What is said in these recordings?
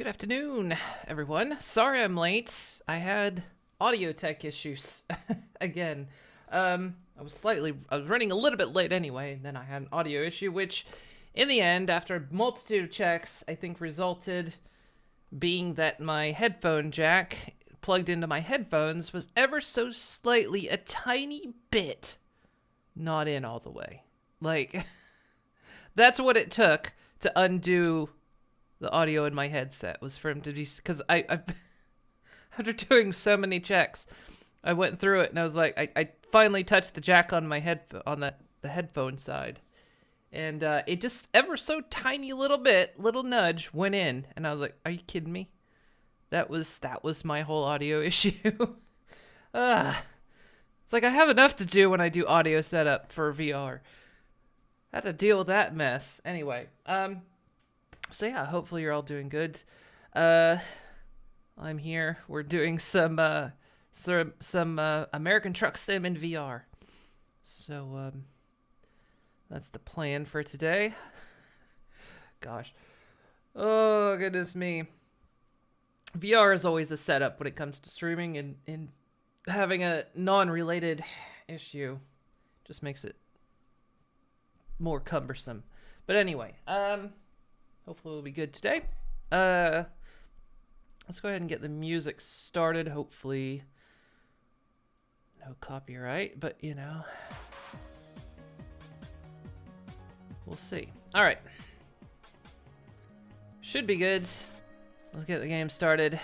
Good afternoon, everyone. Sorry I'm late. I had audio tech issues again. I was running a little bit late anyway, and then I had an audio issue, which in the end, after a multitude of checks, I think resulted being that my headphone jack plugged into my headphones was ever so slightly a tiny bit not in all the way. Like, that's what it took to undo the audio in my headset, was for him to do, because I after doing so many checks, I went through it and I was like, I finally touched the jack on my the headphone side, and it just ever so tiny little nudge went in, and I was like, are you kidding me? That was my whole audio issue. It's like I have enough to do when I do audio setup for VR. I had to deal with that mess. Anyway, so yeah, hopefully you're all doing good. I'm here. We're doing some American Truck Sim in VR. So that's the plan for today. Gosh. Oh, goodness me. VR is always a setup when it comes to streaming, and having a non-related issue just makes it more cumbersome. But anyway, hopefully we'll be good today. Let's go ahead and get the music started. Hopefully no copyright, but you know, we'll see. All right. Should be good. Let's get the game started.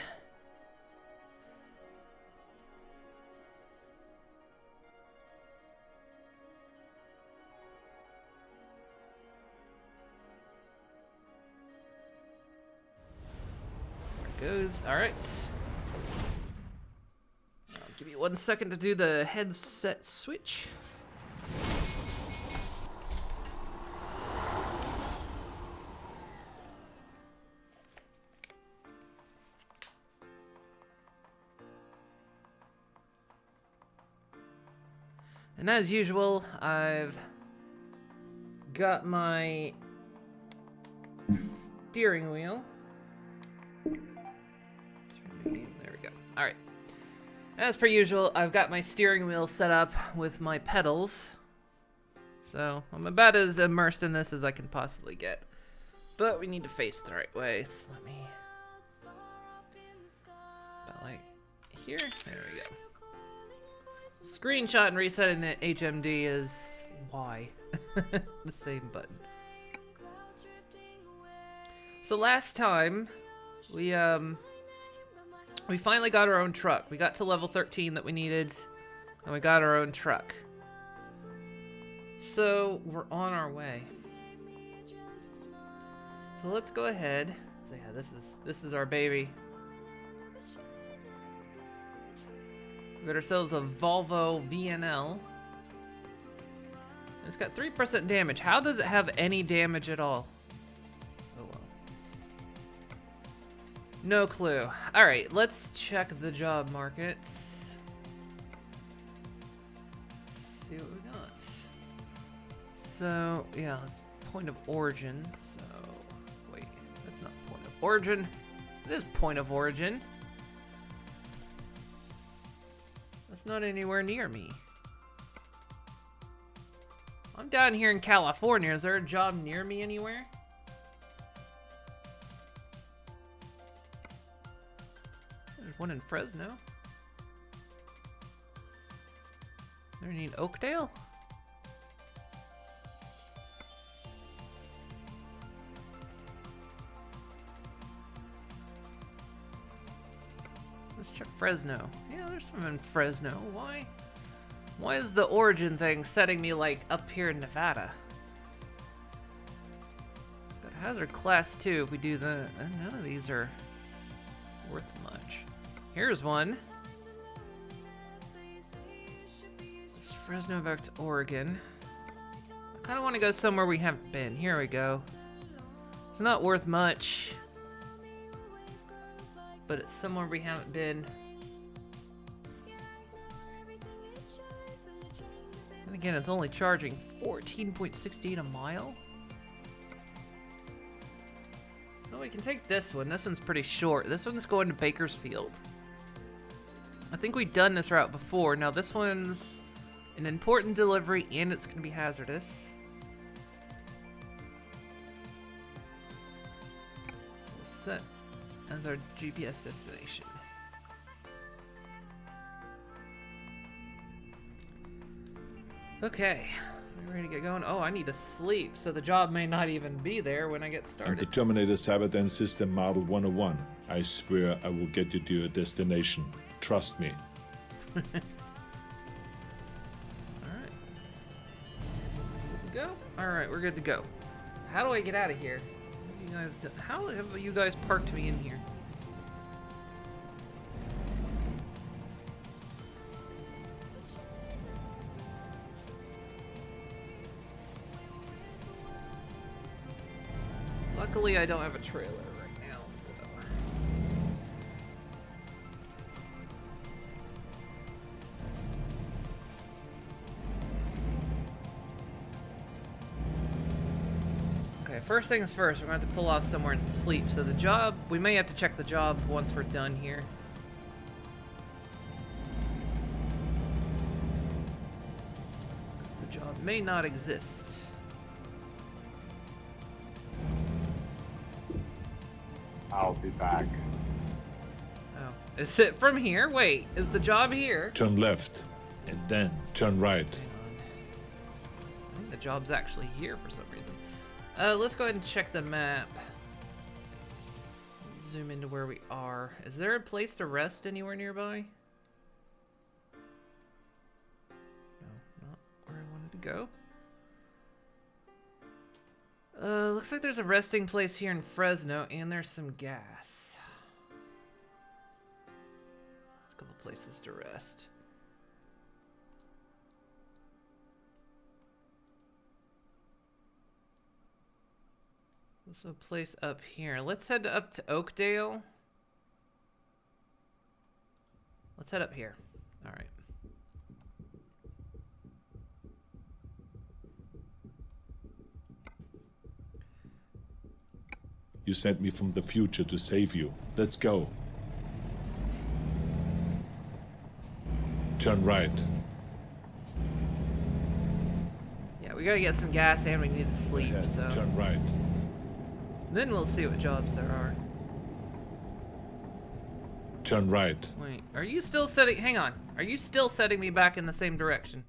Goes. All right. Give me 1 second to do the headset switch. And as usual, I've got my steering wheel. There we go. All right. As per usual, I've got my steering wheel set up with my pedals. So I'm about as immersed in this as I can possibly get. But we need to face the right way. So let me... about like here. There we go. Screenshot and resetting the HMD is Y. The same button. So last time, we finally got our own truck. We got to level 13 that we needed, and we got our own truck. So we're on our way. So let's go ahead. So yeah, this is our baby. We got ourselves a Volvo VNL. It's got 3% damage. How does it have any damage at all? Oh well. No clue. Alright, let's check the job markets. See what we got. So, yeah, it's point of origin. So, wait, that's not point of origin. It is point of origin. That's not anywhere near me. I'm down here in California. Is there a job near me anywhere? There's one in Fresno. There any in Oakdale? Let's check Fresno. Yeah, there's some in Fresno. Why is the origin thing setting me like up here in Nevada? Got hazard class 2 if we do the... none of these are worth much. Here's one. It's Fresno back to Oregon. I kind of want to go somewhere we haven't been. Here we go. It's not worth much, but it's somewhere we haven't been. And again, it's only charging 14.68 a mile. Well, we can take this one. This one's pretty short. This one's going to Bakersfield. I think we've done this route before. Now this one's an important delivery and it's going to be hazardous. So we'll set as our GPS destination. Okay, we're ready to get going. Oh, I need to sleep, so the job may not even be there when I get I'm started. the Terminator Cyberdyne System Model 101. I swear I will get you to your destination. Trust me. Alright. Good to go? Alright, we're good to go. How do I get out of here? What have you guys done? How have you guys parked me in here? Luckily, I don't have a trailer right now, so... Okay, first things first, we're going to have to pull off somewhere and sleep. So the job, we may have to check the job once we're done here. Because the job may not exist. I'll be back. Oh, is it from here? Wait, is the job here? Turn left, and then turn right. Hang on. I think the job's actually here for some reason. Let's go ahead and check the map. Zoom into where we are. Is there a place to rest anywhere nearby? No, not where I wanted to go. Looks like there's a resting place here in Fresno, and there's some gas. There's a couple places to rest. There's a place up here. Let's head up to Oakdale. Let's head up here. All right. You sent me from the future to save you. Let's go. Turn right. Yeah, we gotta get some gas and we need to sleep, Ahead. so... Turn right. Then we'll see what jobs there are. Turn right. Wait, are you still setting... Hang on. Are you still setting me back in the same direction?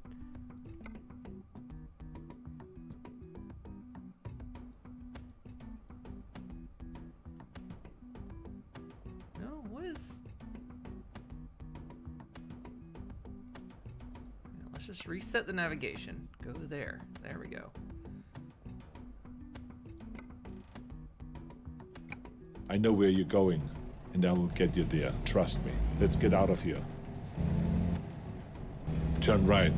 No, what is... Let's just reset the navigation. Go there. There we go. I know where you're going, and I will get you there. Trust me. Let's get out of here. Turn right.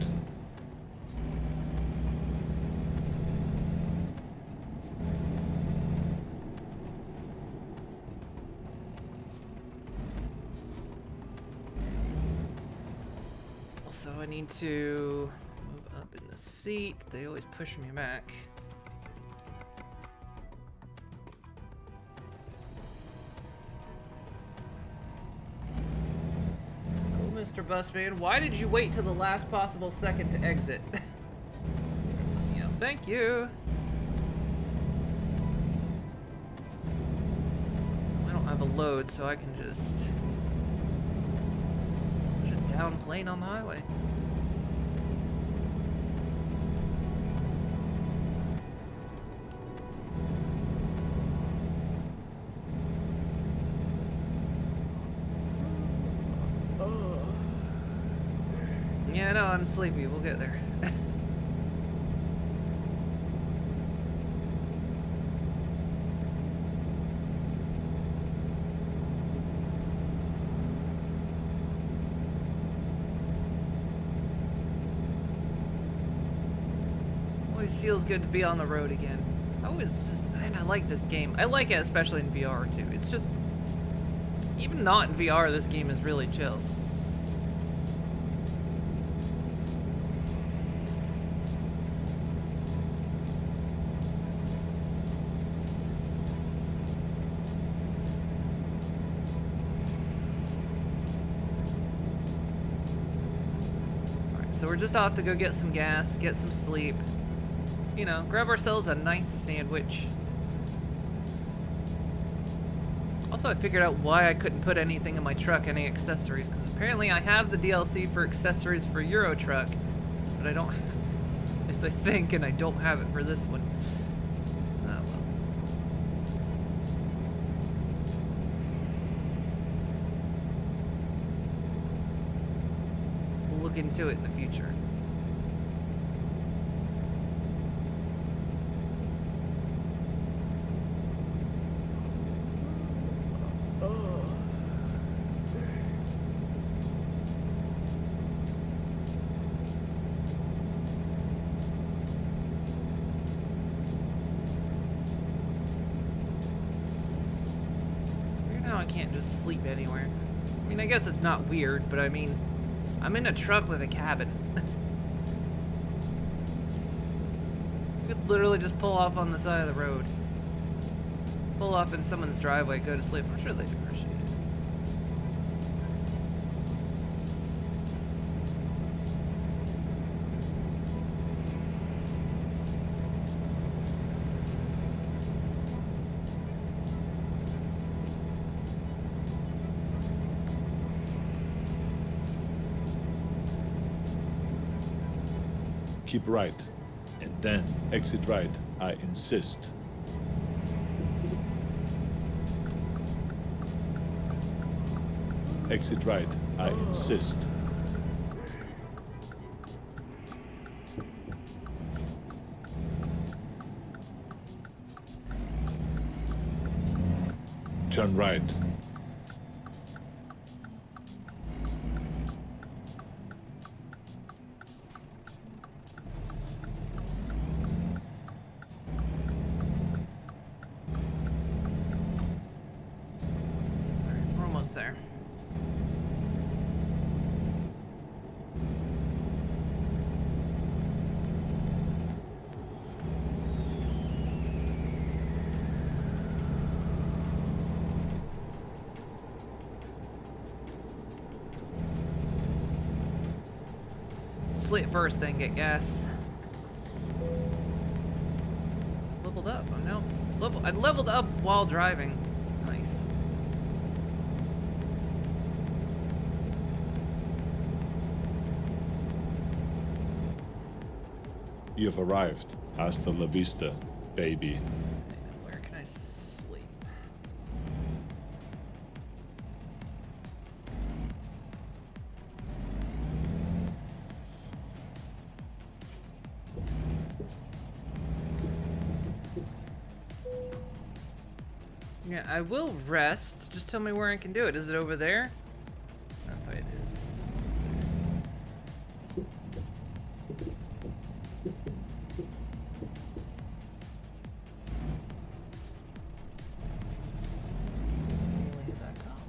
Also, I need to move up in the seat. They always push me back. Mr. Busman, why did you wait till the last possible second to exit? Yeah, thank you. I don't have a load, so I can just push a down plane on the highway. Yeah, no, I'm sleepy. We'll get there. Always feels good to be on the road again. Man, I like this game. I like it especially in VR too. It's just, even not in VR, this game is really chill. so we're just off to go get some gas, get some sleep. You know, grab ourselves a nice sandwich. Also, I figured out why I couldn't put anything in my truck, any accessories, because apparently I have the DLC for accessories for Euro Truck, but I don't, at least I think, and I don't have it for this one. Oh well. We'll look into it in the future. I can't just sleep anywhere. I mean, I guess it's not weird, but I mean, I'm in a truck with a cabin. You could literally just pull off on the side of the road. Pull off in someone's driveway, go to sleep. I'm sure they'd appreciate it. Keep right, and then exit right, I insist. Exit right, I insist. Turn right. We're almost there. Sleep first, then get gas. Leveled up. I'm now I leveled up while driving. Nice. You've arrived. Hasta la vista, baby. Where can I sleep? Yeah, I will rest. Just tell me where I can do it. Is it over there? Oh, it is. Lay back up.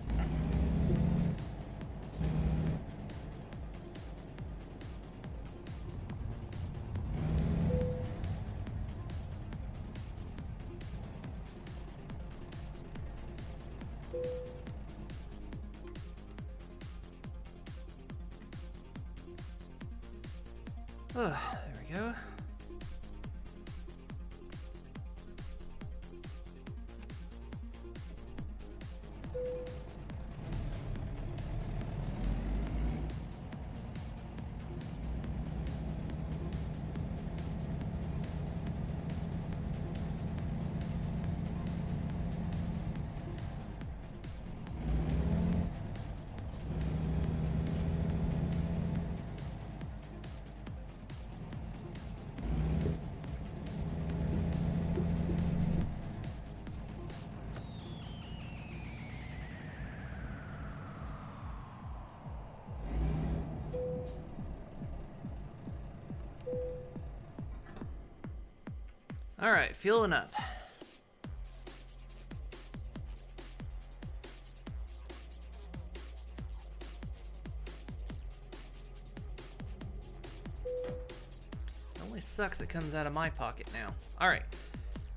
Oh, there we go. All right, fueling up. Only sucks it comes out of my pocket now. All right,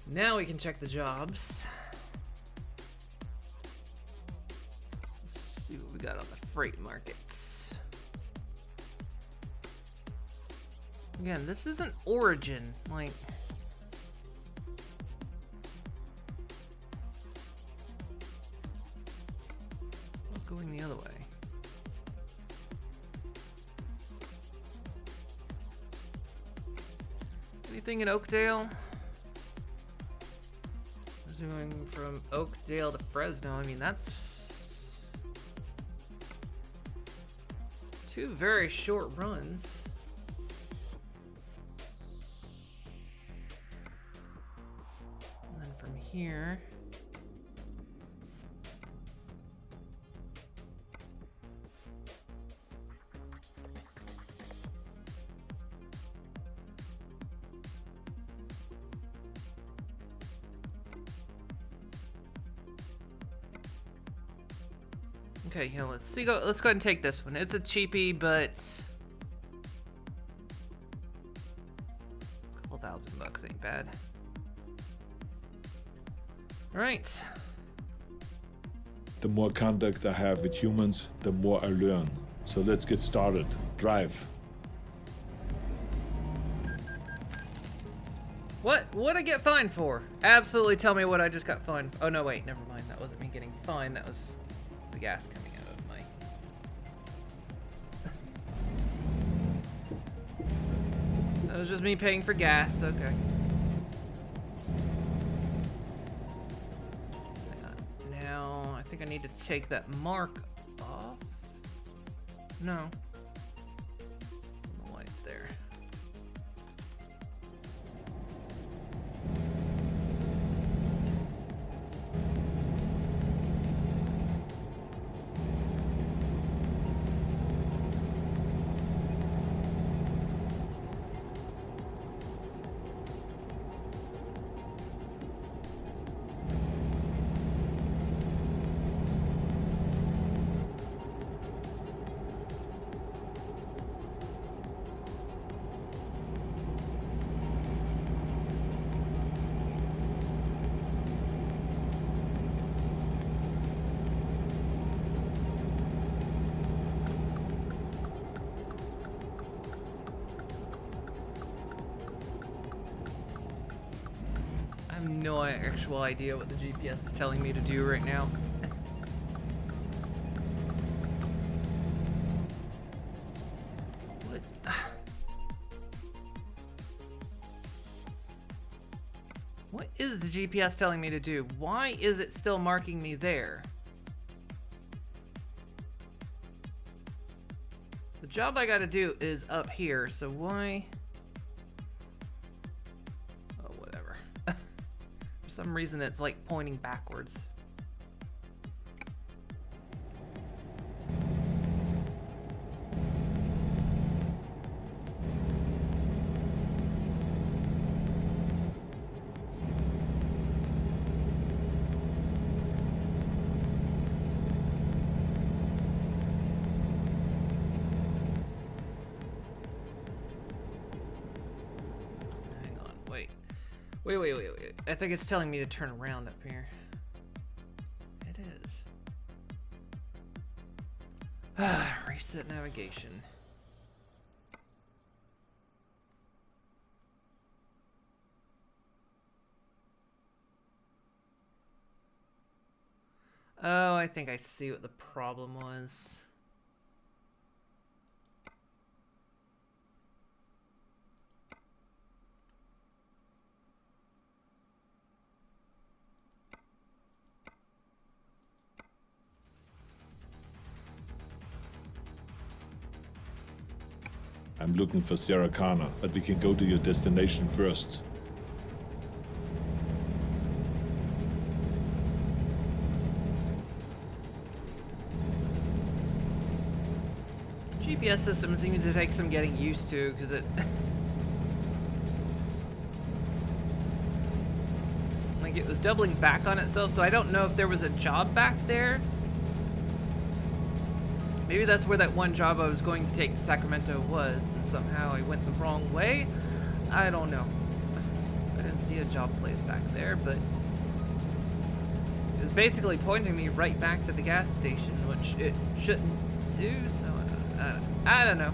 now we can check the jobs. Let's see what we got on the freight markets. Again, this isn't Origin. Like... going the other way. Anything in Oakdale? Zooming from Oakdale to Fresno, I mean, that's 2 very short runs. And then from here... Okay, yeah, let's go ahead and take this one. It's a cheapie, but a couple $1,000 ain't bad. All right. The more contact I have with humans, the more I learn. So let's get started. Drive. What'd I get fined for? Absolutely tell me what I just got fined. Oh no, wait, never mind. That wasn't me getting fined. That was the gas coming out of my... That was just me paying for gas, okay. Hang on. Now, I think I need to take that mark off. No. The light's there. No actual idea what the GPS is telling me to do right now. What? What is the GPS telling me to do? Why is it still marking me there? The job I gotta do is up here, so why? For some reason it's like pointing backwards. Hang on, wait. Wait. I think it's telling me to turn around up here. It is. Reset navigation. Oh, I think I see what the problem was. I'm looking for Sarah Connor, but we can go to your destination first. GPS system seems to take some getting used to, because it... like, it was doubling back on itself, so I don't know if there was a job back there. Maybe that's where that one job I was going to take in Sacramento was, and somehow I went the wrong way. I don't know. I didn't see a job place back there, but... it was basically pointing me right back to the gas station, which it shouldn't do, so... I don't know.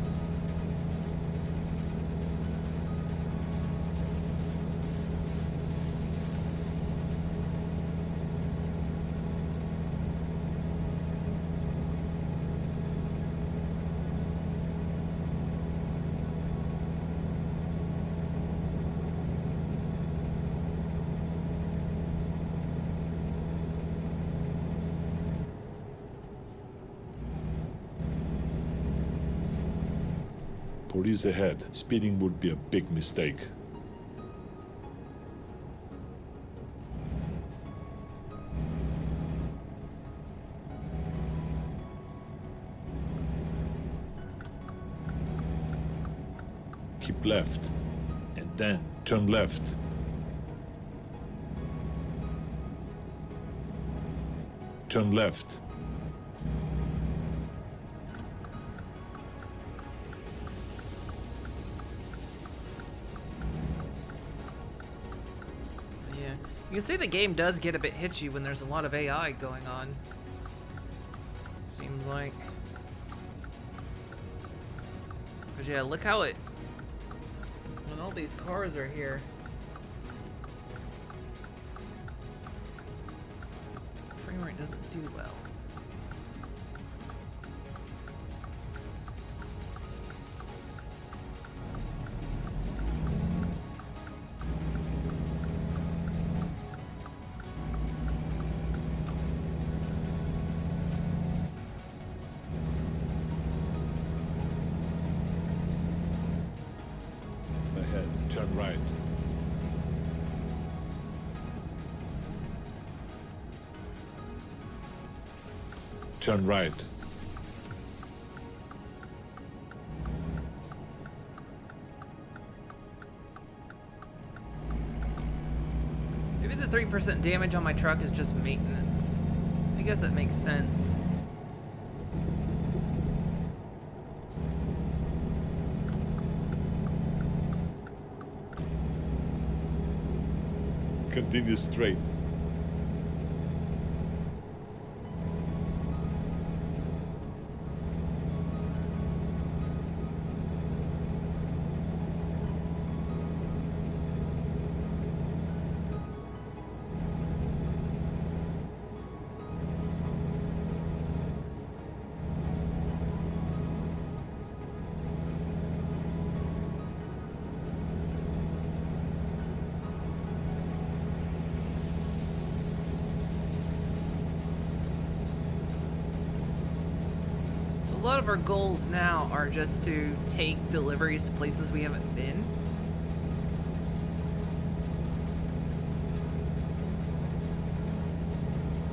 Police ahead. Speeding would be a big mistake. Keep left. And then turn left. Turn left. Yeah. You can see the game does get a bit hitchy when there's a lot of AI going on. Seems like. But yeah, look how it... when all these cars are here. Frame rate doesn't do well. Ahead. Turn right. Turn right. Maybe the 3% damage on my truck is just maintenance. I guess that makes sense. Continue straight. So a lot of our goals now are just to take deliveries to places we haven't been.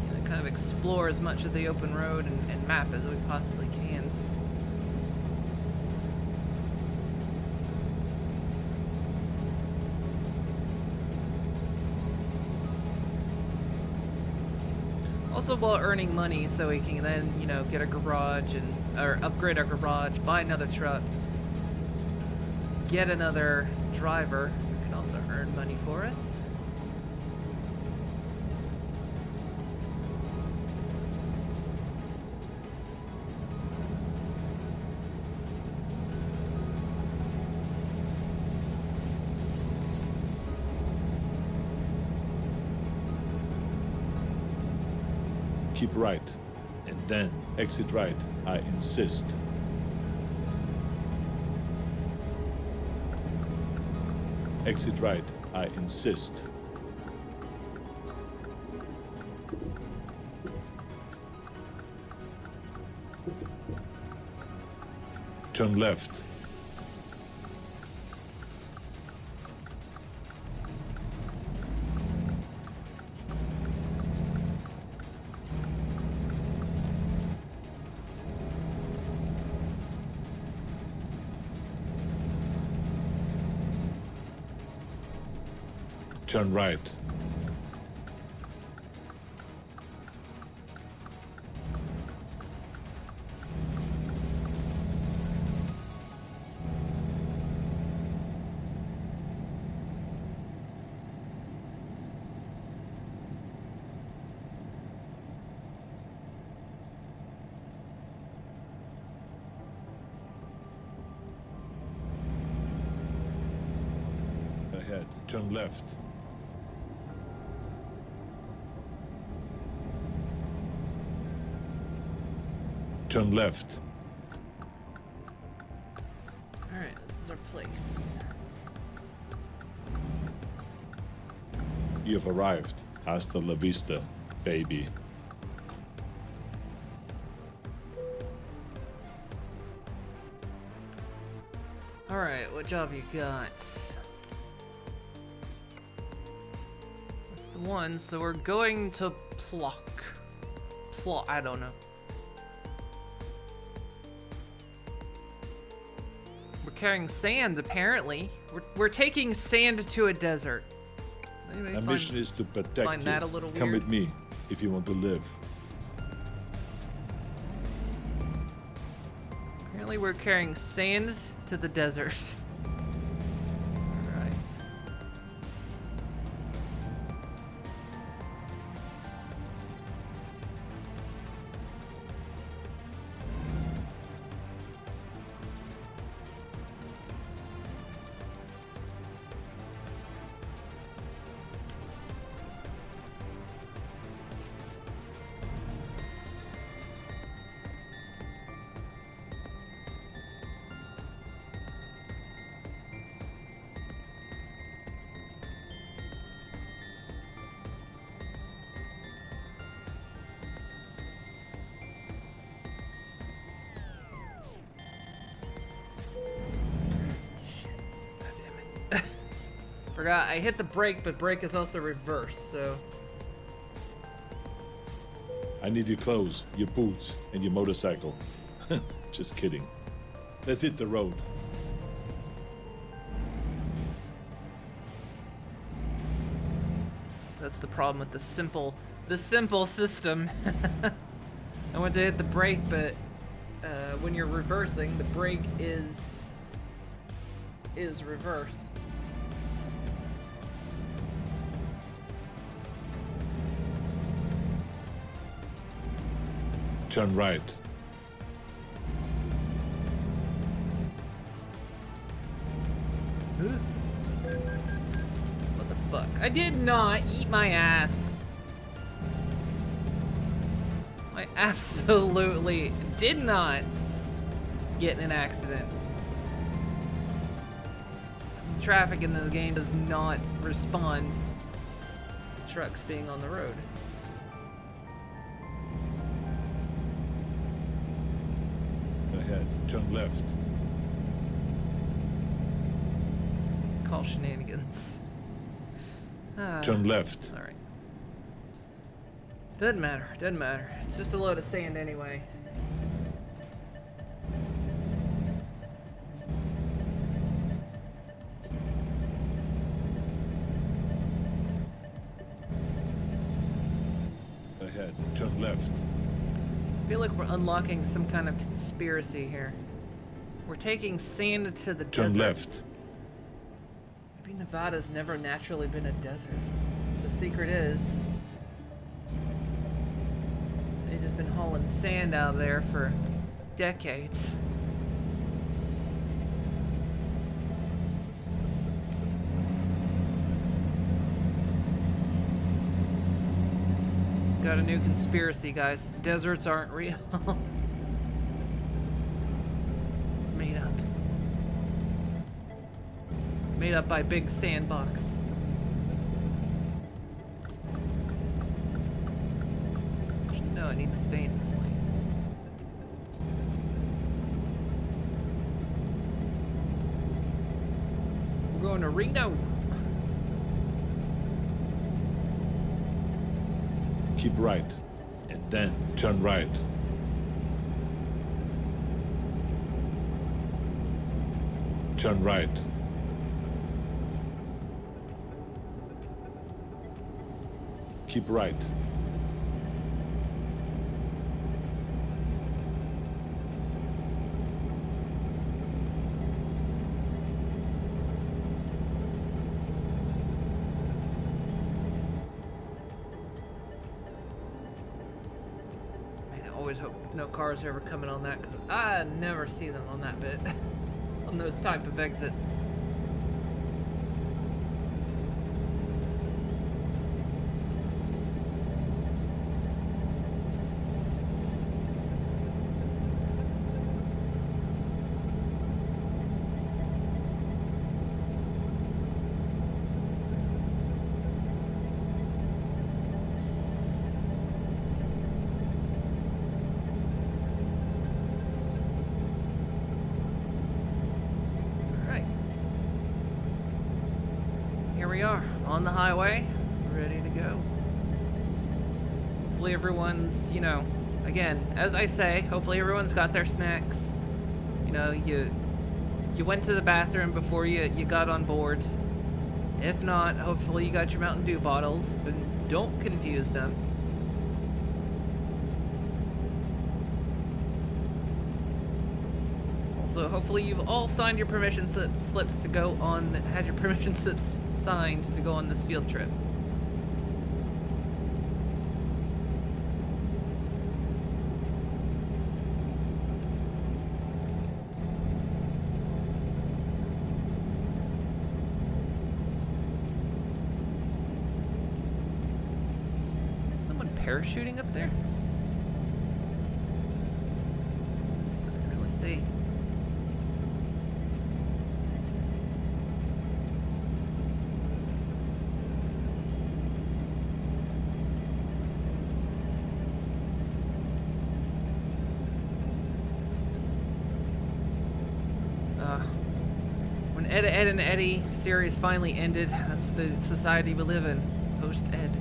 You know, kind of explore as much of the open road and map as we possibly can. Also while earning money so we can then, you know, get a garage or upgrade our garage, buy another truck, get another driver who can also earn money for us. Keep right. And then exit right. I insist. Exit right. I insist. Turn left. Turn right. Ahead. Turn left. Turn left. Alright, this is our place. You've arrived. Hasta la vista, baby. Alright, what job you got? That's the one, so we're going to pluck. I don't know. We're carrying sand, apparently. We're taking sand to a desert. Anybody Our mission is to protect find you. that a little Come weird? with me if you want to live. Apparently we're carrying sand to the desert. Alright. Forgot, I hit the brake, but brake is also reverse, so... I need your clothes, your boots, and your motorcycle. Just kidding. Let's hit the road. That's the problem with the simple system. I went to hit the brake, but when you're reversing, the brake is reverse. Turn right. What the fuck? I did not eat my ass. I absolutely did not get in an accident. The traffic in this game does not respond to trucks being on the road. Ahead. Turn left. Call shenanigans. Turn left. Alright. Doesn't matter. Doesn't matter. It's just a load of sand anyway. Ahead. Turn left. I feel like we're unlocking some kind of conspiracy here. We're taking sand to the Turn desert. left. Maybe Nevada's never naturally been a desert. The secret is they've just been hauling sand out there for decades. Got a new conspiracy, guys. Deserts aren't real. It's made up. Made up by big sandbox. No, I need to stay in this lane. We're going to Reno. Keep right. And then turn right. Turn right. Keep right. Man, I always hope no cars are ever coming on that, because I never see them on that bit. On those type of exits. highway, ready to go. Hopefully everyone's, you know, again, as I say, hopefully everyone's got their snacks. You know, you went to the bathroom before you got on board. If not, hopefully you got your Mountain Dew bottles, but don't confuse them. Also, hopefully you've all signed your permission slips to go on, had your permission slips signed to go on this field trip. Parachuting up there? I can't really see. When Ed and Eddie series finally ended, that's the society we live in. Post-Ed.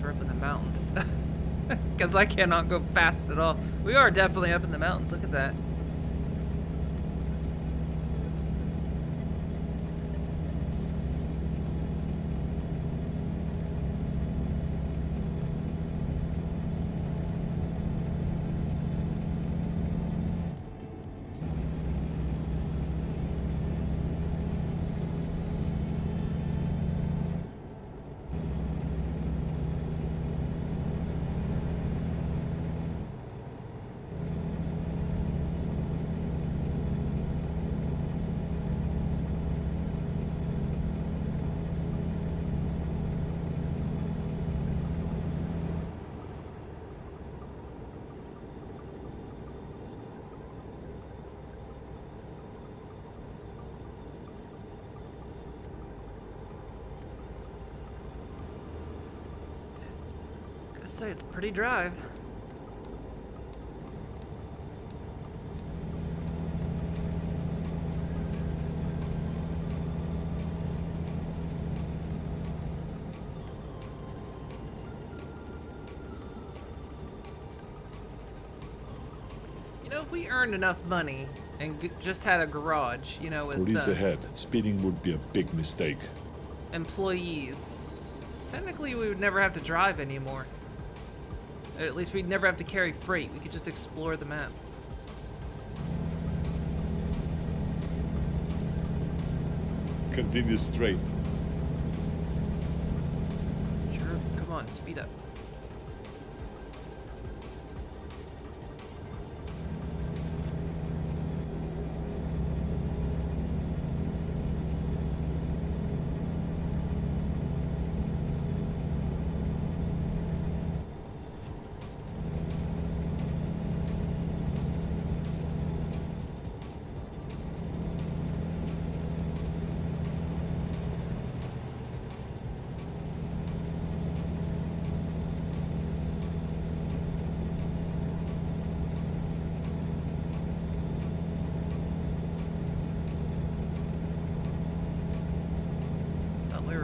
We're up in the mountains. Because I cannot go fast at all. We are definitely up in the mountains. Look at that. I'd say it's a pretty drive. You know, if we earned enough money and just had a garage, you know, with Police ahead. Speeding would be a big mistake. employees, technically we would never have to drive anymore. Or at least we'd never have to carry freight. We could just explore the map. Continue straight. Sure, come on, speed up.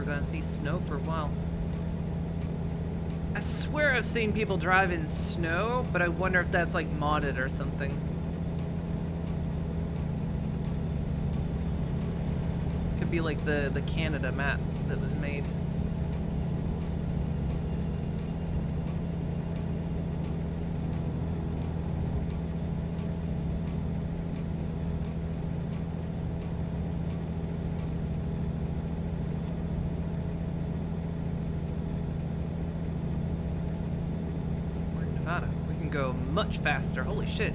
Gonna see snow for a while. I swear I've seen people drive in snow, but I wonder if that's like modded or something. Could be like the Canada map that was made. We can go much faster. Holy shit.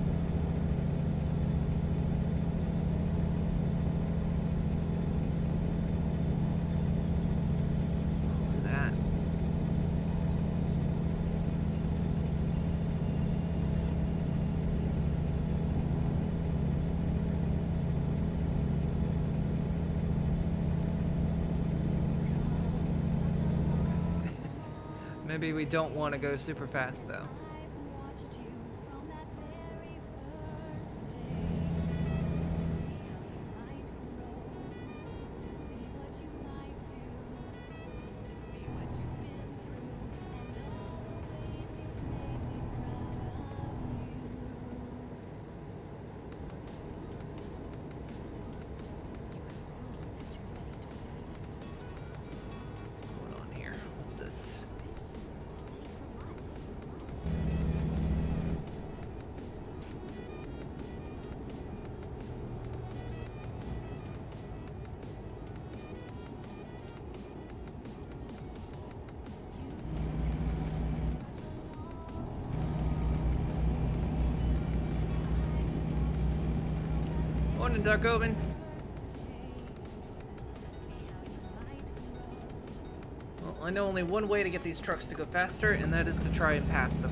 Look at that. Maybe we don't want to go super fast though. What's going on here? What's this? Morning, Duck Oven. Well, I know only one way to get these trucks to go faster, and that is to try and pass them.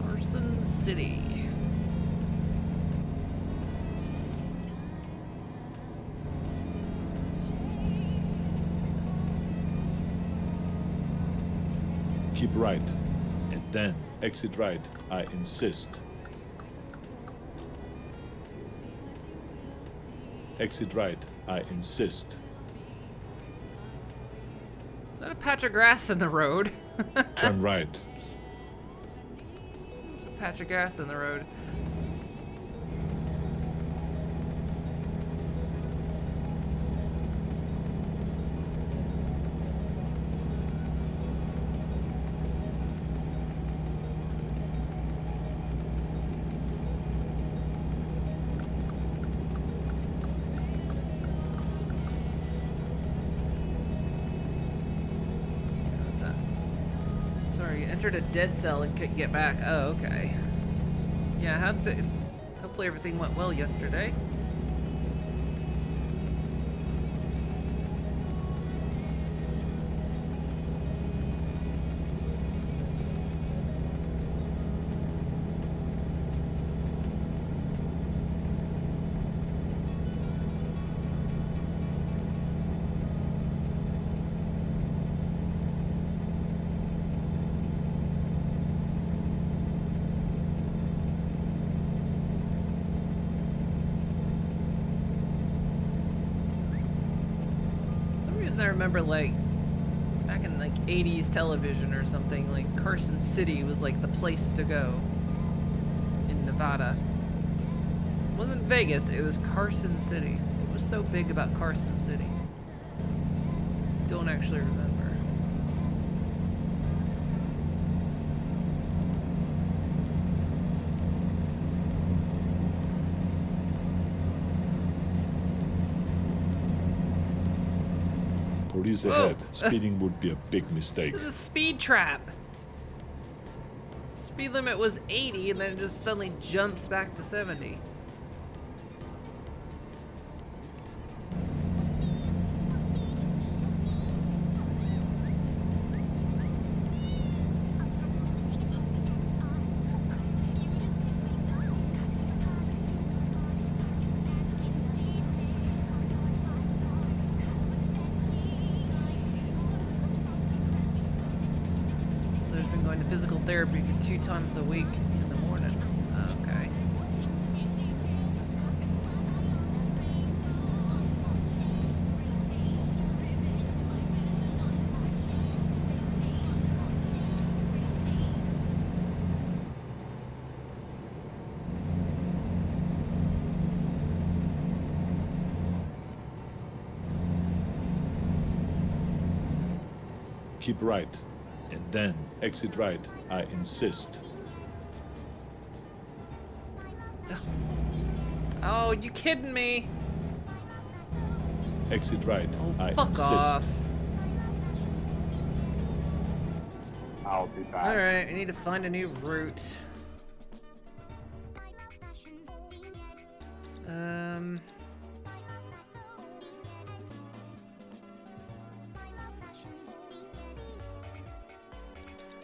Carson City. Keep right. And then exit right. I insist. Exit right. I insist. Is that a patch of grass in the road? Turn right. There's a patch of grass in the road. How's that? Sorry, you entered a dead cell and couldn't get back. Oh, okay. Yeah, hopefully everything went well yesterday. For some reason I remember, like, back in like 80s television or something, like Carson City was like the place to go in Nevada. It wasn't Vegas, it was Carson City. It was so big about Carson City. Don't actually remember. Police Whoa. ahead. Speeding would be a big mistake. This is a speed trap. Speed limit was 80 and then it just suddenly jumps back to 70. There's been going to physical therapy for 2 times a week in the morning. Okay. Keep right, and then exit right. I insist. Oh, you kidding me? Exit right. Oh, I fuck insist. off. I'll be back. Alright, we need to find a new route.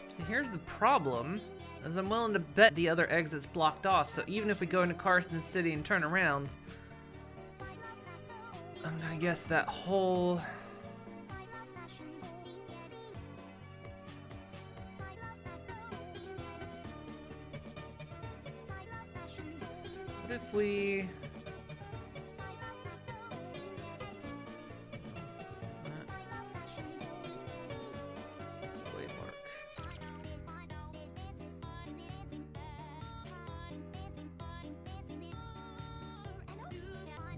So here's the problem, is I'm willing to bet the other exit's blocked off, so even if we go into Carson City and turn around, I'm gonna guess that whole... What if we... Waymark.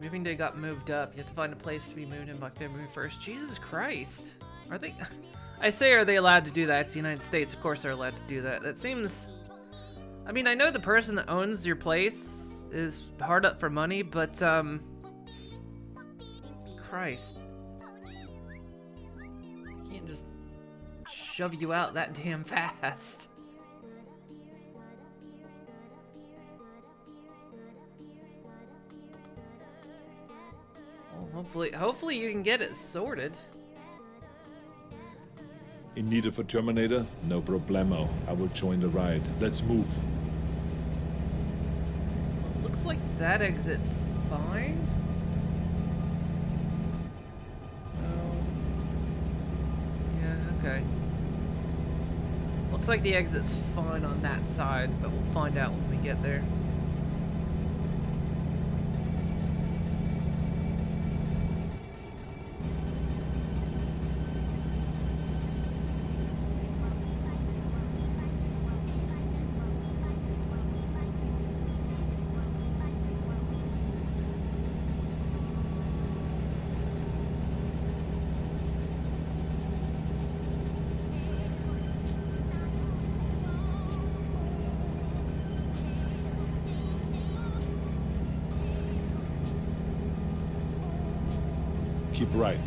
Moving day got moved up. You have to find a place to be moved in by February 1st. Jesus Christ. Are they... I say, are they allowed to do that? It's the United States. Of course they're allowed to do that. That seems... I mean, I know the person that owns your place is hard up for money, but, Christ. I can't just shove you out that damn fast. Well, hopefully you can get it sorted. In need of a Terminator? No problemo. I will join the ride. Let's move. Looks like that exit's fine. So, yeah, okay. Looks like the exit's fine on that side, but we'll find out when we get there. Keep right.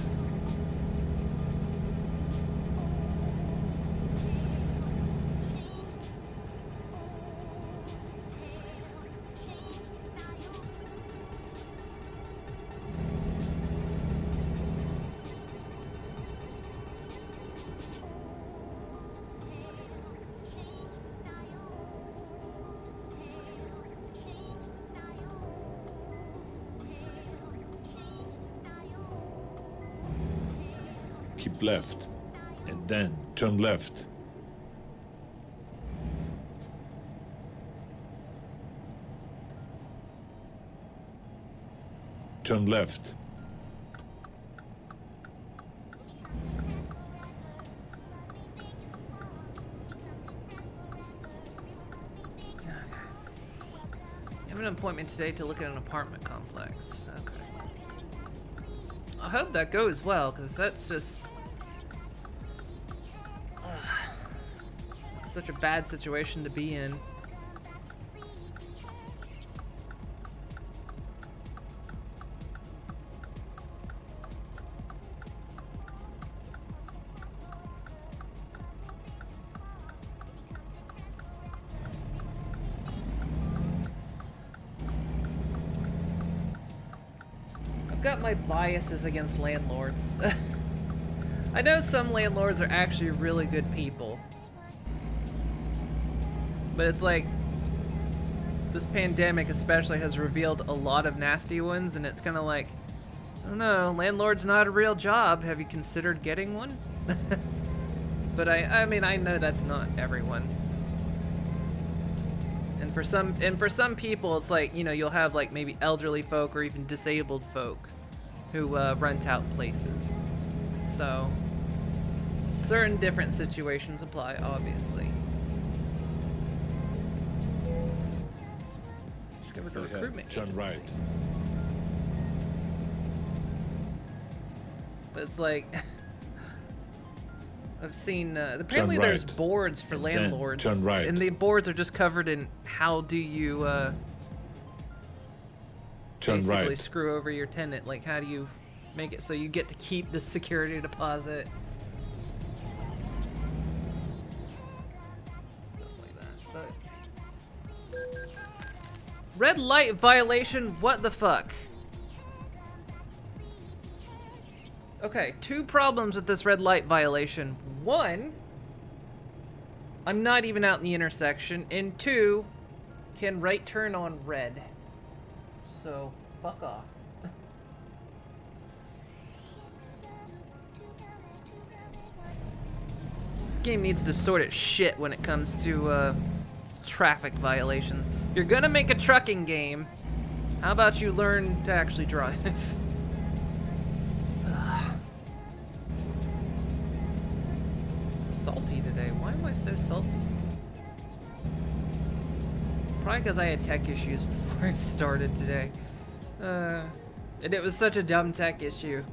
Keep left, and then turn left. Turn left. You have an appointment today to look at an apartment complex. Okay. I hope that goes well, because that's just... It's such a bad situation to be in. I've got my biases against landlords. I know some landlords are actually really good people. But it's like, this pandemic especially has revealed a lot of nasty ones, and it's kind of like, I don't know, landlord's not a real job. Have you considered getting one? But I mean, I know that's not everyone. And for some people, it's like, you know, you'll have like maybe elderly folk or even disabled folk who rent out places. So certain different situations apply, obviously. Discovered a recruitment Turn agency. right. But it's like, I've seen, apparently there's right. boards for And then landlords. turn right. And the boards are just covered in how do you, Turn basically right. screw over your tenant. Like, how do you make it so you get to keep the security deposit? Stuff like that. But red light violation, what the fuck? Okay, 2 problems with this red light violation. 1, I'm not even out in the intersection. And 2, can right turn on red. So, fuck off. This game needs to sort its shit when it comes to, traffic violations. If you're gonna make a trucking game, how about you learn to actually drive? I'm salty today. Why am I so salty? Probably because I had tech issues before I started today. And it was such a dumb tech issue.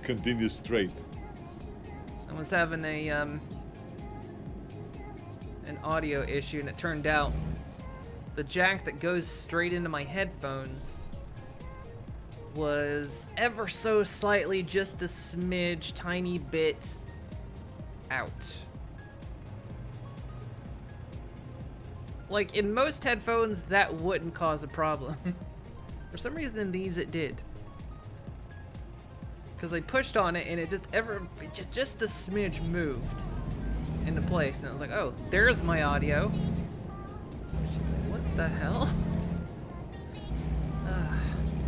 Continue straight. I was having a an audio issue, and it turned out the jack that goes straight into my headphones was ever so slightly, just a smidge, tiny bit out. Like, in most headphones, that wouldn't cause a problem. For some reason, in these, it did. Because I pushed on it, and it just a smidge moved into place. And I was like, oh, there's my audio. It's just like, what the hell?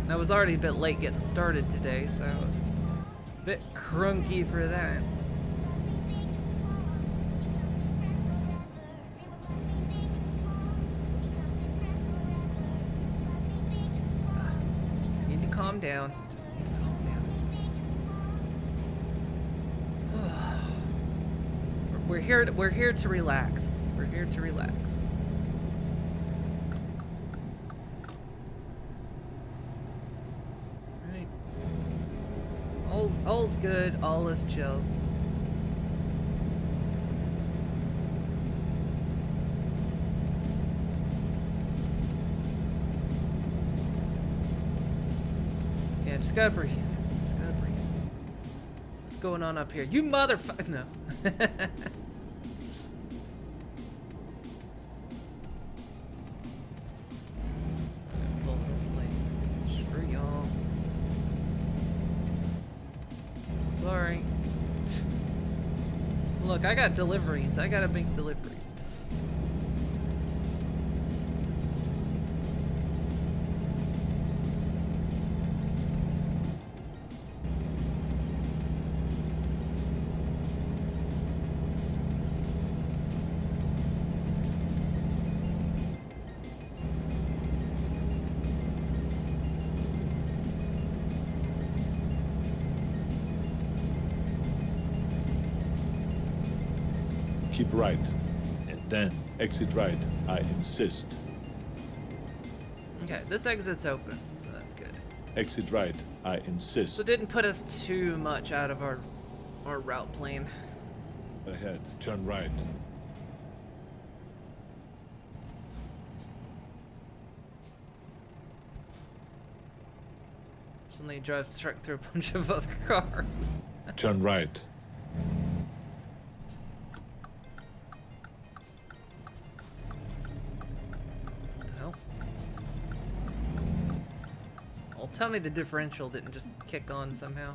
And I was already a bit late getting started today, so a bit crunky for that. Need to calm down. Just need to calm down. We're here to relax. We're here to relax. Right. All's good, all is chill. Yeah, just gotta breathe. Just gotta breathe. What's going on up here? You motherfucker! No. Pull this lane. Screw y'all. Sorry. Look, I got deliveries. I gotta make deliveries. Keep right. And then exit right. I insist. Okay, this exit's open, so that's good. Exit right. I insist. So it didn't put us too much out of our route plane. Ahead. Turn right. Suddenly drive the truck through a bunch of other cars. Turn right. What the hell? Well, tell me the differential didn't just kick on somehow.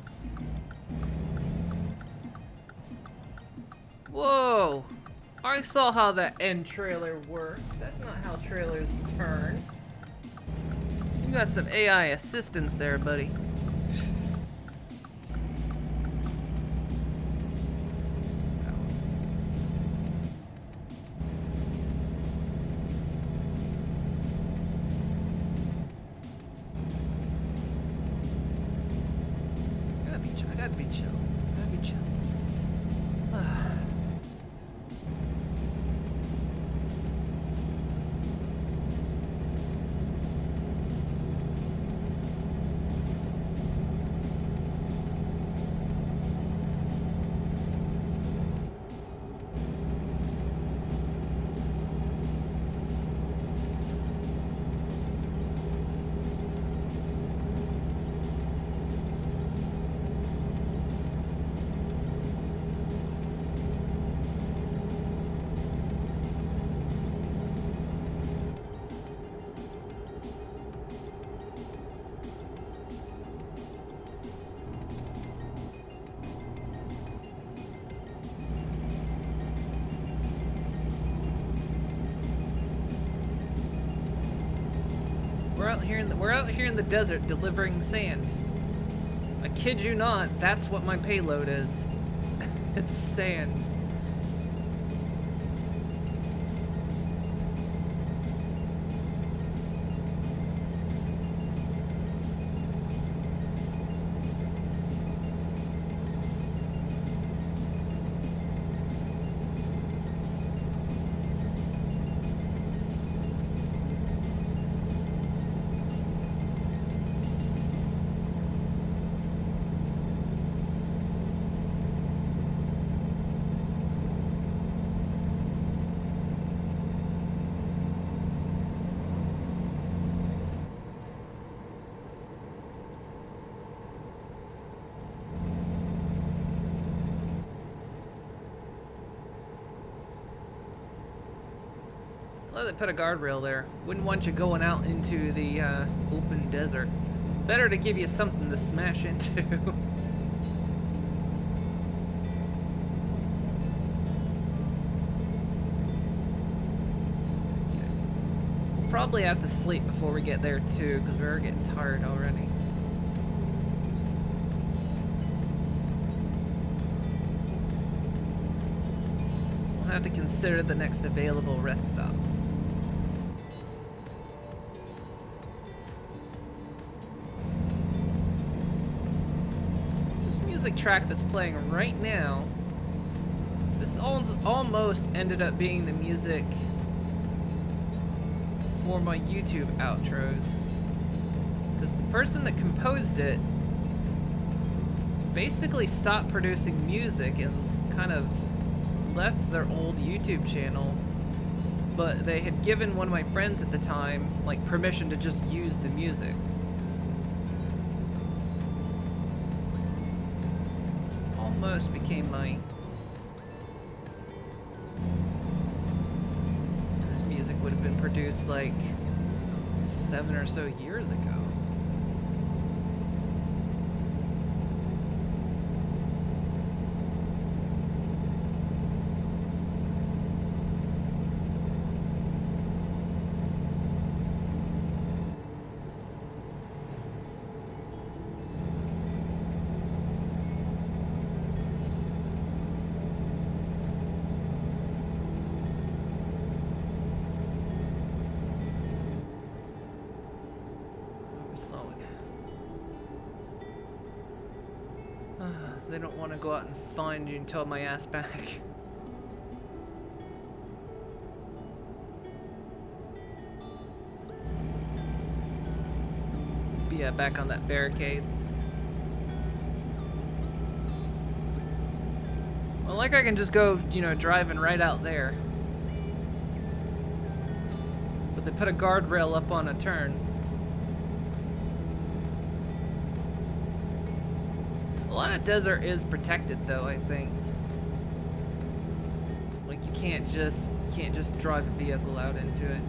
Whoa! I saw how that end trailer works. That's not how trailers turn. You got some AI assistance there, buddy. I gotta be chill. I gotta be chill. we're out here in the desert delivering sand. I kid you not, that's what my payload is. It's sand. Glad they put a guardrail there. Wouldn't want you going out into the open desert. Better to give you something to smash into. We'll probably have to sleep before we get there too, because we're getting tired already. So we'll have to consider the next available rest stop. Music track that's playing right now, this almost ended up being the music for my YouTube outros, because the person that composed it basically stopped producing music and kind of left their old YouTube channel, but they had given one of my friends at the time like permission to just use the music. Almost became my... This music would have been produced like 7 or so years ago. Slowing. They don't want to go out and find you and tow my ass back. But yeah, back on that barricade. Well, like I can just go, you know, driving right out there. But they put a guardrail up on a turn. A lot of desert is protected, though, I think. Like you can't just drive a vehicle out into it.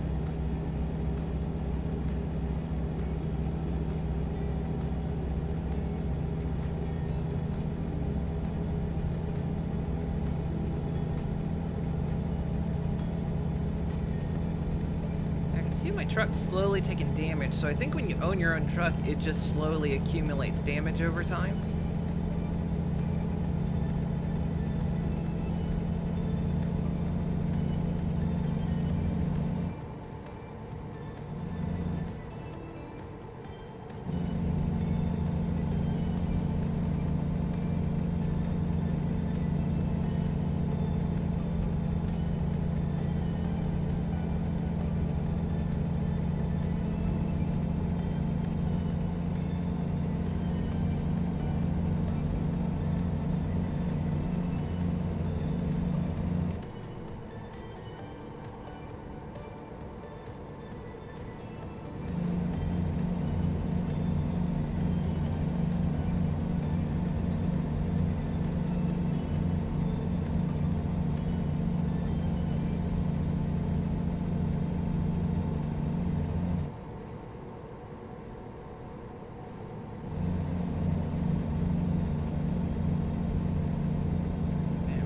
I can see my truck slowly taking damage, so I think when you own your own truck, it just slowly accumulates damage over time.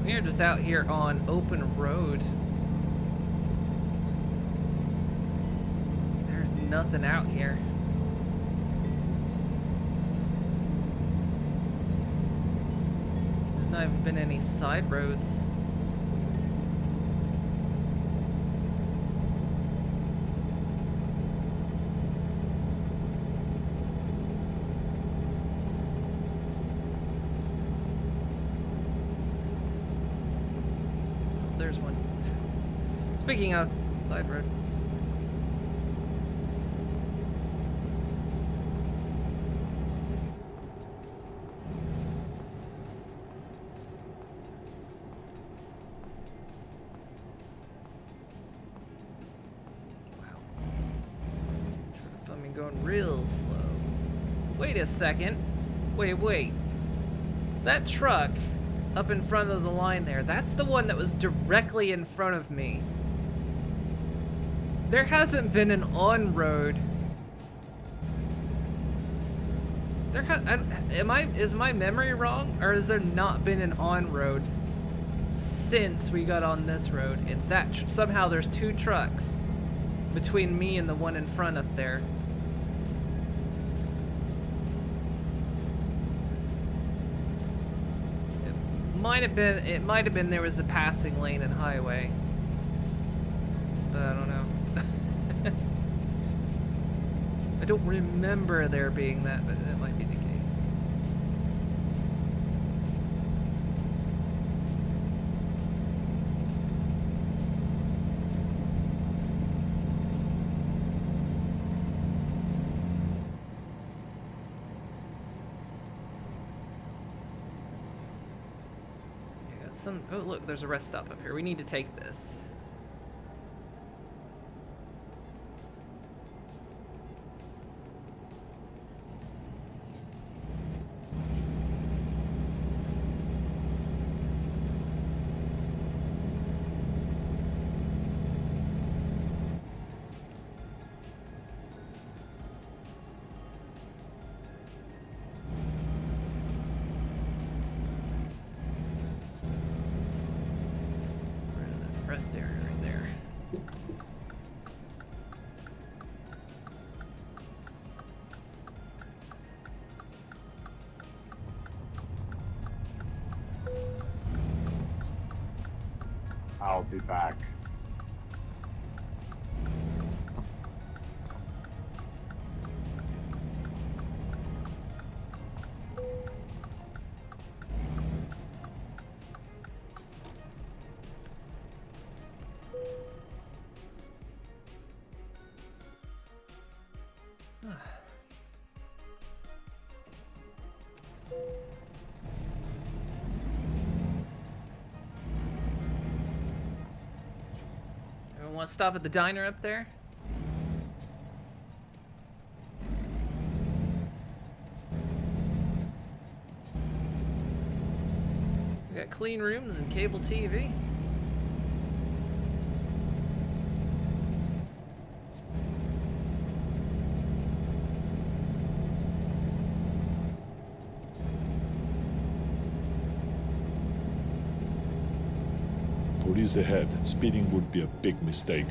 We're just out here on open road. There's nothing out here. There's not even been any side roads. Oh, there's one. Speaking of side road. Going real slow. Wait a second. Wait. That truck up in front of the line there, that's the one that was directly in front of me. There hasn't been an on-road. Is my memory wrong? Or has there not been an on-road since we got on this road? And that somehow there's two trucks between me and the one in front up there. It might have been there was a passing lane and highway. But I don't know. I don't remember there being that, but that might be the case. Oh look, there's a rest stop up here. We need to take this. Rest area right there. I'll be back. Everyone want to stop at the diner up there? We got clean rooms and cable TV. Police ahead. Speeding would be a big mistake.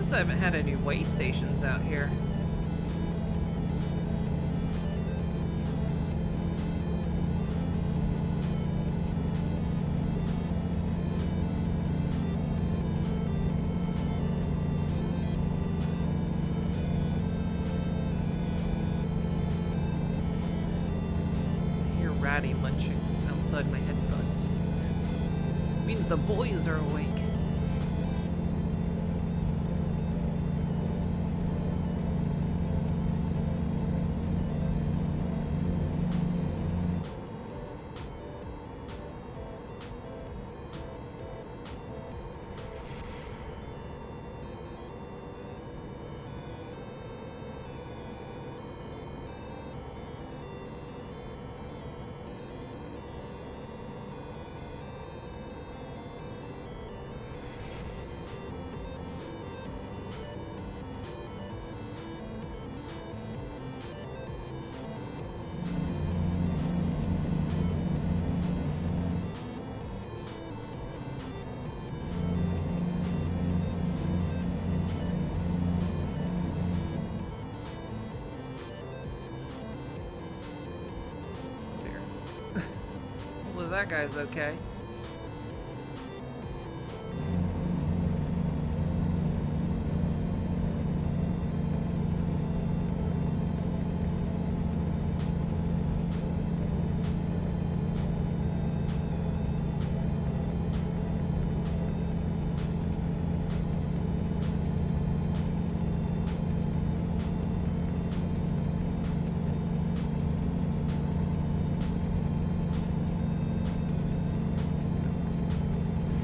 Notice I haven't had any way stations out here. I hear ratty munching outside my headphones. Means the boys are awake. Well, that guy's okay.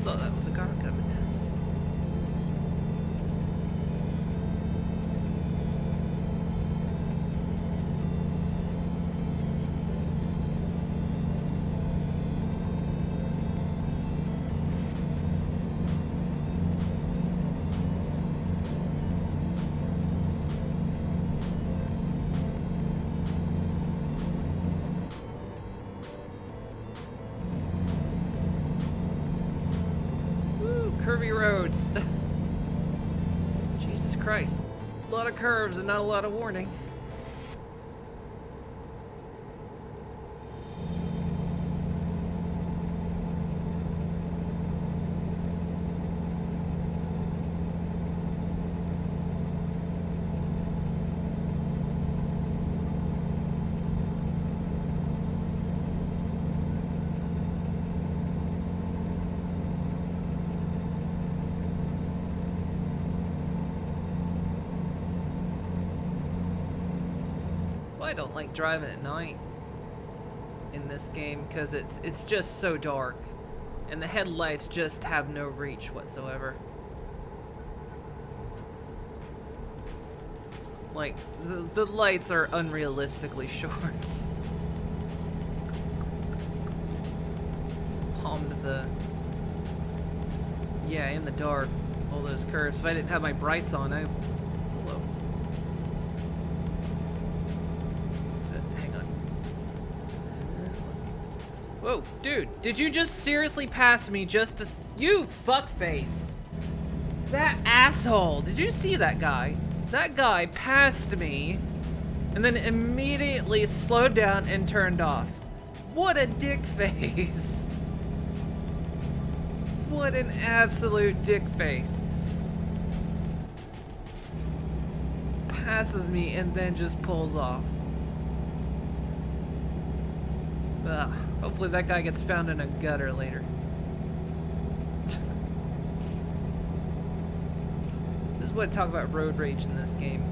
Thought that was a car coming. Curvy roads. Jesus Christ. A lot of curves and not a lot of warning. I don't like driving at night in this game because it's just so dark and the headlights just have no reach whatsoever. Like the lights are unrealistically short. Palmed the in the dark, all those curves. If I didn't have my brights on, hello. Whoa, dude, did you just seriously pass me just to... You fuckface! That asshole! Did you see that guy? That guy passed me and then immediately slowed down and turned off. What a dick face! What an absolute dick face. Passes me and then just pulls off. Ugh, hopefully that guy gets found in a gutter later. Just want to talk about road rage in this game.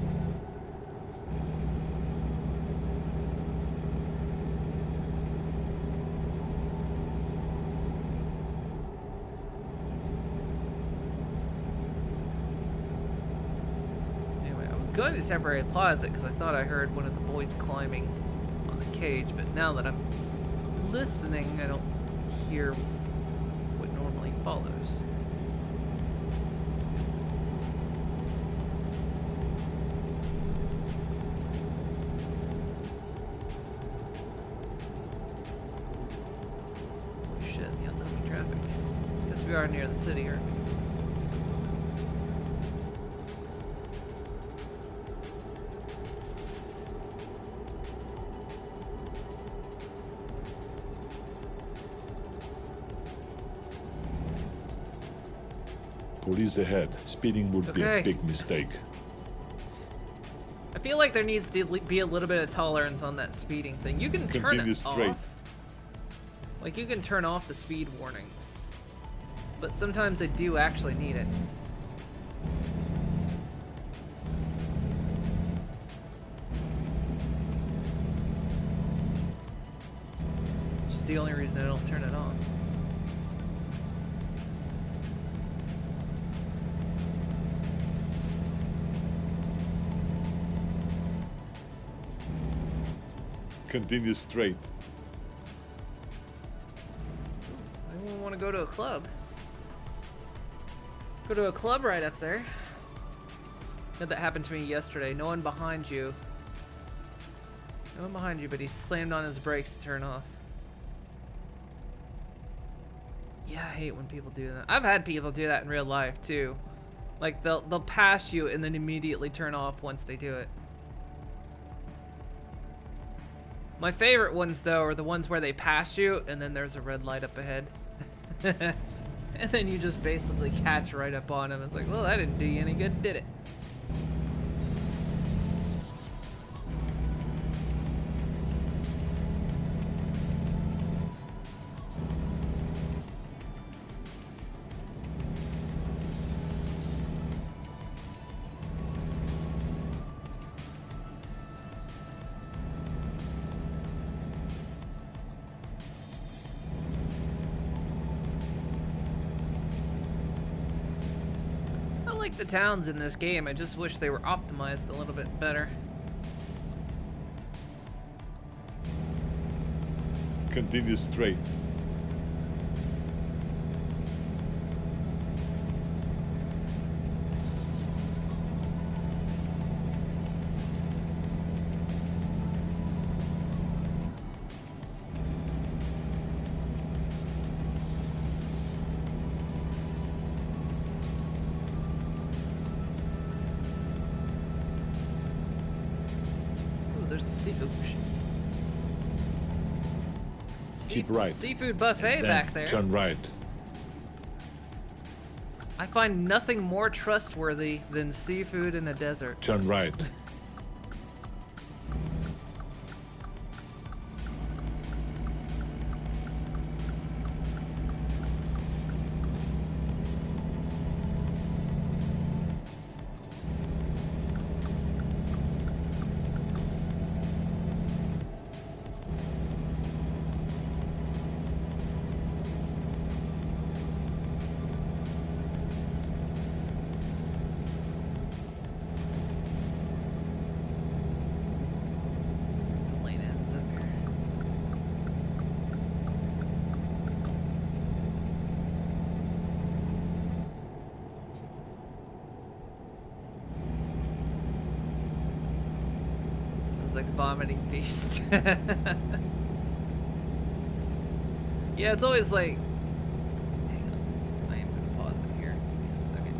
Anyway, I was going to temporary plaza because I thought I heard one of the boys climbing on the cage, but now that I'm listening, I don't hear what normally follows. Holy shit, the oncoming traffic. Guess we are near the city, aren't we? Police ahead. Speeding would be a Okay. big mistake. I feel like there needs to be a little bit of tolerance on that speeding thing. You can turn Continue it straight. off. Like, you can turn off the speed warnings. But sometimes they do actually need it. It's the only reason I don't turn it off. Continue straight. Anyone want to go to a club? Go to a club right up there. Had that happen to me yesterday. No one behind you. No one behind you, but he slammed on his brakes to turn off. Yeah, I hate when people do that. I've had people do that in real life too. Like they'll pass you and then immediately turn off once they do it. My favorite ones though are the ones where they pass you and then there's a red light up ahead. And then you just basically catch right up on them. It's like, well, that didn't do you any good, did it? I like the towns in this game. I just wish they were optimized a little bit better. Continue straight. Ooh, there's a Keep right. seafood buffet Then back there. turn right. I find nothing more trustworthy than seafood in a desert. Turn right. The lane ends up here. Sounds like a vomiting feast. Yeah, it's always like. Hang on. I am gonna pause it here. Give me a second.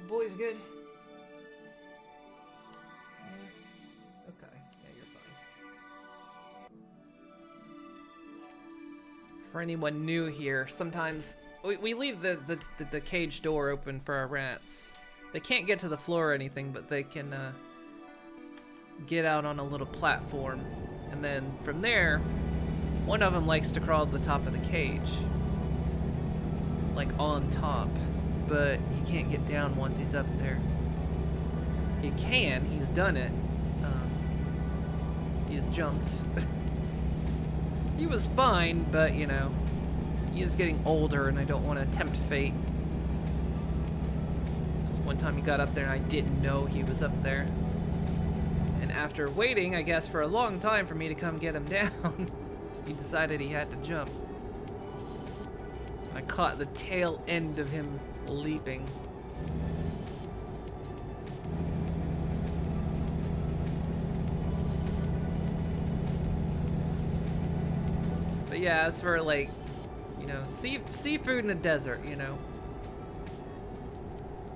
Boys good? Yeah. Okay. Yeah, you're fine. For anyone new here, sometimes we leave the cage door open for our rats. They can't get to the floor or anything, but they can get out on a little platform, and then from there, one of them likes to crawl to the top of the cage, like on top, but he can't get down once he's up there. He can, he's done it. He has jumped. He was fine, but you know, he is getting older and I don't want to tempt fate. This one time he got up there and I didn't know he was up there. And after waiting, I guess, for a long time for me to come get him down, he decided he had to jump. I caught the tail end of him leaping. But yeah, as for like, you know, seafood in a desert, you know.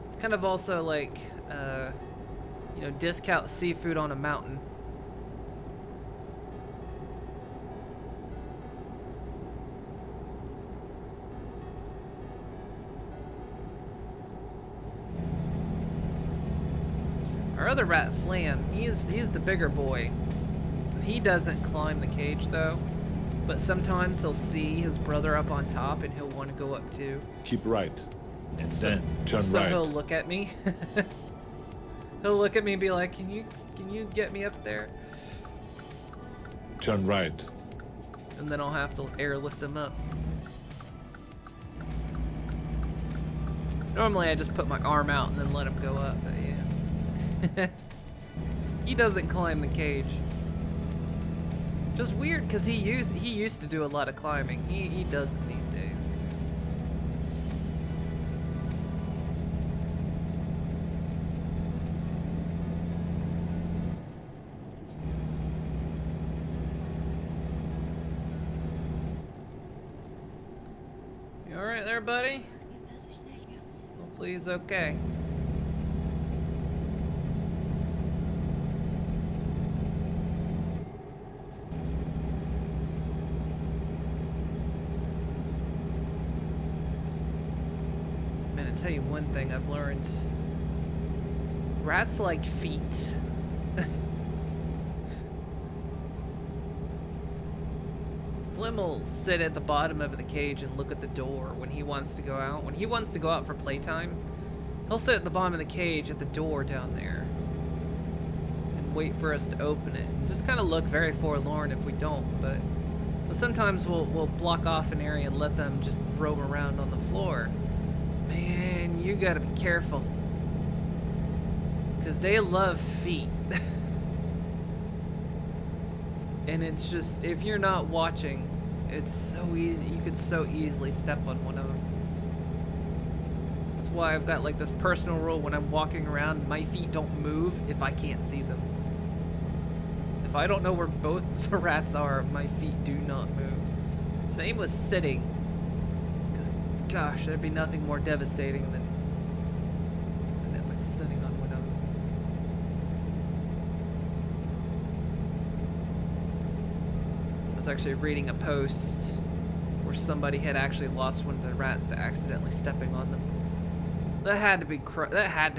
It's kind of also like, you know, discount seafood on a mountain. Our other rat, Flam, he's the bigger boy. He doesn't climb the cage though, but sometimes he'll see his brother up on top and he'll want to go up too. Keep right. And then turn So right. he'll look at me. He'll look at me and be like, "Can you get me up there?" Turn right. And then I'll have to airlift him up. Normally I just put my arm out and then let him go up, but yeah. He doesn't climb the cage. Just weird because he used to do a lot of climbing. He doesn't these days. You alright there, buddy? Hopefully he's okay. Man, I tell you one thing I've learned. Rats like feet. Flim will sit at the bottom of the cage and look at the door when he wants to go out. When he wants to go out for playtime, he'll sit at the bottom of the cage at the door down there and wait for us to open it. And just kind of look very forlorn if we don't, but so sometimes we'll block off an area and let them just roam around on the floor. Man, you gotta be careful. Because they love feet. And it's just, if you're not watching, it's so easy. You could so easily step on one of them. That's why I've got like this personal rule when I'm walking around, my feet don't move if I can't see them. If I don't know where both the rats are, my feet do not move. Same with sitting. Because, gosh, there'd be nothing more devastating than sitting on one of them. I was actually reading a post where somebody had actually lost one of their rats to accidentally stepping on them. That had to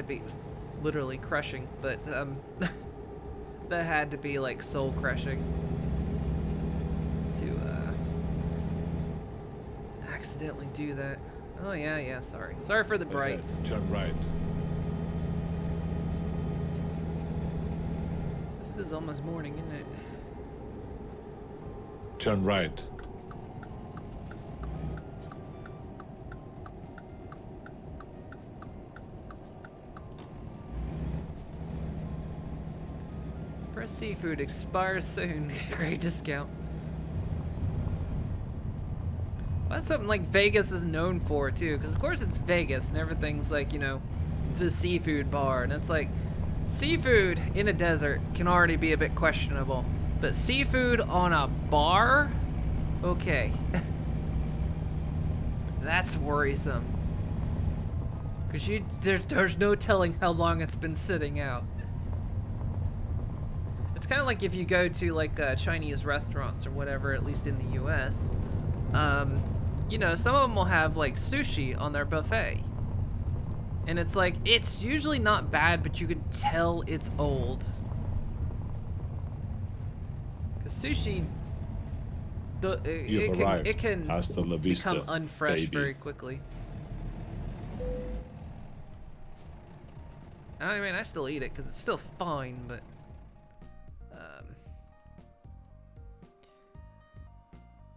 be literally crushing, but that had to be like soul crushing to accidentally do that. Oh yeah, sorry for the brights. Turn right. This is almost morning, isn't it? Turn right. Fresh seafood expires soon. Great discount. Well, that's something like Vegas is known for too, because of course it's Vegas and everything's like, you know, the seafood bar, and it's like seafood in a desert can already be a bit questionable, but seafood on a bar? Okay. That's worrisome. Because there's no telling how long it's been sitting out. It's kind of like if you go to like Chinese restaurants or whatever, at least in the US, you know, some of them will have like sushi on their buffet. And it's like, it's usually not bad, but you can tell it's old. Because sushi, it can Hasta la vista, become unfresh baby. very quickly. I mean, I still eat it because it's still fine, but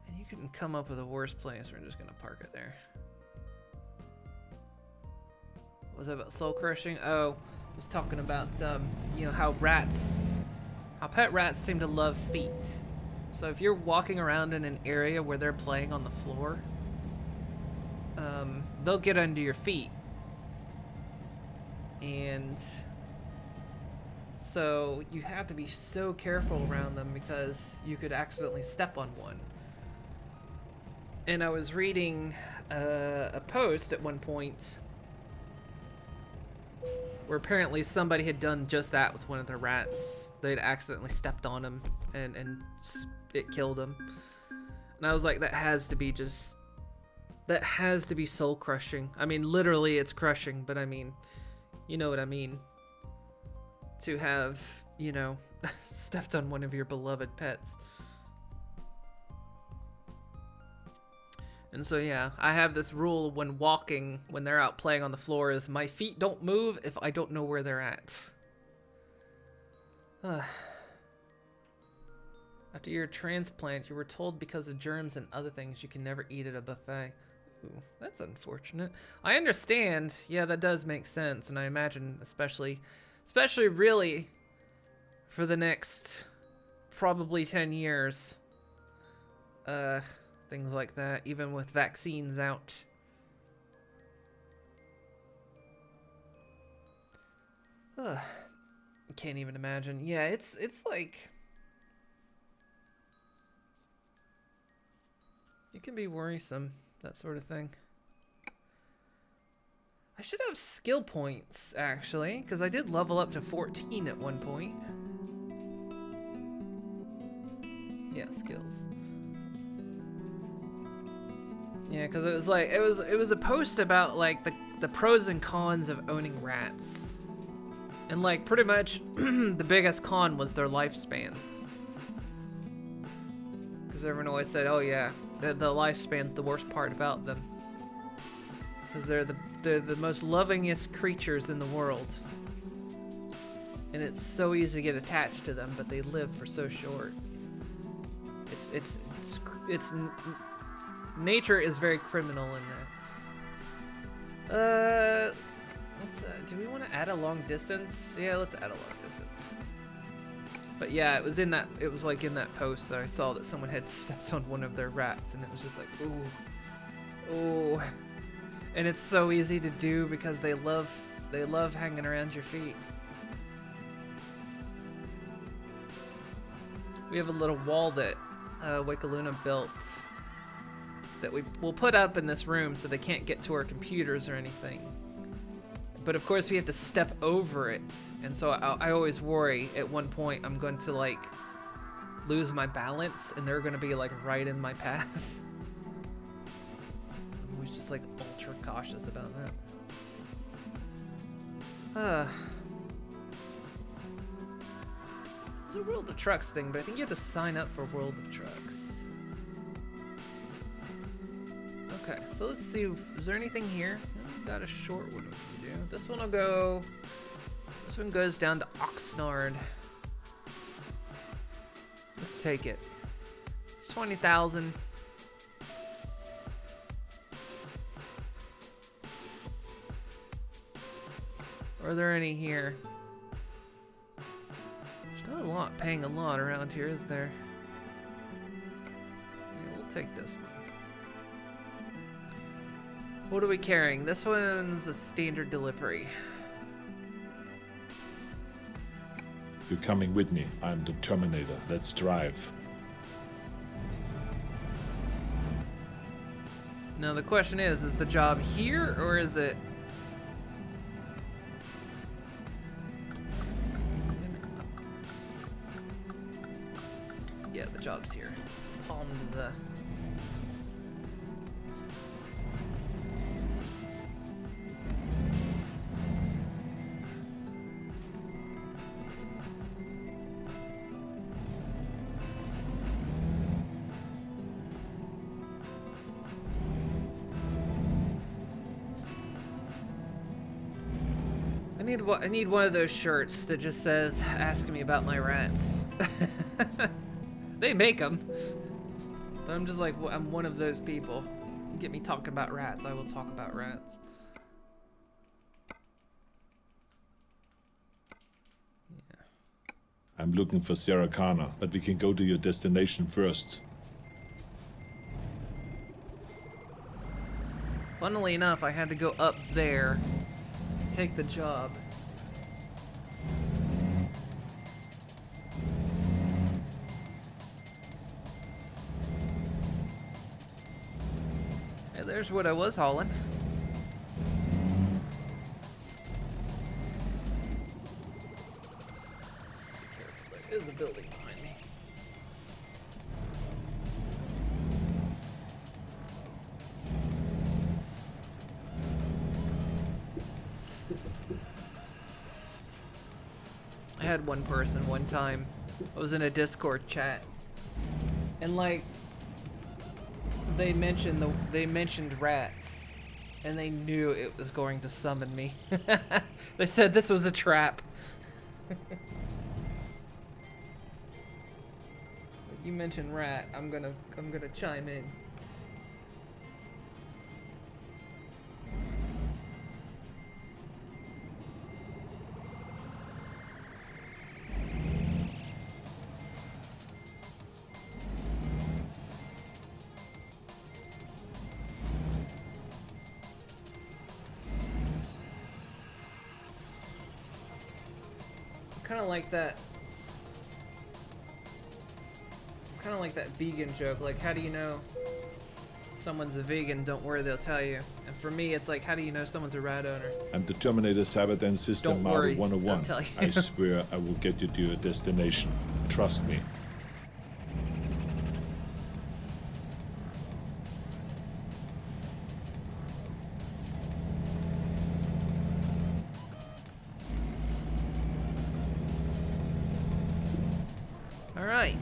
and you couldn't come up with a worse place. We're just gonna park it there. What was that about soul crushing? Oh, I was talking about you know, how pet rats seem to love feet. So if you're walking around in an area where they're playing on the floor, they'll get under your feet. And so you have to be so careful around them because you could accidentally step on one. And I was reading a post at one point where apparently somebody had done just that with one of their rats. They'd accidentally stepped on him and it killed him. And I was like, that has to be soul crushing. I mean, literally it's crushing, but I mean, you know what I mean. to have, you know, stepped on one of your beloved pets. And so yeah, I have this rule when walking, when they're out playing on the floor, is my feet don't move if I don't know where they're at. After your transplant, you were told because of germs and other things you can never eat at a buffet. Ooh, that's unfortunate. I understand. Yeah, that does make sense, and I imagine especially really for the next probably 10 years. Things like that, even with vaccines out. I can't even imagine. Yeah, it's like it can be worrisome, that sort of thing. I should have skill points, actually, because I did level up to 14 at one point. Yeah, skills. Yeah, because it was like it was a post about like the pros and cons of owning rats, and like pretty much the biggest con was their lifespan. Because everyone always said, "Oh yeah, the lifespan's the worst part about them," because they're the most lovingest creatures in the world, and it's so easy to get attached to them, but they live for so short. It's nature is very criminal in that. Do we want to add a long distance? Yeah, let's add a long distance. But yeah, it was like in that post that I saw that someone had stepped on one of their rats, and it was just like, ooh. And it's so easy to do because they love hanging around your feet. We have a little wall that Wakaluna built that we'll put up in this room so they can't get to our computers or anything. But of course we have to step over it, and so I always worry at one point I'm going to like lose my balance and they're going to be like right in my path. So I'm always just like ultra cautious about that. There's a World of Trucks thing, but I think you have to sign up for World of Trucks. Okay, so let's see. Is there anything here? We've got a short one we can do. This one will go. This one goes down to Oxnard. Let's take it. It's 20,000. Are there any here? There's not a lot paying a lot around here, is there? Yeah, we'll take this one. What are we carrying? This one's a standard delivery. You're coming with me. I'm the Terminator. Let's drive. Now the question is the job here or is it... Yeah, the job's here. Palm to the... I need one of those shirts that just says, "Ask me about my rats." They make them, but I'm just like, I'm one of those people. Get me talking about rats, I will talk about rats. Yeah. I'm looking for Sarah Connor, but we can go to your destination first. Funnily enough, I had to go up there to take the job. Hey, there's what I was hauling. There's a building behind me. I had one person one time. I was in a Discord chat, and like they mentioned rats, and they knew it was going to summon me. They said this was a trap. You mentioned rat, I'm gonna chime in. Kind of like that. Kind of like that vegan joke. Like, how do you know someone's a vegan? Don't worry, they'll tell you. And for me, it's like, how do you know someone's a rat owner? I'm the Terminator Cyberden System Don't Model worry, 101. I'll tell you. I swear I will get you to your destination. Trust me. All right.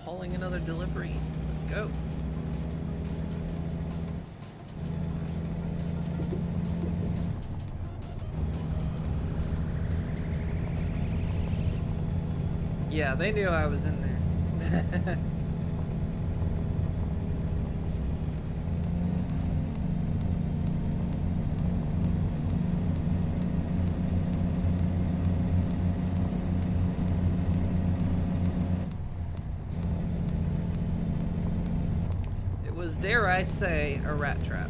Hauling another delivery. Let's go. Yeah, they knew I was in there. It was, dare I say, a rat trap.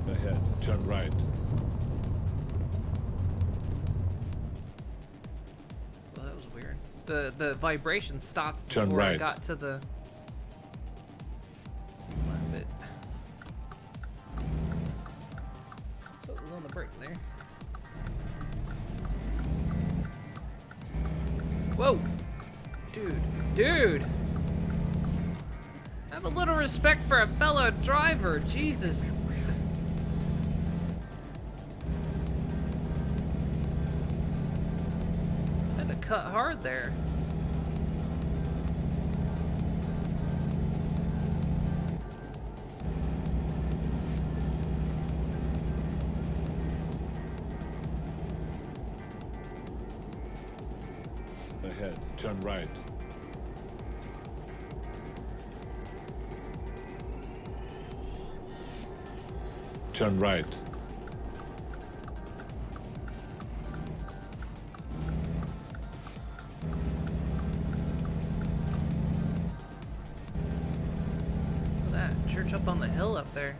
Ahead. Turn right. Well, that was weird. The vibration stopped Turn before I right. got to the left bit. Oh, it was on the brake there. Whoa! Dude! Have a little respect for a fellow driver, Jesus! Had to cut hard there. Ahead. Turn right. Turn right. Look at that church up on the hill up there.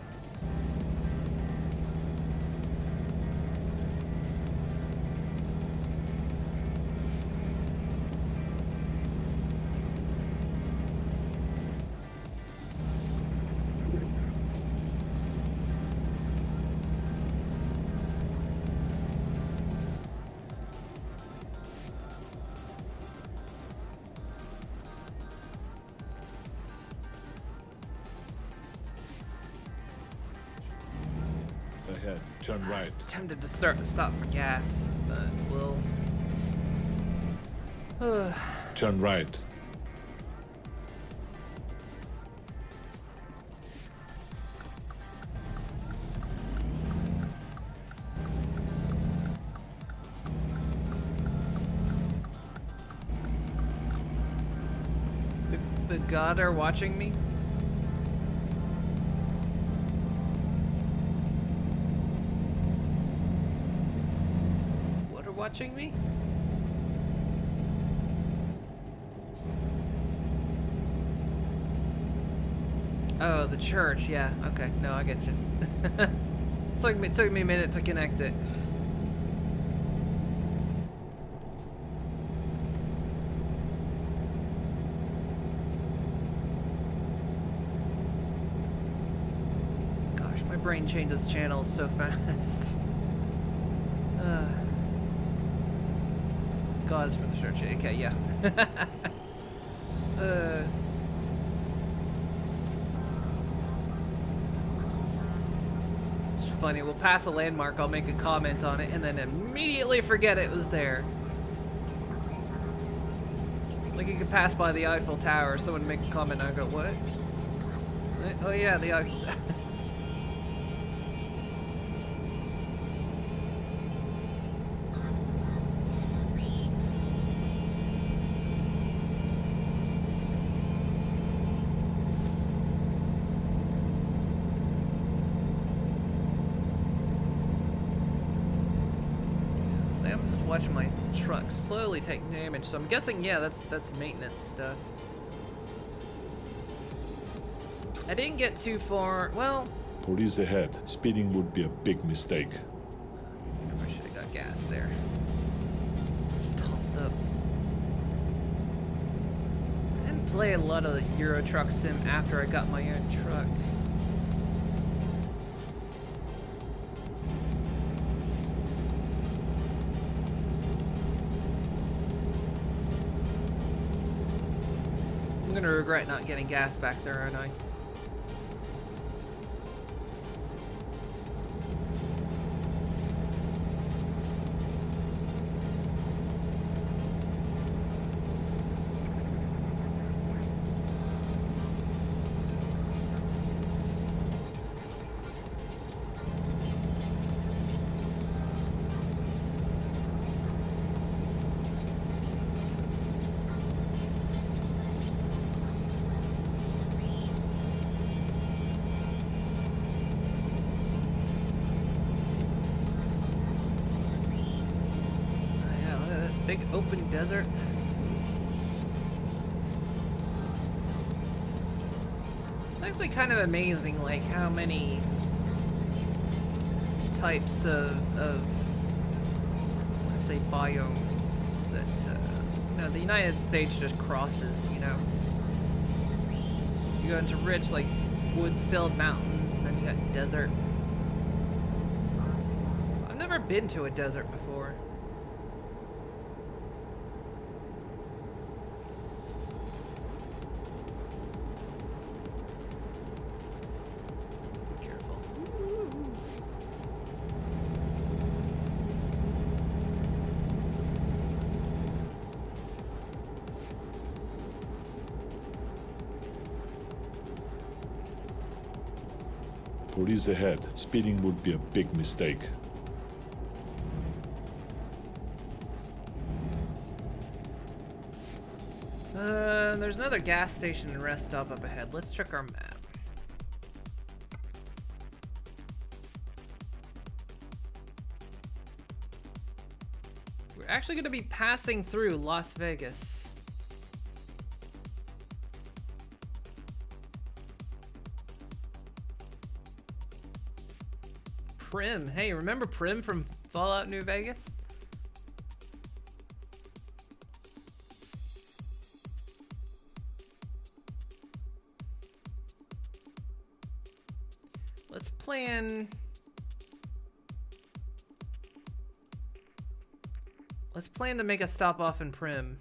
Ahead. Turn right. Tempted to stop for gas, but we'll. Turn right. The god are watching me. What are watching me? Oh, the church. Yeah. Okay. No, I get you. It took me a minute to connect it. Gosh, my brain changes channels so fast. cause for the search. Okay, yeah. It's funny, we'll pass a landmark, I'll make a comment on it, and then immediately forget it was there. Like you could pass by the Eiffel Tower, someone make a comment, and I go, what? Oh yeah, the Eiffel Tower. So I'm just watching my truck slowly take damage, so I'm guessing, yeah, that's maintenance stuff. I didn't get too far, well... Police ahead. Speeding would be a big mistake. I should have got gas there. Just topped up. I didn't play a lot of Euro Truck Sim after I got my own truck. I'm gonna regret not getting gas back there, aren't I? Big open desert. It's actually kind of amazing, like how many types of let's say biomes that you know, the United States just crosses. You know, you go into rich like woods-filled mountains, and then you got desert. I've never been to a desert before. Police ahead. Speeding would be a big mistake. There's another gas station and rest stop up ahead. Let's check our map. We're actually going to be passing through Las Vegas. Prim. Hey, remember Prim from Fallout New Vegas? Let's plan... Let's plan to make a stop off in Prim.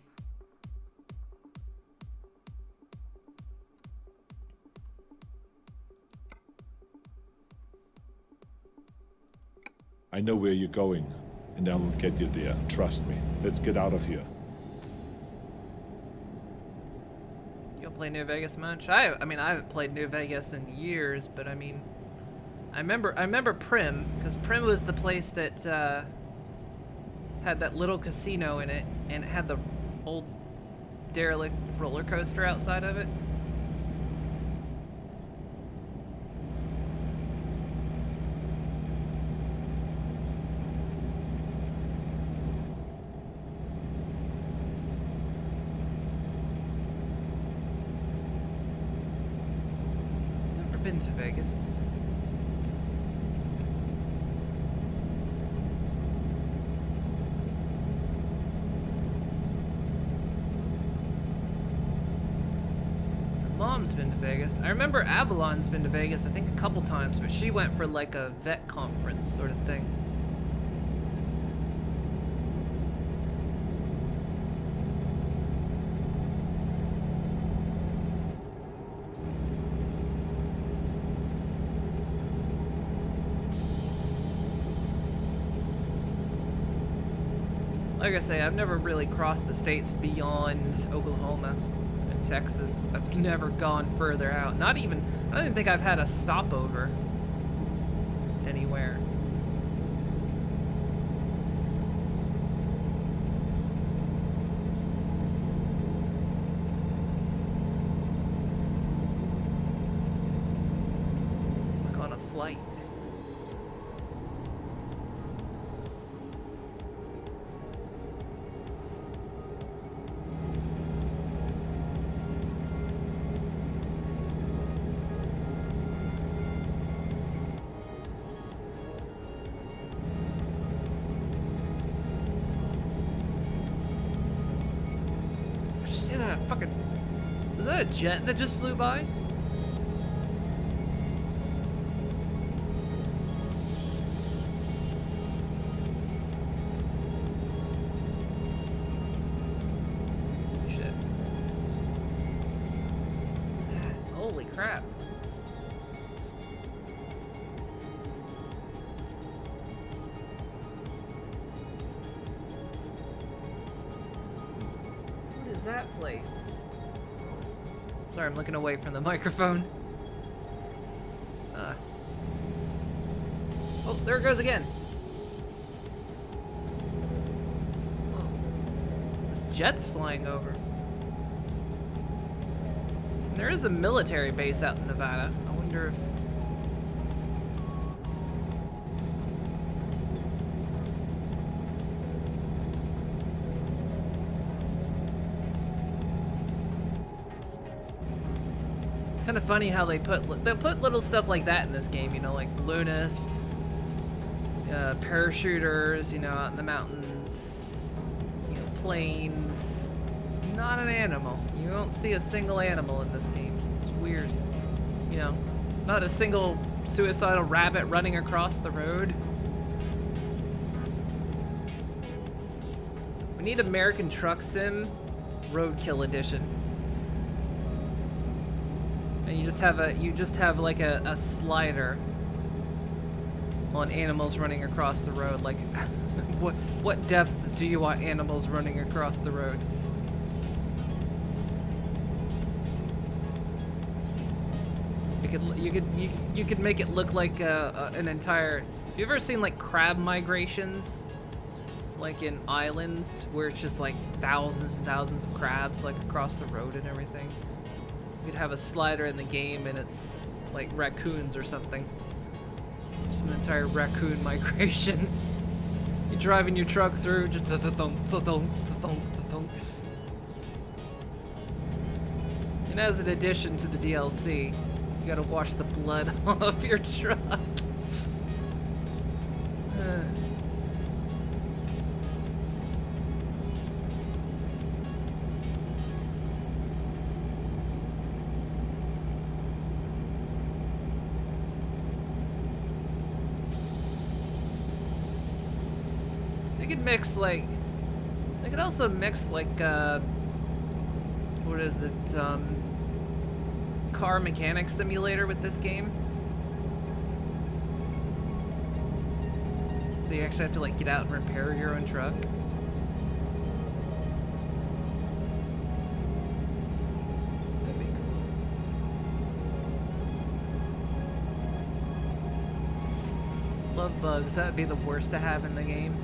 I know where you're going, and I will get you there. Trust me. Let's get out of here. You don't play New Vegas much? I mean, I haven't played New Vegas in years, but I mean, I remember Prim, because Prim was the place that had that little casino in it, and it had the old derelict roller coaster outside of it. Never been to Vegas. Mom's been to Vegas. I remember Avalon's been to Vegas, I think a couple times, but she went for like a vet conference sort of thing. Like I say, I've never really crossed the states beyond Oklahoma and Texas. I've never gone further out. Not even, I don't even think I've had a stopover anywhere. Like on a flight. See that fucking... Was that a jet that just flew by? Shit. Holy crap. What is that place? Sorry, I'm looking away from the microphone. Oh, there it goes again. Whoa. This jet's flying over. There is a military base out in Nevada. I wonder if... kind of funny how they'll put little stuff like that in this game, you know, like balloonists, parachuters, you know, out in the mountains, you know, planes. Not an animal. You don't see a single animal in this game. It's weird. You know, not a single suicidal rabbit running across the road. We need American Truck Sim Roadkill Edition. And you just have like a slider on animals running across the road. Like, what depth do you want animals running across the road? You could make it look like an entire. Have you ever seen like crab migrations, like in islands where it's just like thousands and thousands of crabs like across the road and everything? You could have a slider in the game and it's like raccoons or something. Just an entire raccoon migration. You're driving your truck through, just and as an addition to the DLC, you gotta wash the blood off your truck. They could mix like, they could also mix like, what is it, car mechanic simulator with this game. Do you actually have to like get out and repair your own truck? That'd be cool. Love bugs, that would be the worst to have in the game.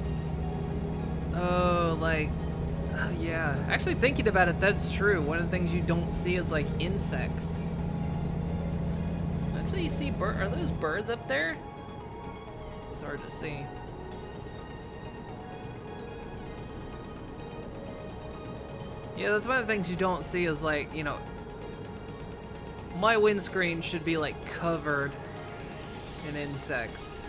Oh, like, oh yeah. Actually, thinking about it, that's true. One of the things you don't see is like insects. Actually, you see are those birds up there? It's hard to see. Yeah, that's one of the things you don't see is like, you know, my windscreen should be like covered in insects.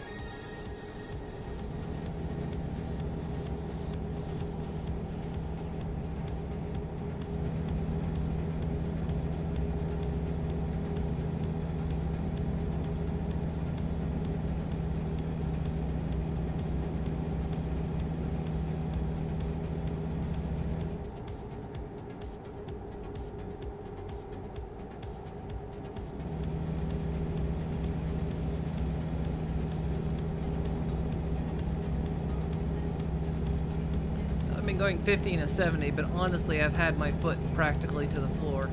I've been going 15 to 70, but honestly, I've had my foot practically to the floor.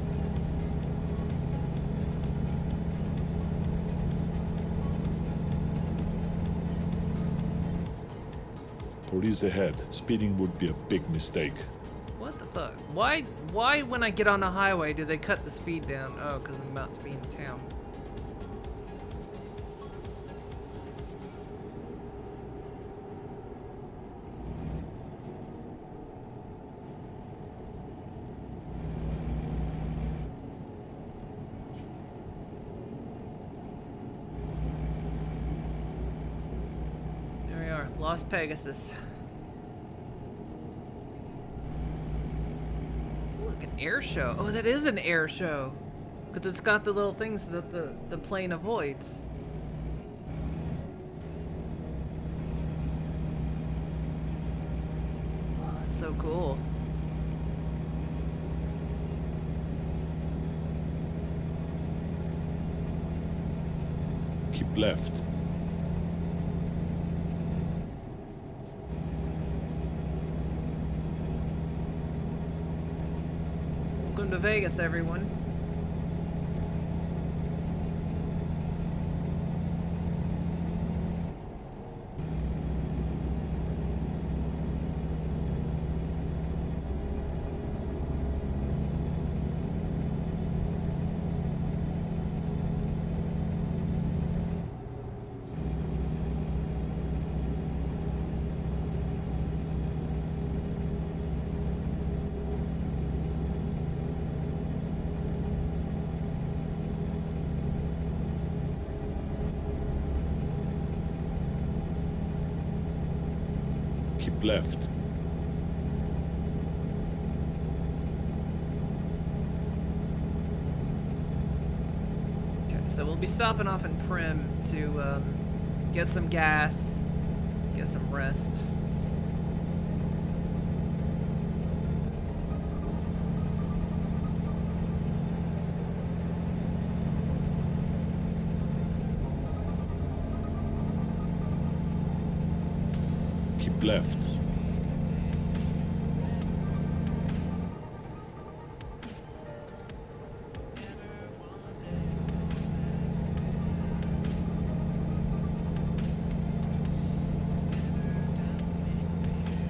'Police ahead. Speeding would be a big mistake. What the fuck? Why when I get on the highway do they cut the speed down? Oh, because I'm about to be in town. There we are, Las Pegasus. Look, an air show. Oh, that is an air show. Because it's got the little things that the plane avoids. Oh, that's so cool. Keep left. Welcome to Vegas, everyone. Keep left. Okay, so we'll be stopping off in Prim to get some gas, get some rest. Keep left.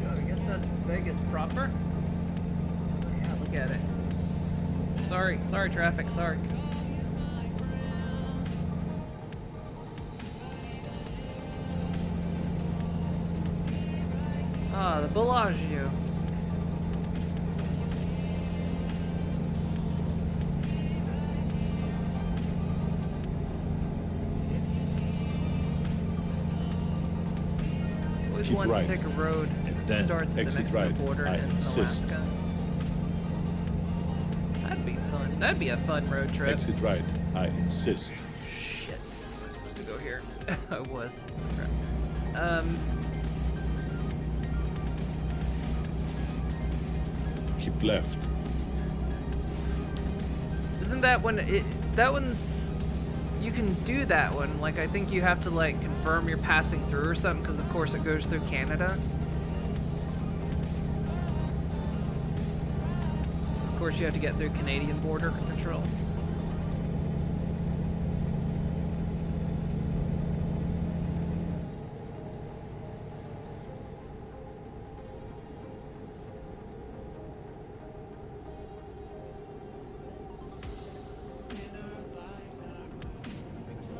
Oh, I guess that's Vegas proper. Yeah, look at it. Sorry traffic, sorry. Ah, the Bellagio. Always Keep wanted right. to take a road And that then starts at the exit Mexico right. border I and ends in insist. Alaska. That'd be fun. That'd be a fun road trip. Exit right. I insist. Shit. Was I supposed to go here? I was. Crap. Keep left. Isn't that when that one you can do that one? Like I think you have to like confirm you're passing through or something because of course it goes through Canada. Of course you have to get through Canadian Border Patrol.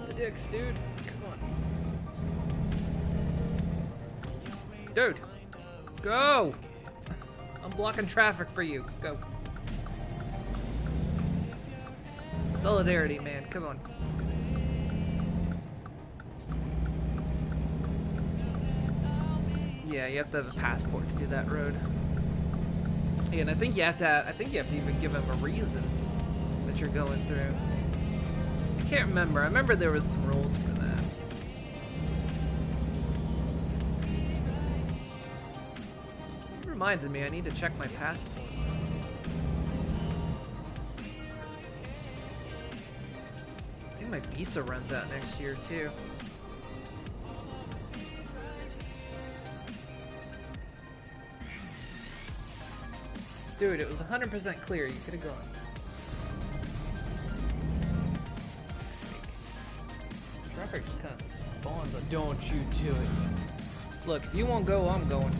The dicks, dude. Come on. Dude. Go! I'm blocking traffic for you. Go. Solidarity, man. Come on. Yeah, you have to have a passport to do that road. Yeah, and I think you have to even give them a reason that you're going through. I can't remember. I remember there was some rules for that. It reminded me I need to check my passport. I think my visa runs out next year too. Dude, it was 100% clear. You could have gone. Traffic just kind of spawns on. Don't you do it. Look, if you won't go, I'm going.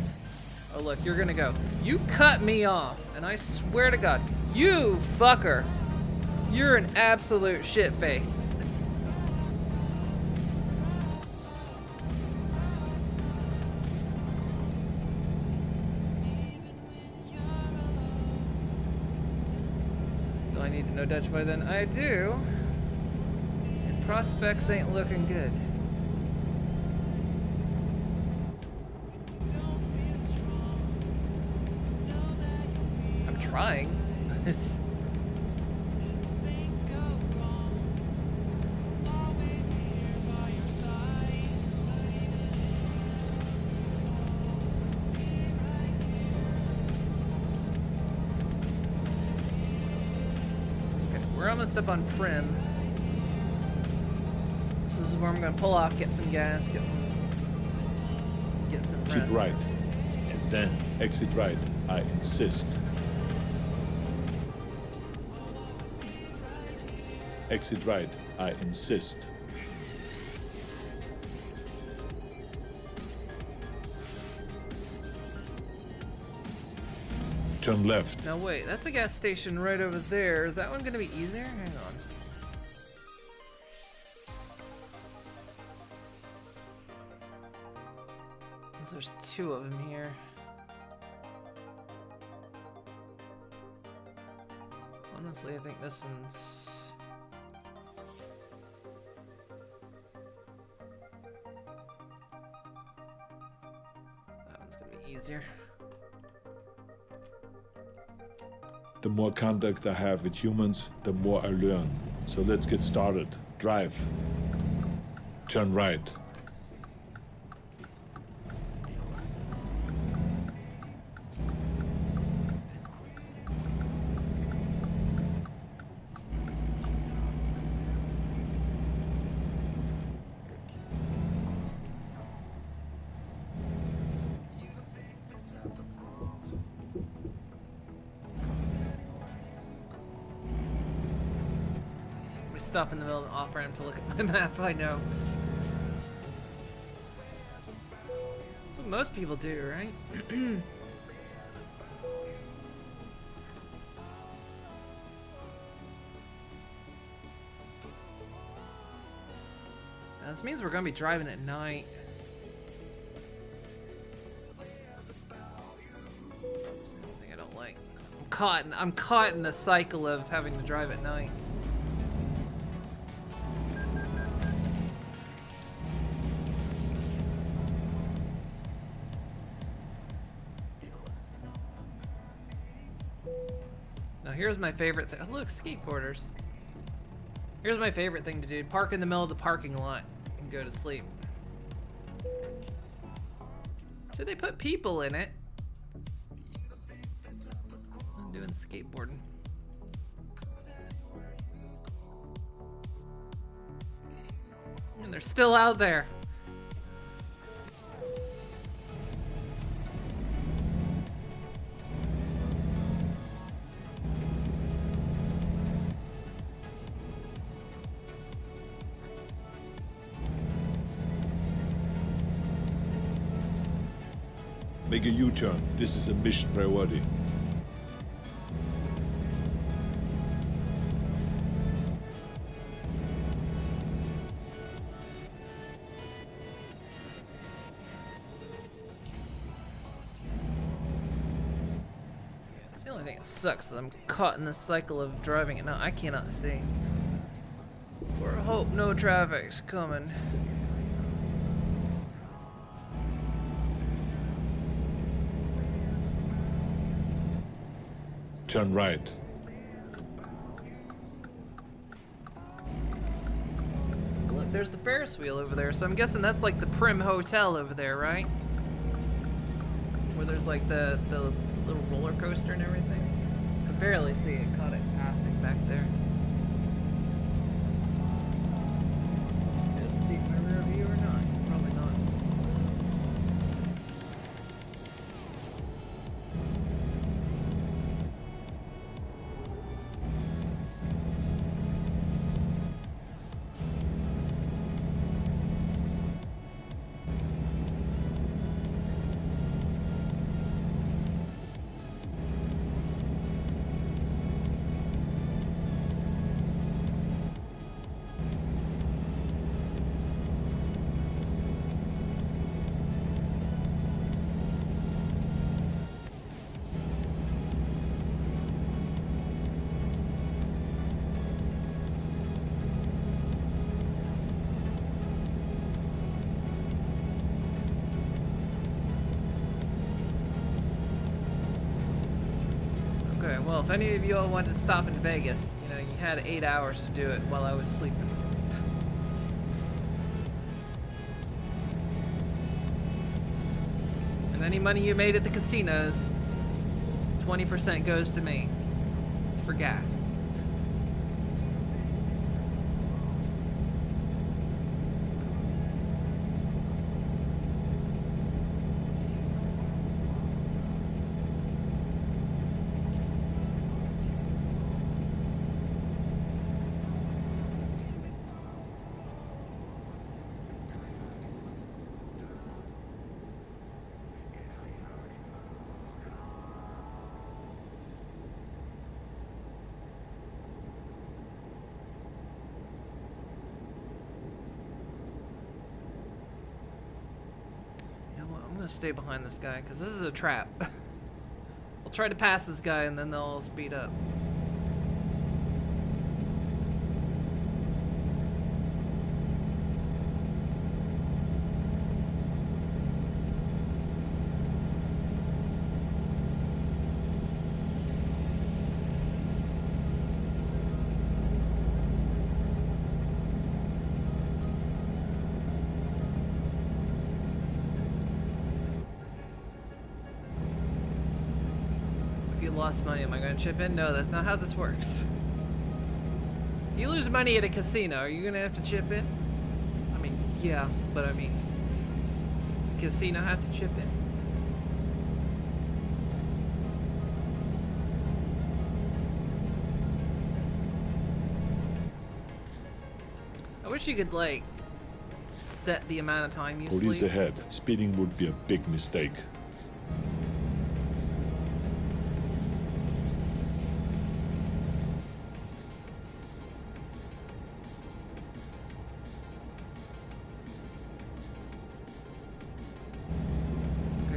Oh, look, you're gonna go. You cut me off, and I swear to God, you fucker. You're an absolute shitface. Do I need to know Dutch by then? I do. And prospects ain't looking good. I'm trying. It's... We're almost up on Prim. This is where I'm gonna pull off, get some gas, get some Keep rest. right. And then exit right. I insist. Exit right. I insist. Turn left. Now wait, that's a gas station right over there. Is that one gonna be easier? Hang on. There's two of them here. Honestly, I think this one's... That one's gonna be easier. The more contact I have with humans, the more I learn. So let's get started. Drive. Turn right. Stop in the middle of the off-ramp to look at my map, I know. That's what most people do, right? Now, this means we're gonna be driving at night. That's the only thing I don't like. I'm caught in the cycle of having to drive at night. Now here's my favorite thing. Oh, look, skateboarders. Here's my favorite thing to do. Park in the middle of the parking lot and go to sleep. So they put people in it. I'm doing skateboarding. And they're still out there. Make a U-turn. This is a mission priority. It's the only thing that sucks is I'm caught in the cycle of driving it now. I cannot see. Or hope no traffic's coming. Turn right. Look, there's the Ferris wheel over there, so I'm guessing that's like the Prim Hotel over there, right? Where there's like the little roller coaster and everything. I could barely see it, caught it passing back there. Let's see my rear view or not. Probably not. Alright, well, if any of you all wanted to stop in Vegas, you know, you had 8 hours to do it while I was sleeping. And any money you made at the casinos, 20% goes to me. It's for gas. I'm gonna stay behind this guy because this is a trap. I'll try to pass this guy and then they'll all speed up. Lost money, am I gonna chip in? No, that's not how this works. You lose money at a casino, are you gonna have to chip in? I mean, yeah, but I mean, does the casino have to chip in? I wish you could, like, set the amount of time you Police sleep. ahead. Speeding would be a big mistake.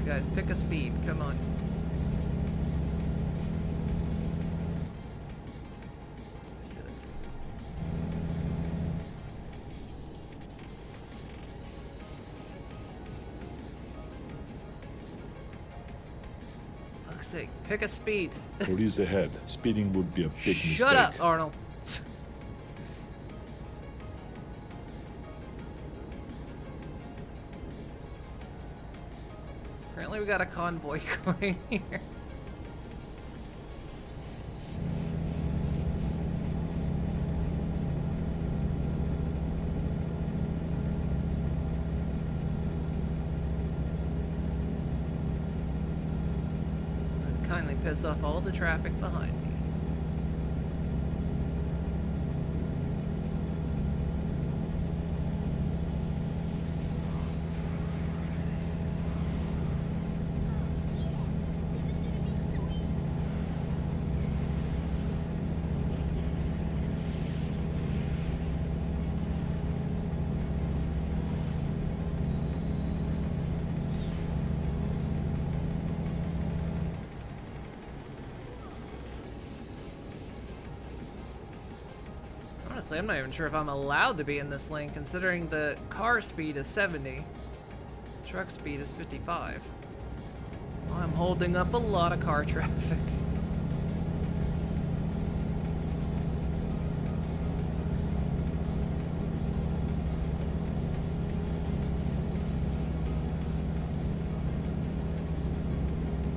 Guys, pick a speed. Come on. Fuck's sake, pick a speed. Police ahead. Speeding would be a big mistake. Shut up, Arnold. Apparently we got a convoy going here. And kindly piss off all the traffic behind me. Honestly, I'm not even sure if I'm allowed to be in this lane, considering the car speed is 70. Truck speed is 55. Well, I'm holding up a lot of car traffic.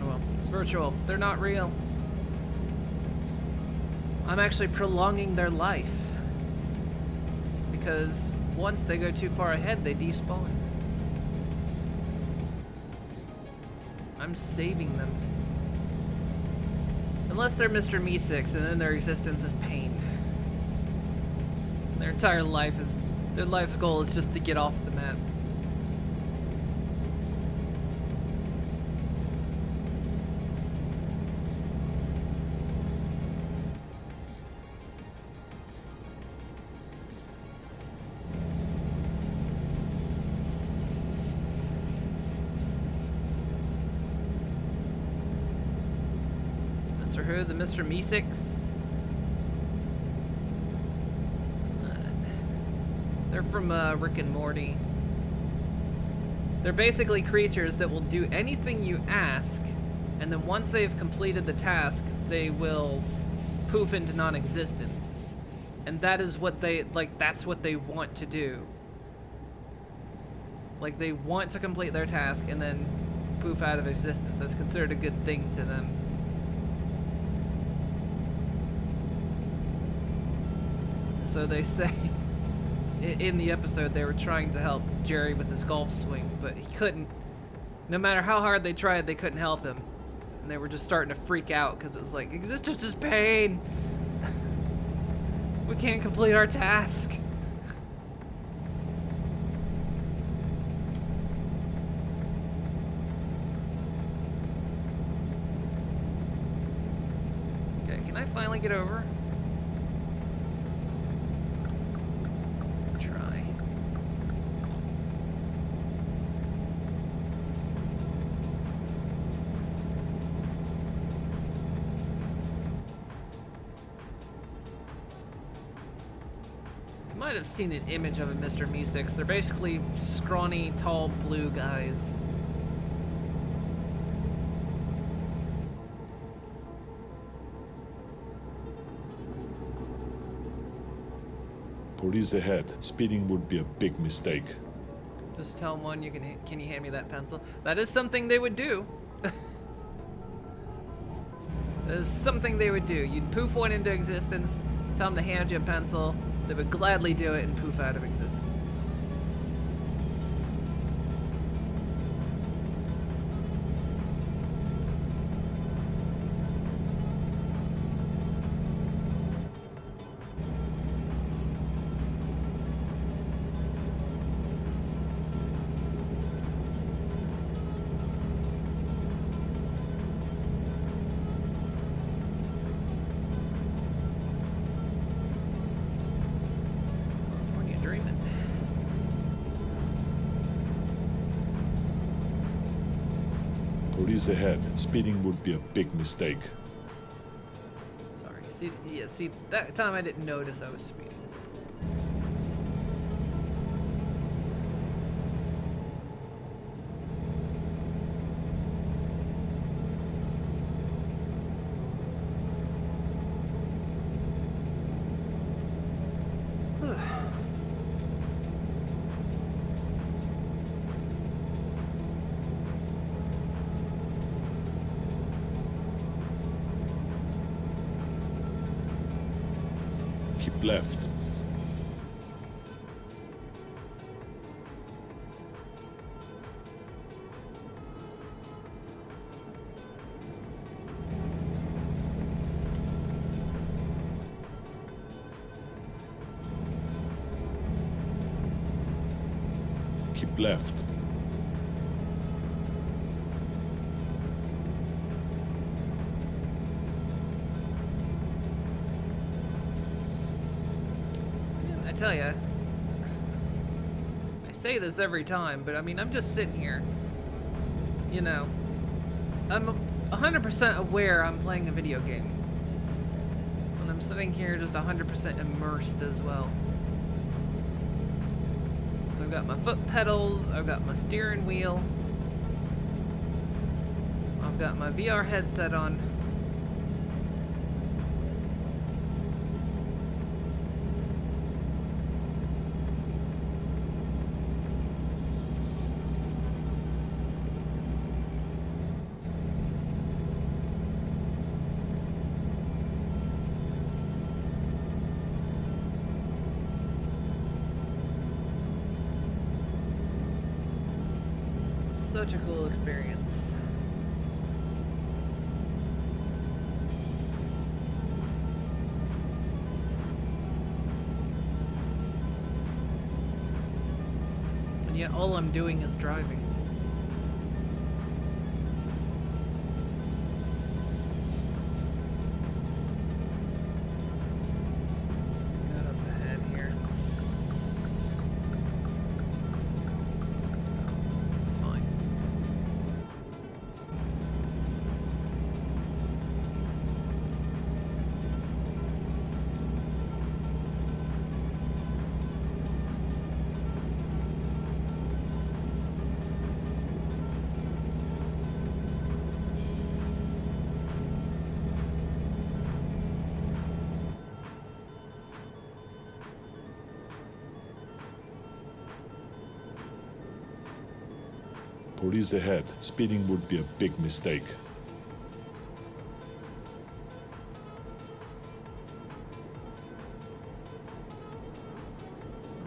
Oh well, it's virtual. They're not real. I'm actually prolonging their life. Because once they go too far ahead, they despawn. I'm saving them. Unless they're Mr. Me-6, and then their existence is pain. Their entire life is... their life's goal is just to get off the map. Mr. Who? The Mr. Me-6? They're from Rick and Morty. They're basically creatures that will do anything you ask and then once they've completed the task, they will poof into non-existence. And that is what they, like, that's what they want to do. Like, they want to complete their task and then poof out of existence. That's considered a good thing to them. So they say, in the episode, they were trying to help Jerry with his golf swing, but he couldn't. No matter how hard they tried, they couldn't help him. And they were just starting to freak out because it was like, existence is pain. We can't complete our task. Okay, can I finally get over? Try. You might have seen an image of a Mr. Meeseeks. They're basically scrawny, tall, blue guys. Police ahead. Speeding would be a big mistake. Just tell one can you hand me that pencil? That is something they would do. That is something they would do. You'd poof one into existence, tell them to hand you a pencil. They would gladly do it and poof out of existence. Police ahead. Speeding would be a big mistake. Sorry. See, that time I didn't notice I was speeding. Keep left. Keep left. I tell ya, I say this every time, but I mean, I'm just sitting here. You know, I'm 100% aware I'm playing a video game. And I'm sitting here just 100% immersed as well. I've got my foot pedals, I've got my steering wheel, I've got my VR headset on. Such a cool experience. And yet all I'm doing is driving. Got up ahead here. It's fine. Police ahead. Speeding would be a big mistake.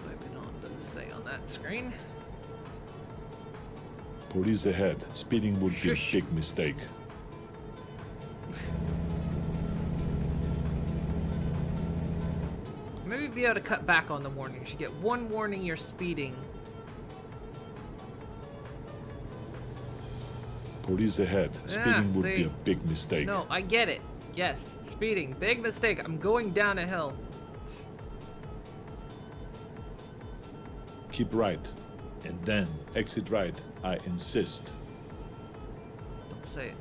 Maybe not, doesn't say on that screen. Police ahead. Speeding would be a Shush. big mistake. Maybe be able to cut back on the warnings. You get one warning you're speeding. Police ahead. Speeding would be see. a big mistake. No, I get it. Yes, speeding. Big mistake. I'm going down a hill. Keep right. And then exit right. I insist. Don't say it.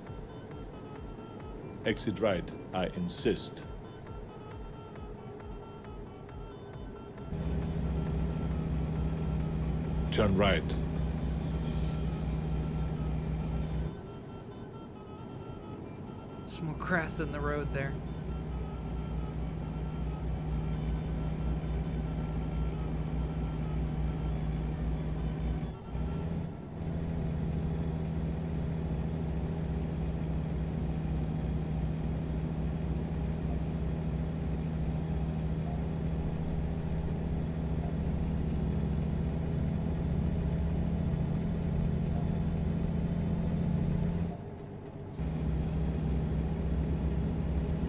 Exit right. I insist. Turn right. Some more grass in the road there.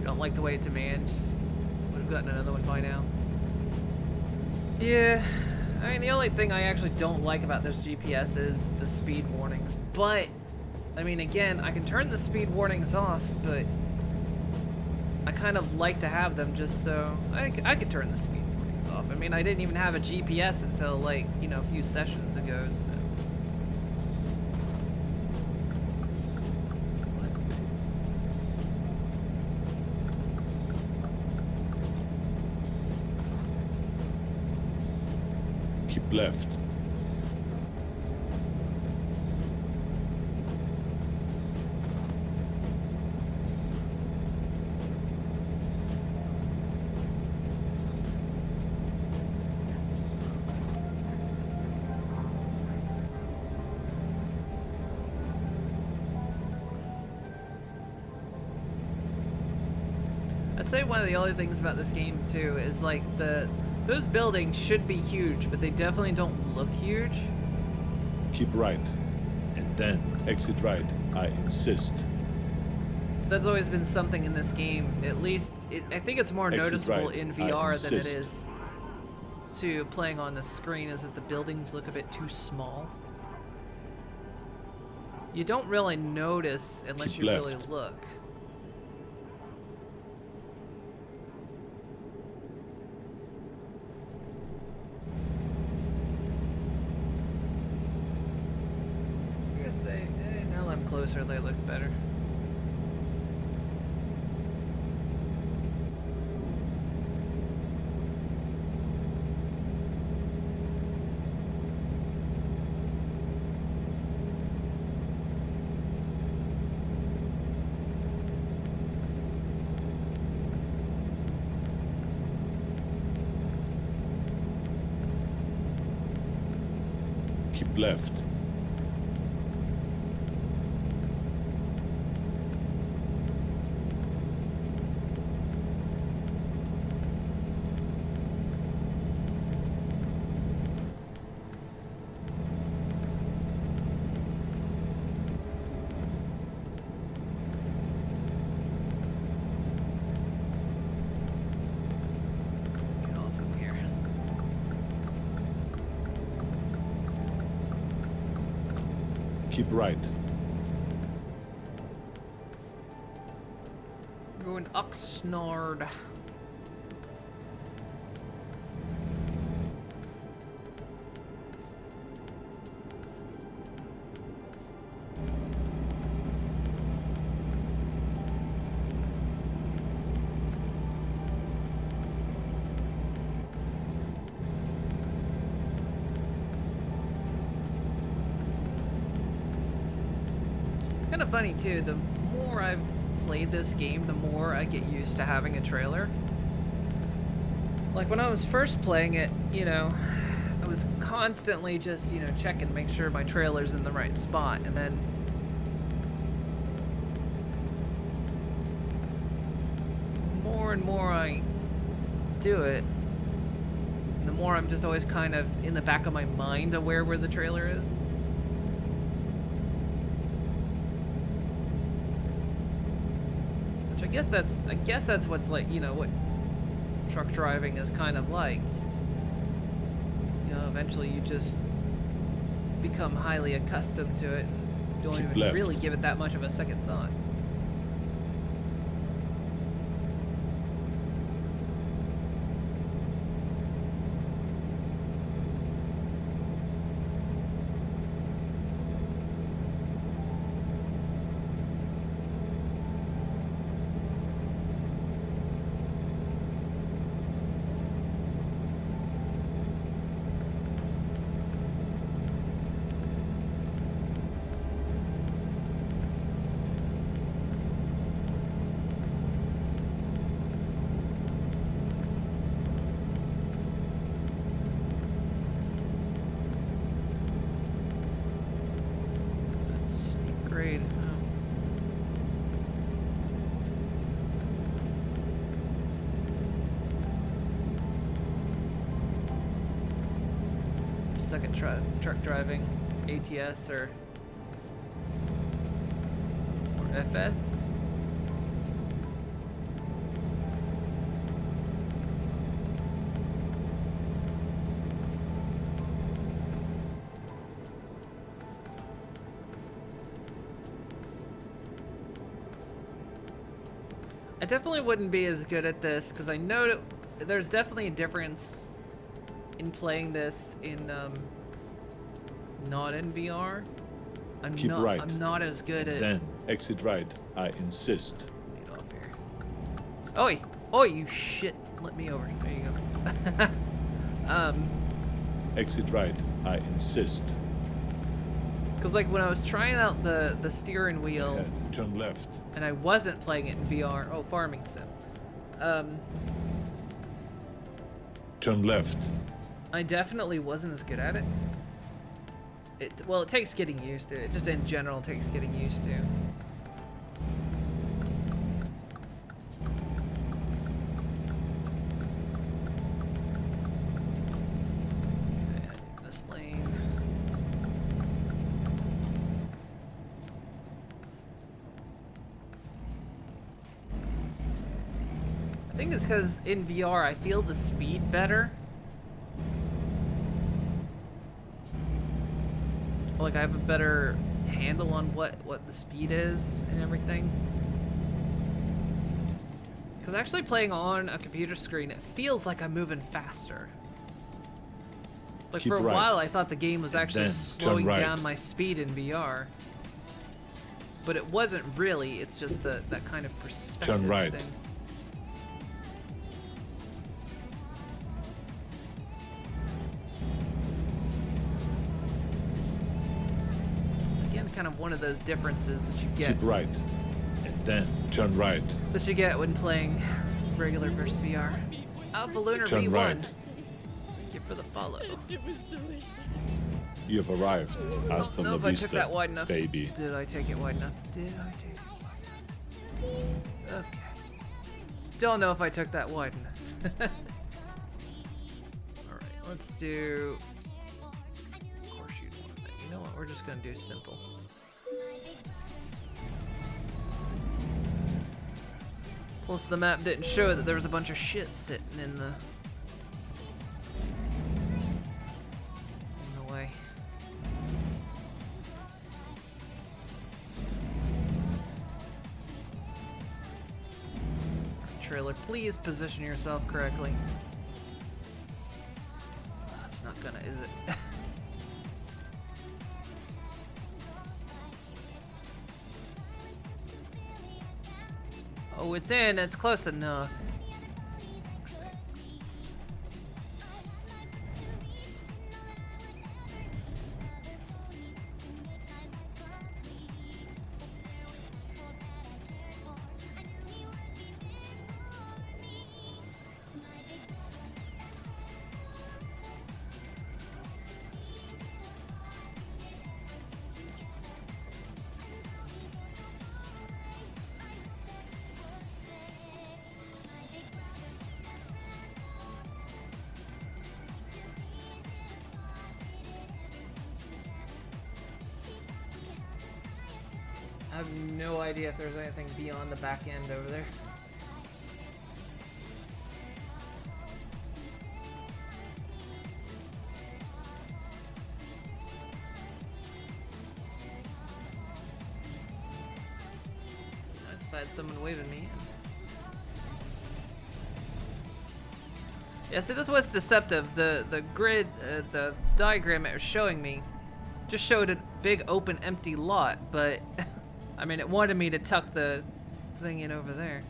Don't like the way it demands. Would have gotten another one by now. Yeah, I mean, the only thing I actually don't like about this GPS is the speed warnings. But, I mean, again, I can turn the speed warnings off, but I kind of like to have them just so I could turn the speed warnings off. I mean, I didn't even have a GPS until, like, you know, a few sessions ago, so. Keep left. I'd say one of the other things about this game too is like those buildings should be huge, but they definitely don't look huge. Keep right. And then exit right. I insist. That's always been something in this game. At least I think it's more Exit noticeable right. in I VR than it insist. is to playing on the screen. Is that the buildings look a bit too small? You don't really notice unless Keep you really left. look. I guess now that I'm closer, they look better. Keep left. Get off from here. Keep right. Going Oxnard. Kind of funny too, the more I've played this game, the more I get used to having a trailer. Like when I was first playing it, you know, I was constantly just, you know, checking, make sure my trailer's in the right spot, and then more and more I do it, the more I'm just always kind of in the back of my mind aware where the trailer is. Which I guess that's what's like, you know, what truck driving is kind of like. You know, eventually you just become highly accustomed to it and don't Keep even left. really give it that much of a second thought. That's steep grade. Oh. Suck at truck driving, ATS or FS. I definitely wouldn't be as good at this because I know that there's definitely a difference in playing this in not in VR. Keep right. I'm not as good at. Then exit right. I insist. Get off here. Oi! Oi, you shit! Let me over. There you go. Exit right. I insist. Cause like when I was trying out the steering wheel, Ahead. Turn left. and I wasn't playing it in VR. Oh, farming sim. Turn left. I definitely wasn't as good at it. Well, it takes getting used to. It just in general takes getting used to. Okay, this lane. I think it's because in VR I feel the speed better. Like I have a better handle on what the speed is and everything. Because actually playing on a computer screen, it feels like I'm moving faster. Like Keep for a right. while I thought the game was actually Then slowing turn right. down my speed in VR. But it wasn't really, it's just that kind of perspective Turn right. thing. Kind of one of those differences that you get Keep right. And then turn right. when playing regular versus VR. Alpha Lunar Turn V1. right. Thank you for the follow. It was delicious. You have arrived. Hasta Don't know la if I vista, took that wide enough. baby. Did I take it wide enough? Did I take it wide enough? Okay. Don't know if I took that wide enough. Alright, let's do... Of course you don't want that. You know what? We're just gonna do simple. Plus the map didn't show that there was a bunch of shit sitting in the way. Trailer, please position yourself correctly. That's not gonna, is it? Oh, it's in. It's close enough. have no idea if there's anything beyond the back end over there. Nice if I had someone waving me in. Yeah, see, this was deceptive. The grid, the diagram it was showing me just showed a big open empty lot, but I mean, it wanted me to tuck the thing in over there.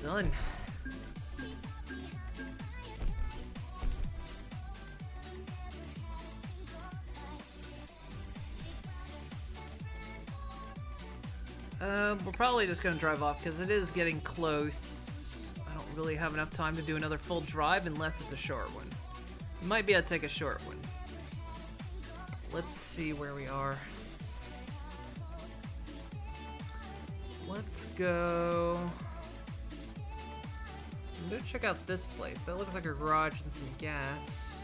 Done. We're probably just gonna drive off because it is getting close. I don't really have enough time to do another full drive unless it's a short one. Might be able to take a short one. Let's see where we are. Let's go. I'm gonna check out this place. That looks like a garage and some gas.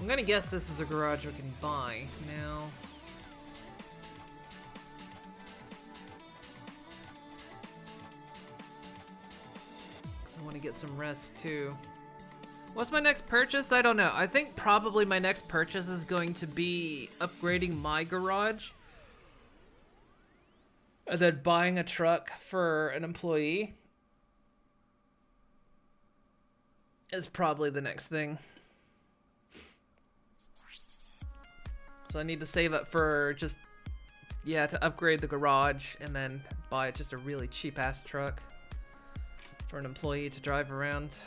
I'm gonna guess this is a garage we can buy now. I want to get some rest too. What's my next purchase? I don't know. I think probably my next purchase is going to be upgrading my garage. And then buying a truck for an employee is probably the next thing. So I need to save up for just, yeah, to upgrade the garage and then buy just a really cheap ass truck for an employee to drive around. So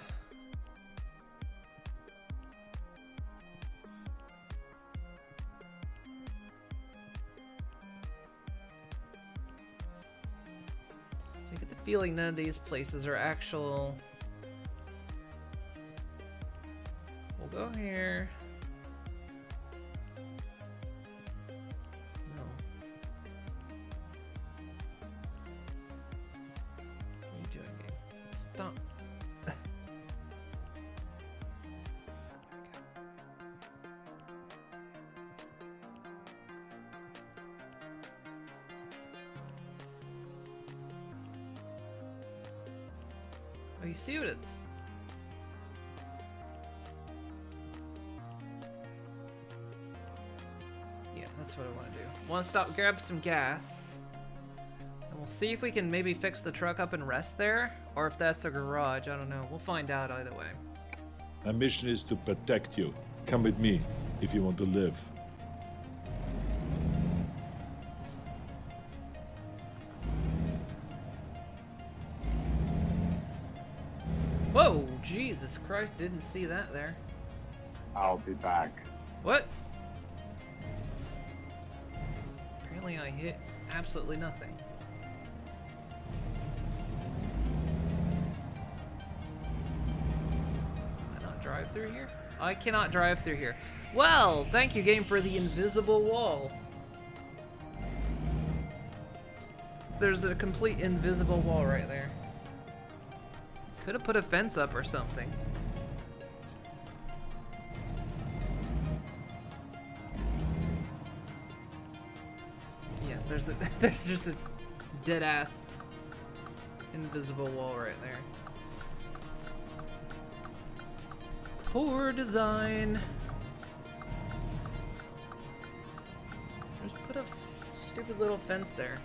you get the feeling none of these places are actual. We'll go here. No. What are you doing, game? Stop. Oh, you see what it's... Yeah, that's what I want to do. Want to stop, grab some gas. And we'll see if we can maybe fix the truck up and rest there. Or if that's a garage, I don't know. We'll find out either way. My mission is to protect you. Come with me if you want to live. Whoa, Jesus Christ, didn't see that there. I'll be back. What? Apparently I hit absolutely nothing. Can I not drive through here? I cannot drive through here. Well, thank you, game, for the invisible wall. There's a complete invisible wall right there. Could have put a fence up or something. Yeah, there's just a dead ass invisible wall right there. Poor design. Just put a stupid little fence there.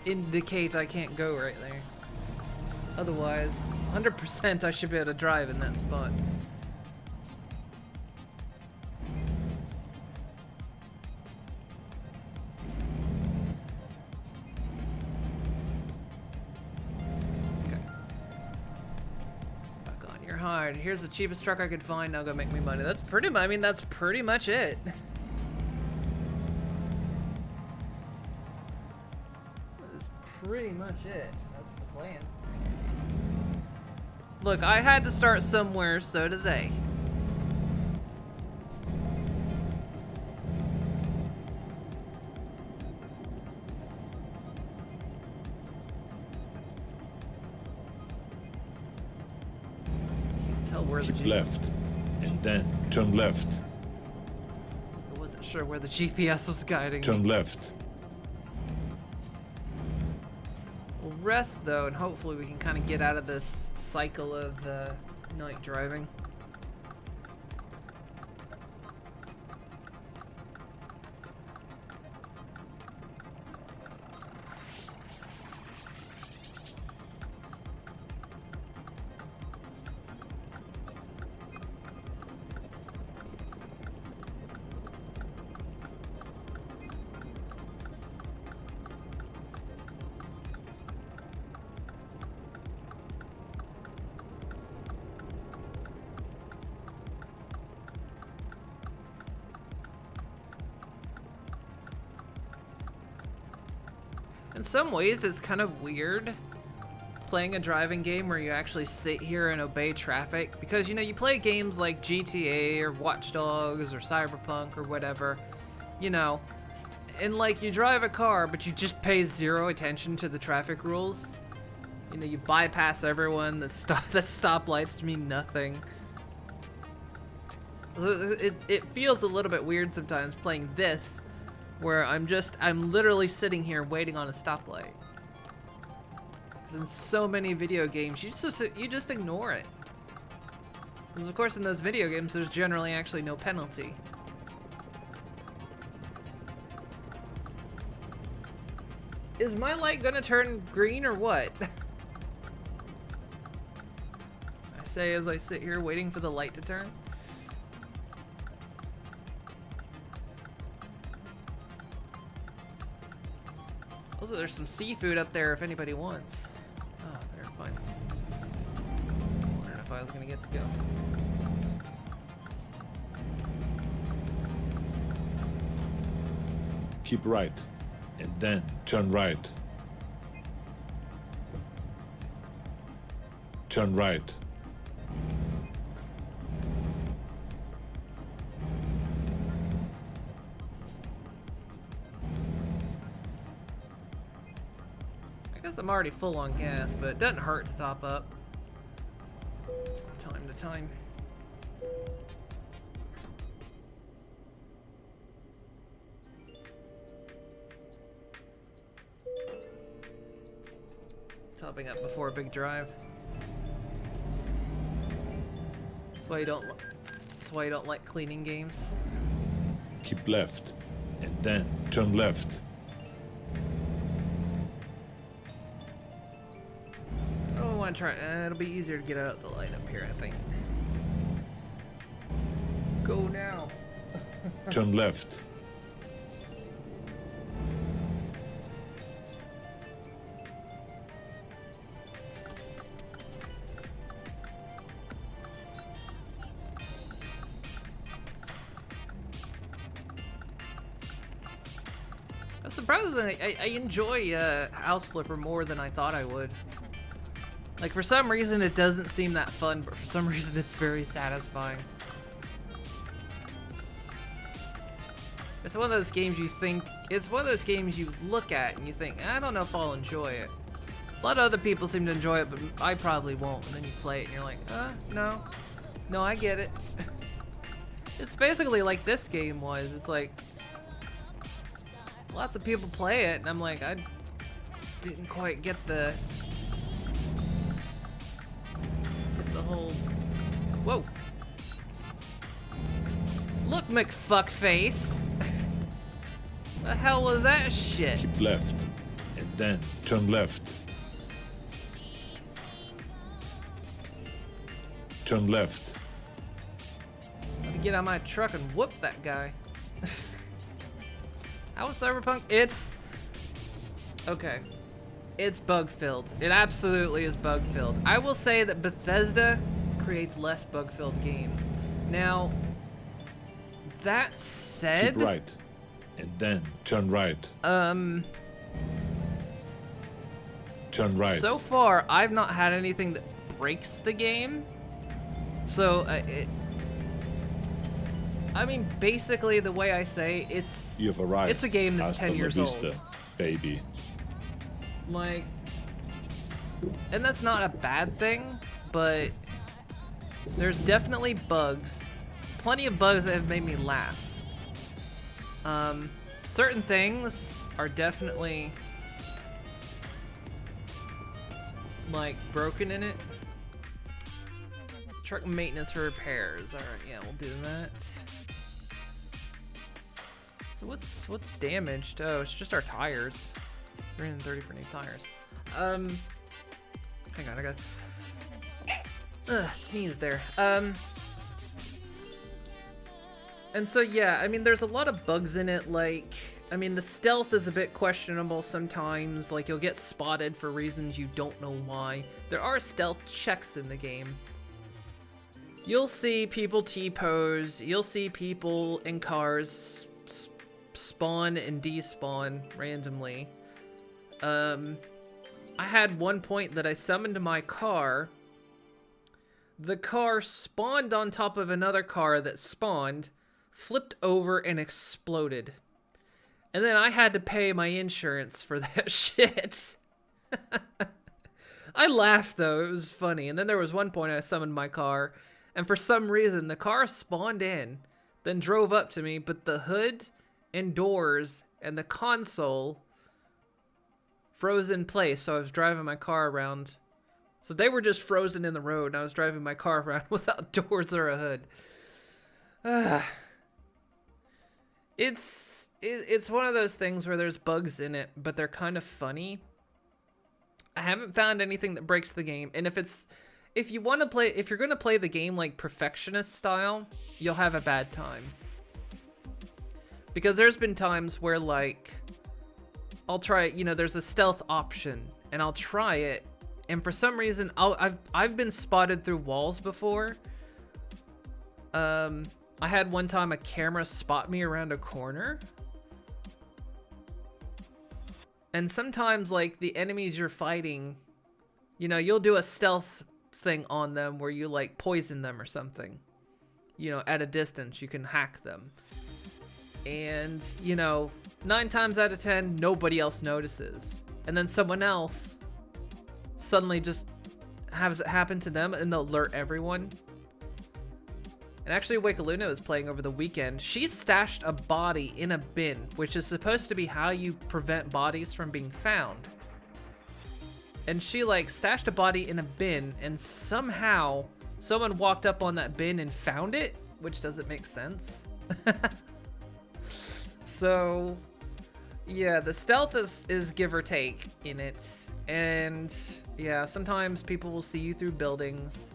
Indicate I can't go right there. Otherwise, 100% I should be able to drive in that spot. Okay. Back on your hard. Here's the cheapest truck I could find. Now go make me money. That's pretty much, I mean, that's pretty much it. That is pretty much it. That's the plan. Look, I had to start somewhere, so did they. where Keep the left, and then turn left. I wasn't sure where the GPS was guiding Turn me. left. We'll rest though, and hopefully we can kind of get out of this cycle of night driving. In some ways, it's kind of weird playing a driving game where you actually sit here and obey traffic, because, you know, you play games like GTA or Watch Dogs or Cyberpunk or whatever, you know, and like you drive a car, but you just pay zero attention to the traffic rules. You know, you bypass everyone. That stoplights mean nothing. It feels a little bit weird sometimes playing this, where I'm literally sitting here waiting on a stoplight. Because in so many video games, you just ignore it. Because of course in those video games, there's generally actually no penalty. Is my light gonna turn green or what? I say as I sit here waiting for the light to turn. Also, there's some seafood up there if anybody wants. Oh, they're fine. Wondering if I was gonna get to go. Keep right, and then turn right. Turn right. I'm already full on gas, but it doesn't hurt to top up time to time. Topping up before a big drive. That's why you don't like cleaning games. Keep left, and then turn left. I want to try. It'll be easier to get out the light up here, I think. Go now. Turn left. Surprisingly, I enjoy House Flipper more than I thought I would. Like, for some reason it doesn't seem that fun, but for some reason it's very satisfying. It's one of those games it's one of those games you look at and you think, I don't know if I'll enjoy it. A lot of other people seem to enjoy it, but I probably won't. And then you play it and you're like, no, I get it. It's basically like this game was. It's like, lots of people play it, and I'm like, I didn't quite get the whole. Whoa! Look, McFuckface! The hell was that shit? Keep left, and then turn left. Turn left. I'm gonna get out of my truck and whoop that guy. How is Cyberpunk? It's okay. It's bug-filled. It absolutely is bug-filled. I will say that Bethesda creates less bug-filled games. Now, that said, keep right, and then turn right. Turn right. So far, I've not had anything that breaks the game. So, I mean, basically, the way I say You've arrived. It's a game that's 10 years old, baby. Like, and that's not a bad thing, but There's definitely bugs. Plenty of bugs that have made me laugh. Certain things are definitely like broken in it. Truck maintenance for repairs. Alright, yeah, we'll do that. So what's damaged? Oh, it's just our tires. 330 for new tires. Hang on, I got sneeze there. And so yeah, I mean there's a lot of bugs in it, like I mean the stealth is a bit questionable sometimes, like you'll get spotted for reasons you don't know why. There are stealth checks in the game. You'll see people T-pose, you'll see people in cars spawn and despawn randomly. I had one point that I summoned my car. The car spawned on top of another car that spawned, flipped over, and exploded. And then I had to pay my insurance for that shit. I laughed though, it was funny. And then there was one point I summoned my car, and for some reason the car spawned in, then drove up to me, but the hood and doors and the console froze in place, so I was driving my car around. So they were just frozen in the road, and I was driving my car around without doors or a hood. It's one of those things where there's bugs in it, but they're kind of funny. I haven't found anything that breaks the game, and if you're gonna play the game like perfectionist style, you'll have a bad time. Because there's been times where like I'll try, you know, there's a stealth option, and I'll try it, and for some reason I've been spotted through walls before. I had one time a camera spot me around a corner. And sometimes like the enemies you're fighting, you know, you'll do a stealth thing on them where you like poison them or something. You know, at a distance you can hack them. And, you know, 9 times out of 10 nobody else notices. And then someone else suddenly just has it happen to them, and they'll alert everyone. And actually, Wakaluna was playing over the weekend. She stashed a body in a bin, which is supposed to be how you prevent bodies from being found. And she, like, stashed a body in a bin, and somehow someone walked up on that bin and found it, which doesn't make sense. So, yeah, the stealth is give or take in it. And, yeah, sometimes people will see you through buildings.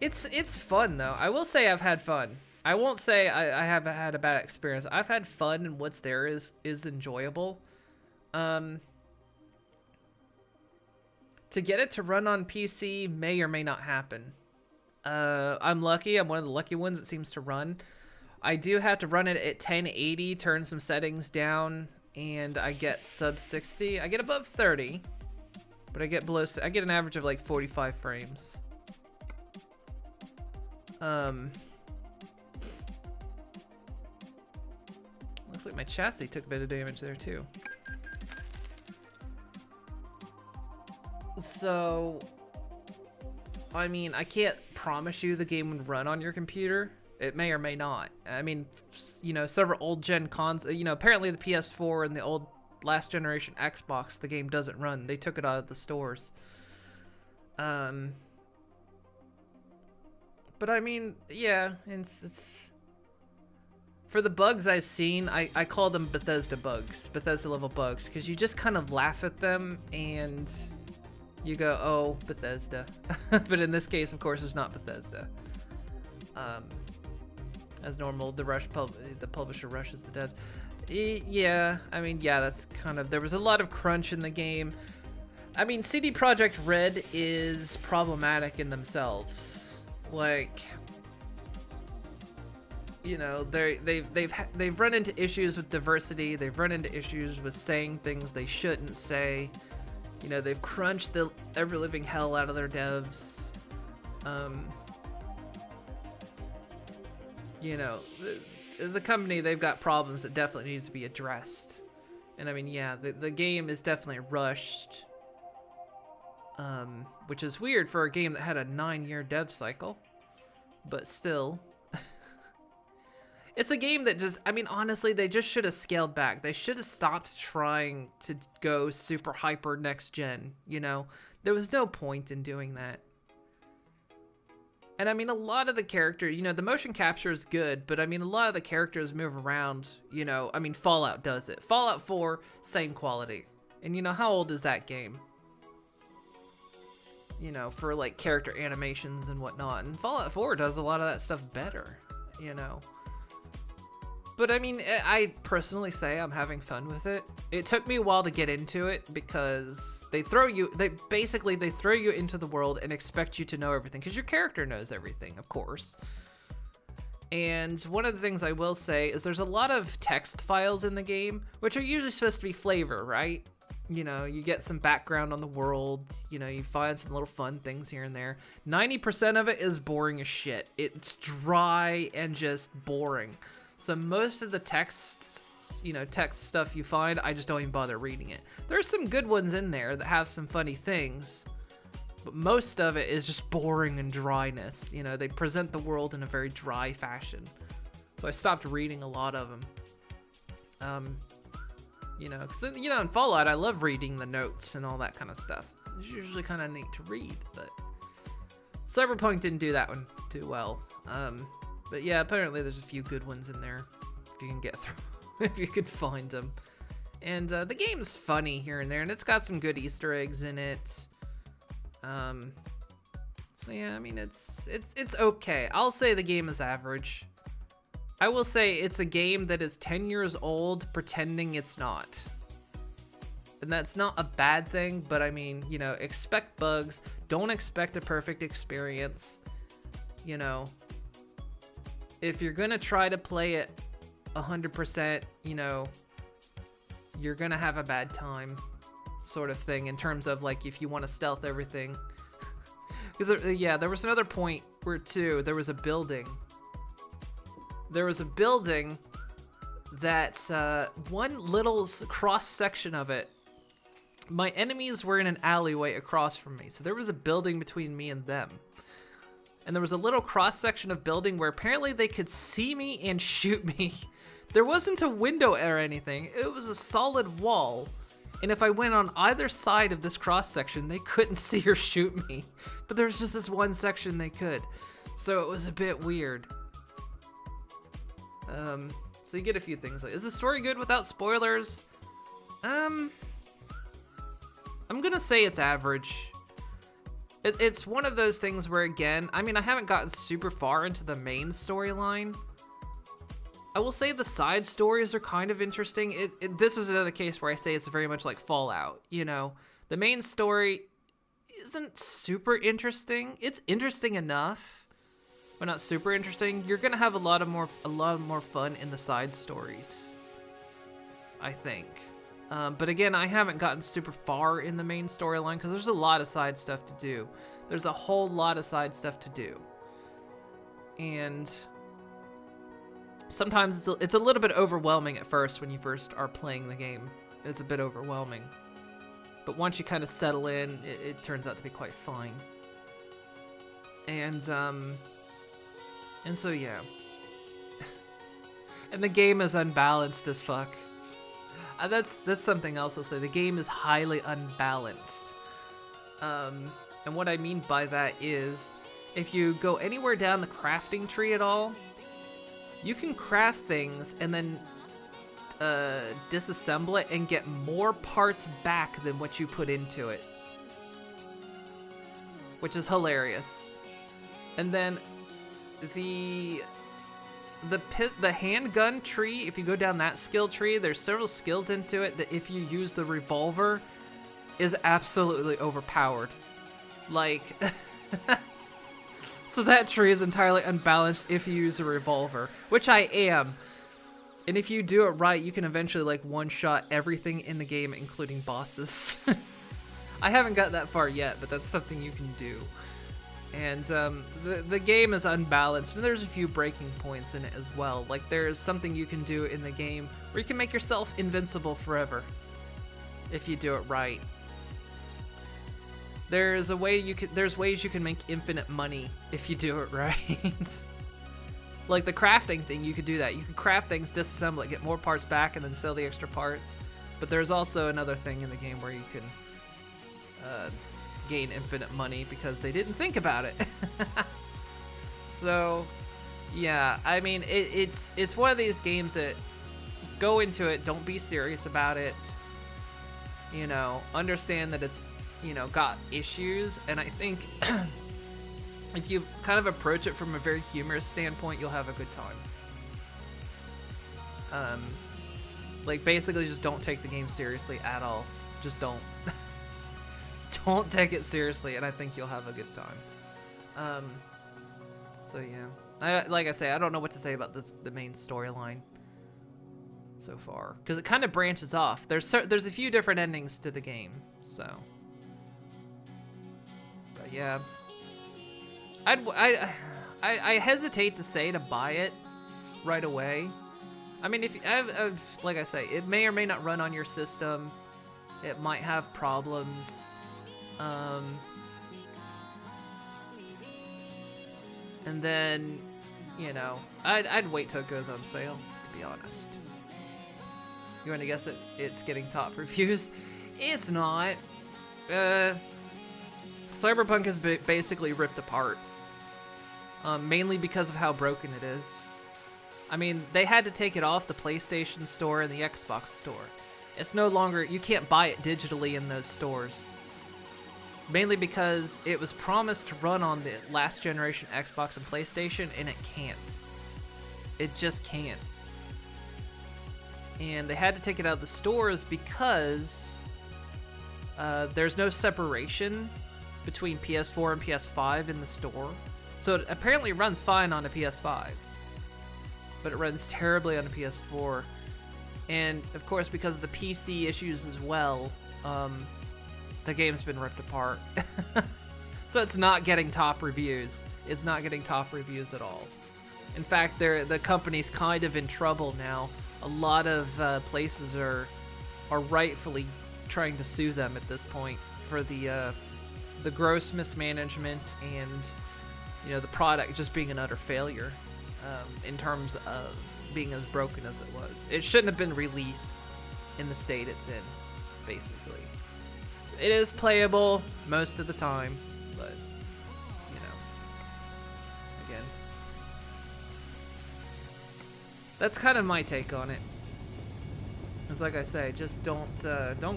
It's fun though. I will say I've had fun. I won't say I have had a bad experience. I've had fun, and what's there is enjoyable. To get it to run on PC may or may not happen. I'm lucky. I'm one of the lucky ones it seems to run. I do have to run it at 1080, turn some settings down, and I get sub 60. I get above 30, but I get an average of like 45 frames. Looks like my chassis took a bit of damage there too. So, I mean, I can't promise you the game would run on your computer. It may or may not. I mean, you know, several old gen you know, apparently the PS4 and the old last generation Xbox, the game doesn't run. They took it out of the stores. But I mean, yeah, it's for the bugs I've seen, I call them Bethesda bugs, Bethesda level bugs, because you just kind of laugh at them and you go, oh, Bethesda. But in this case, of course, it's not Bethesda. As normal, the publisher rushes the devs. Yeah, I mean, yeah, that's kind of, there was a lot of crunch in the game. I mean, CD Projekt Red is problematic in themselves. Like, you know, they've run into issues with diversity. They've run into issues with saying things they shouldn't say. You know, they've crunched the ever living hell out of their devs. You know, as a company, they've got problems that definitely need to be addressed. And I mean, yeah, the game is definitely rushed. which is weird for a game that had a 9-year dev cycle, but still. It's a game that just, I mean, honestly, they just should have scaled back. They should have stopped trying to go super hyper next gen, you know? There was no point in doing that. And I mean, a lot of the characters, you know, the motion capture is good, but I mean, a lot of the characters move around, you know, I mean, Fallout does it. Fallout 4, same quality. And you know, how old is that game? You know, for like character animations and whatnot. And Fallout 4 does a lot of that stuff better, you know. But I mean, I personally say I'm having fun with it. It took me a while to get into it because they throw you into the world and expect you to know everything because your character knows everything, of course. And one of the things I will say is there's a lot of text files in the game, which are usually supposed to be flavor, right? You know, you get some background on the world, you know, you find some little fun things here and there. 90% of it is boring as shit. It's dry and just boring. So most of the text, you know, text stuff you find, I just don't even bother reading it. There's some good ones in there that have some funny things, but most of it is just boring and dryness. You know, they present the world in a very dry fashion. So I stopped reading a lot of them. You know, because, you know, in Fallout, I love reading the notes and all that kind of stuff. It's usually kind of neat to read, but Cyberpunk didn't do that one too well. But yeah, apparently there's a few good ones in there if you can get through, if you can find them. And the game's funny here and there, and it's got some good Easter eggs in it. So yeah, I mean, it's okay. I'll say the game is average. I will say it's a game that is 10 years old pretending it's not. And that's not a bad thing, but I mean, you know, expect bugs. Don't expect a perfect experience. You know, if you're gonna try to play it 100%, you know, you're gonna have a bad time, sort of thing, in terms of like if you want to stealth everything. Yeah, there was another point where too, there was a building. There was a building that one little cross section of it, my enemies were in an alleyway across from me, so there was a building between me and them. And there was a little cross section of building where apparently they could see me and shoot me. There wasn't a window or anything. It was a solid wall. And if I went on either side of this cross section, they couldn't see or shoot me. But there was just this one section they could. So it was a bit weird. So you get a few things like, is the story good without spoilers? I'm gonna say it's average. It's one of those things where, again, I mean, I haven't gotten super far into the main storyline. I will say the side stories are kind of interesting. This is another case where I say it's very much like Fallout, you know? The main story isn't super interesting. It's interesting enough, but not super interesting. You're gonna have a lot more fun in the side stories, I think. But again, I haven't gotten super far in the main storyline because there's a lot of side stuff to do. There's a whole lot of side stuff to do. And sometimes it's a little bit overwhelming at first when you first are playing the game. It's a bit overwhelming. But once you kind of settle in, it turns out to be quite fine. And so yeah. And the game is unbalanced as fuck. That's something else I'll say. The game is highly unbalanced. And what I mean by that is, if you go anywhere down the crafting tree at all, you can craft things and then disassemble it and get more parts back than what you put into it. Which is hilarious. And then the handgun tree, if you go down that skill tree, there's several skills into it that if you use the revolver is absolutely overpowered. Like, so that tree is entirely unbalanced if you use a revolver, which I am. And if you do it right, you can eventually like one-shot everything in the game, including bosses. I haven't got that far yet, but that's something you can do. And the game is unbalanced, and there's a few breaking points in it as well. Like, there's something you can do in the game where you can make yourself invincible forever if you do it right. There's ways you can make infinite money if you do it right. Like the crafting thing, you could do that. You can craft things, disassemble it, get more parts back, and then sell the extra parts. But there's also another thing in the game where you can gain infinite money because they didn't think about it. So, yeah, I mean, it's one of these games that go into it, don't be serious about it. You know, understand that it's, you know, got issues, and I think if you kind of approach it from a very humorous standpoint, you'll have a good time. Like, basically just don't take the game seriously at all. Just don't. Don't take it seriously, and I think you'll have a good time. So yeah. Like I say, I don't know what to say about the main storyline so far, because it kind of branches off. There's a few different endings to the game, so. But yeah, I hesitate to say to buy it right away. I mean, if like I say, it may or may not run on your system. It might have problems. And then, you know, I'd wait till it goes on sale, to be honest. You want to guess it's getting top reviews? It's not. Cyberpunk is basically ripped apart. Mainly because of how broken it is. I mean, they had to take it off the PlayStation Store and the Xbox Store. It's no longer, you can't buy it digitally in those stores. Mainly because it was promised to run on the last generation Xbox and PlayStation, and it can't. It just can't. And they had to take it out of the stores because there's no separation between PS4 and PS5 in the store. So it apparently runs fine on a PS5, but it runs terribly on a PS4. And of course, because of the PC issues as well, the game's been ripped apart. So it's not getting top reviews. It's not getting top reviews at all. In fact, the company's kind of in trouble now. A lot of places are rightfully trying to sue them at this point for the gross mismanagement and, you know, the product just being an utter failure in terms of being as broken as it was. It shouldn't have been released in the state it's in, basically. It is playable most of the time, but, you know, again. That's kind of my take on it. It's like I say, just don't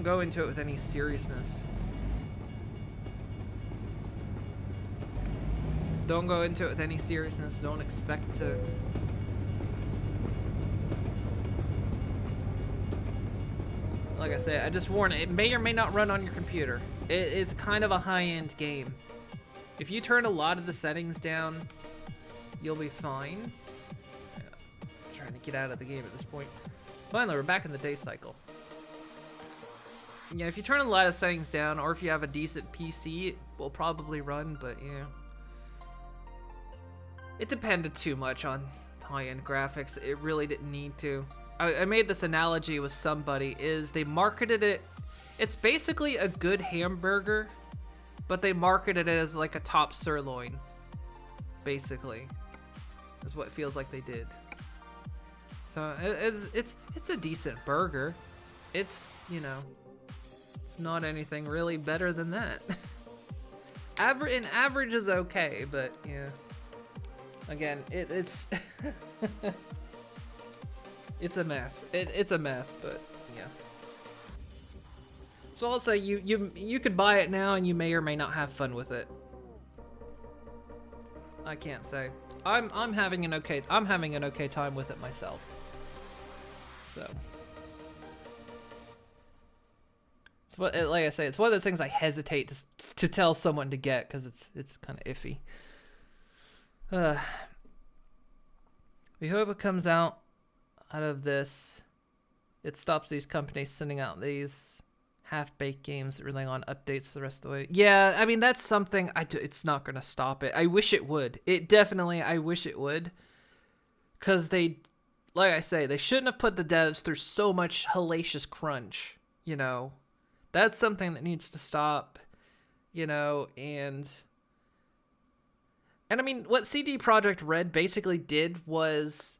go into it with any seriousness. Don't go into it with any seriousness. Don't expect to... Like I said, I just warn it may or may not run on your computer. It's kind of a high-end game. If you turn a lot of the settings down, you'll be fine. Yeah, I'm trying to get out of the game at this point. Finally, we're back in the day cycle. Yeah, if you turn a lot of settings down, or if you have a decent PC, it will probably run, but yeah. It depended too much on high-end graphics. It really didn't need to. I made this analogy with somebody, is they marketed it, it's basically a good hamburger, but they marketed it as like a top sirloin, basically, is what it feels like they did. So it's a decent burger. It's, you know, it's not anything really better than that. Average is okay, but yeah. Again, it's it's a mess. It's a mess, but yeah. So I'll say you could buy it now, and you may or may not have fun with it. I can't say. I'm having an okay time with it myself. So it's what, like I say, it's one of those things I hesitate to tell someone to get, because it's kind of iffy. We hope it comes out of this. It stops these companies sending out these half-baked games that rely on updates the rest of the way. Yeah, I mean, that's something it's not going to stop it. I wish it would. I wish it would. Because they, like I say, they shouldn't have put the devs through so much hellacious crunch, you know. That's something that needs to stop. you know, and I mean, what CD Projekt Red basically did was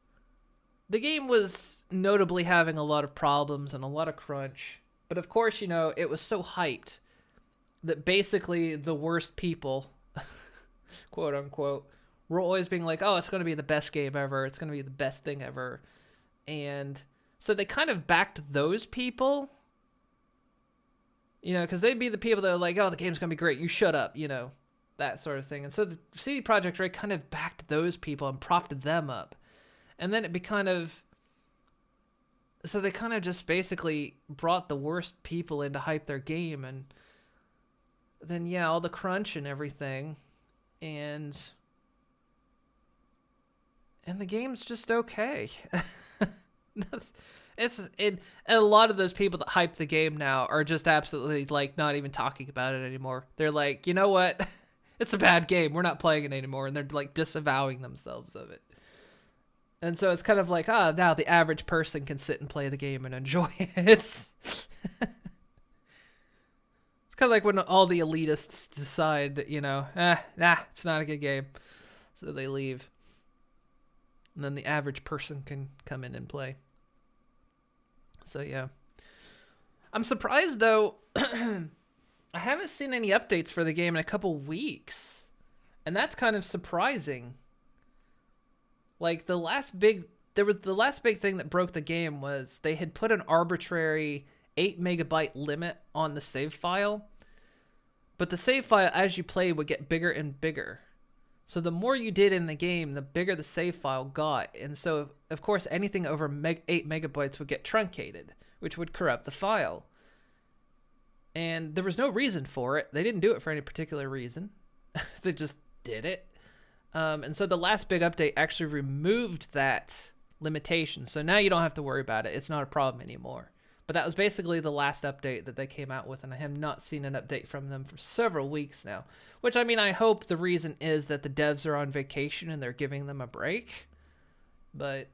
the game was notably having a lot of problems and a lot of crunch. But of course, you know, it was so hyped that basically the worst people, quote unquote, were always being like, oh, it's going to be the best game ever. It's going to be the best thing ever. And so they kind of backed those people, you know, because they'd be the people that are like, oh, the game's going to be great. You shut up, you know, that sort of thing. And so the CD Projekt Red kind of backed those people and propped them up. And then it be kind of... So they kind of just basically brought the worst people in to hype their game. And then, yeah, all the crunch and everything. And the game's just okay. And a lot of those people that hype the game now are just absolutely, like, not even talking about it anymore. They're like, you know what? It's a bad game. We're not playing it anymore. And they're, like, disavowing themselves of it. And so it's kind of like, now the average person can sit and play the game and enjoy it. It's kind of like when all the elitists decide, you know, it's not a good game. So they leave. And then the average person can come in and play. So, yeah. I'm surprised, though. I haven't seen any updates for the game in a couple weeks. And that's kind of surprising. Like, the last big thing that broke the game was they had put an arbitrary 8 megabyte limit on the save file. But the save file, as you played, would get bigger and bigger. So the more you did in the game, the bigger the save file got. And so, of course, anything over 8 megabytes would get truncated, which would corrupt the file. And there was no reason for it. They didn't do it for any particular reason. They just did it. And so the last big update actually removed that limitation. So now you don't have to worry about it. It's not a problem anymore. But that was basically the last update that they came out with, and I have not seen an update from them for several weeks now. Which, I mean, I hope the reason is that the devs are on vacation and they're giving them a break. But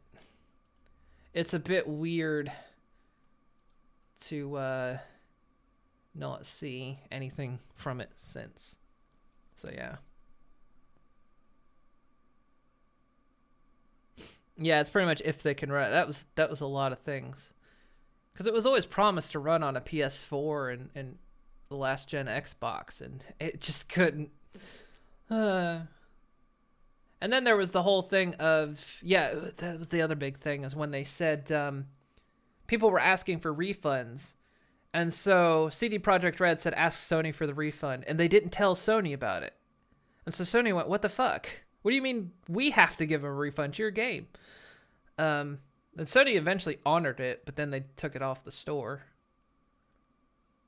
it's a bit weird to not see anything from it since. So, yeah. Yeah, it's pretty much if they can run. That was a lot of things. Because it was always promised to run on a PS4 and the last gen Xbox, and it just couldn't. And then there was the whole thing of, yeah, that was the other big thing, is when they said people were asking for refunds. And so CD Projekt Red said, ask Sony for the refund. And they didn't tell Sony about it. And so Sony went, what the fuck? What do you mean we have to give them a refund to your game? And Sony eventually honored it, but then they took it off the store.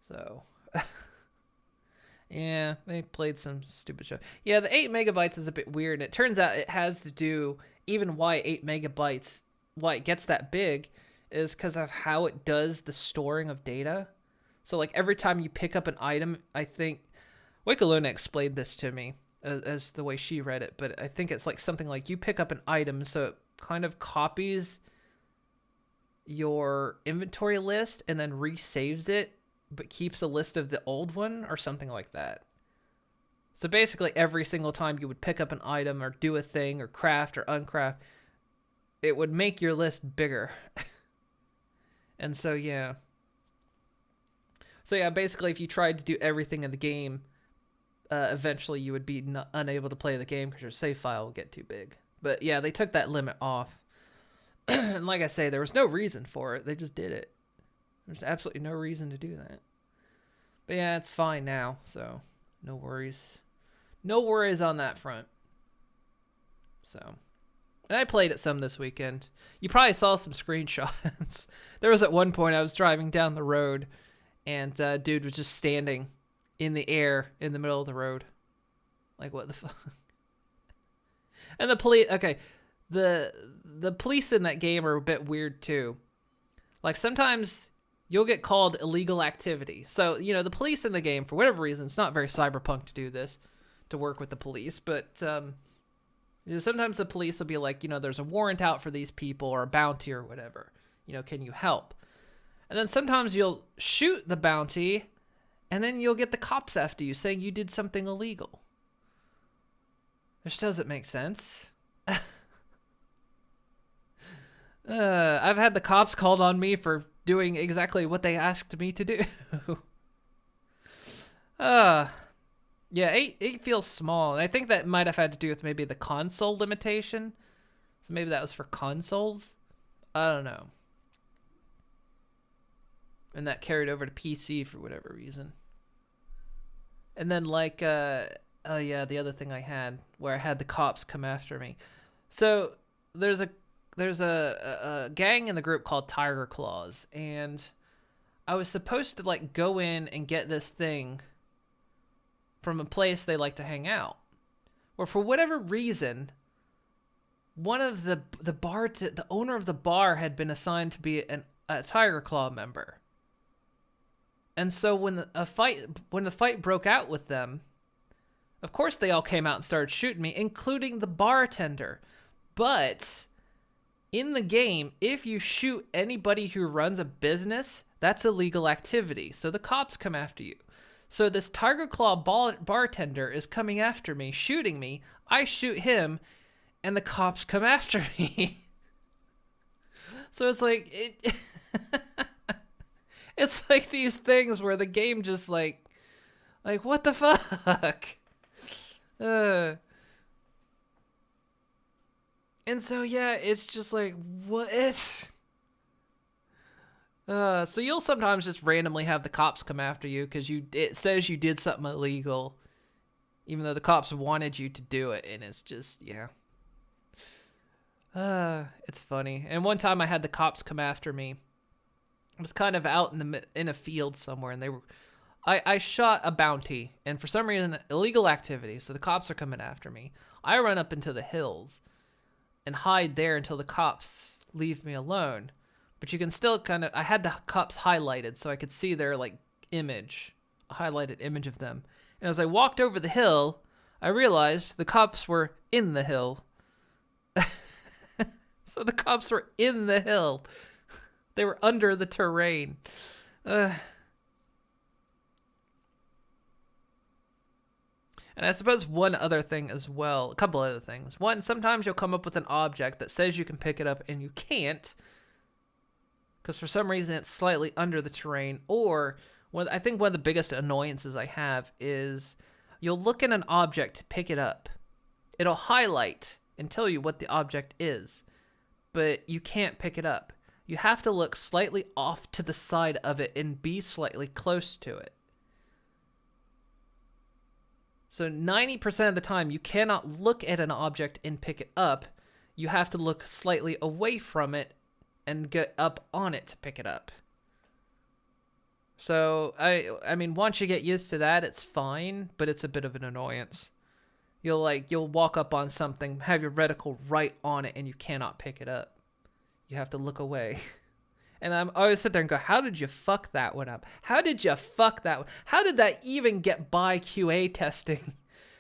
So, yeah, they played some stupid show. Yeah, the 8 megabytes is a bit weird. And it turns out it has to do, even why 8 megabytes, why it gets that big, is because of how it does the storing of data. So, like, every time you pick up an item, I think, Wikaluna explained this to me as the way she read it, but I think it's like something like you pick up an item, so it kind of copies your inventory list and then resaves it, but keeps a list of the old one or something like that. So basically every single time you would pick up an item or do a thing or craft or uncraft, it would make your list bigger. And so, yeah. So, yeah, basically if you tried to do everything in the game, eventually you would be unable to play the game because your save file will get too big. But, yeah, they took that limit off. And like I say, there was no reason for it. They just did it. There's absolutely no reason to do that. But, yeah, it's fine now, so no worries. No worries on that front. So... And I played it some this weekend. You probably saw some screenshots. There was at one point I was driving down the road, and dude was just standing in the air in the middle of the road. Like, what the fuck? And the police... Okay, the police in that game are a bit weird, too. Like, sometimes you'll get called illegal activity. So, you know, the police in the game, for whatever reason, it's not very cyberpunk to do this, to work with the police, but... You know, sometimes the police will be like, you know, there's a warrant out for these people or a bounty or whatever. You know, can you help? And then sometimes you'll shoot the bounty and then you'll get the cops after you saying you did something illegal. Which doesn't make sense. I've had the cops called on me for doing exactly what they asked me to do. Yeah, 8 feels small. And I think that might have had to do with maybe the console limitation. So maybe that was for consoles. I don't know. And that carried over to PC for whatever reason. And then like, oh yeah, the other thing I had where I had the cops come after me. So there's a gang in the group called Tiger Claws, and I was supposed to like go in and get this thing from a place they like to hang out. Or for whatever reason, one of the owner of the bar had been assigned to be a Tiger Claw member. And so when the fight broke out with them, of course they all came out and started shooting me, including the bartender. But in the game, if you shoot anybody who runs a business, that's illegal activity. So the cops come after you. So this Tiger Claw bartender is coming after me, shooting me. I shoot him, and the cops come after me. So it's like it's like these things where the game just like what the fuck? And so yeah, it's just like what? So you'll sometimes just randomly have the cops come after you because it says you did something illegal, even though the cops wanted you to do it, and it's just yeah. It's funny. And one time I had the cops come after me. I was kind of out in a field somewhere, and I shot a bounty, and for some reason illegal activity. So the cops are coming after me. I run up into the hills and hide there until the cops leave me alone. But you can still I had the cops highlighted so I could see their like image, a highlighted image of them. And as I walked over the hill, I realized the cops were in the hill. So the cops were in the hill. They were under the terrain. And I suppose one other thing as well, a couple other things. One, sometimes you'll come up with an object that says you can pick it up and you can't, because for some reason it's slightly under the terrain. Or I think one of the biggest annoyances I have is you'll look at an object to pick it up. It'll highlight and tell you what the object is, but you can't pick it up. You have to look slightly off to the side of it and be slightly close to it. So 90% of the time, you cannot look at an object and pick it up. You have to look slightly away from it and get up on it to pick it up. So, I mean, once you get used to that, it's fine, but it's a bit of an annoyance. You'll walk up on something, have your reticle right on it, and you cannot pick it up. You have to look away. And I always sit there and go, how did you fuck that one up? How did you fuck that one? How did that even get by QA testing?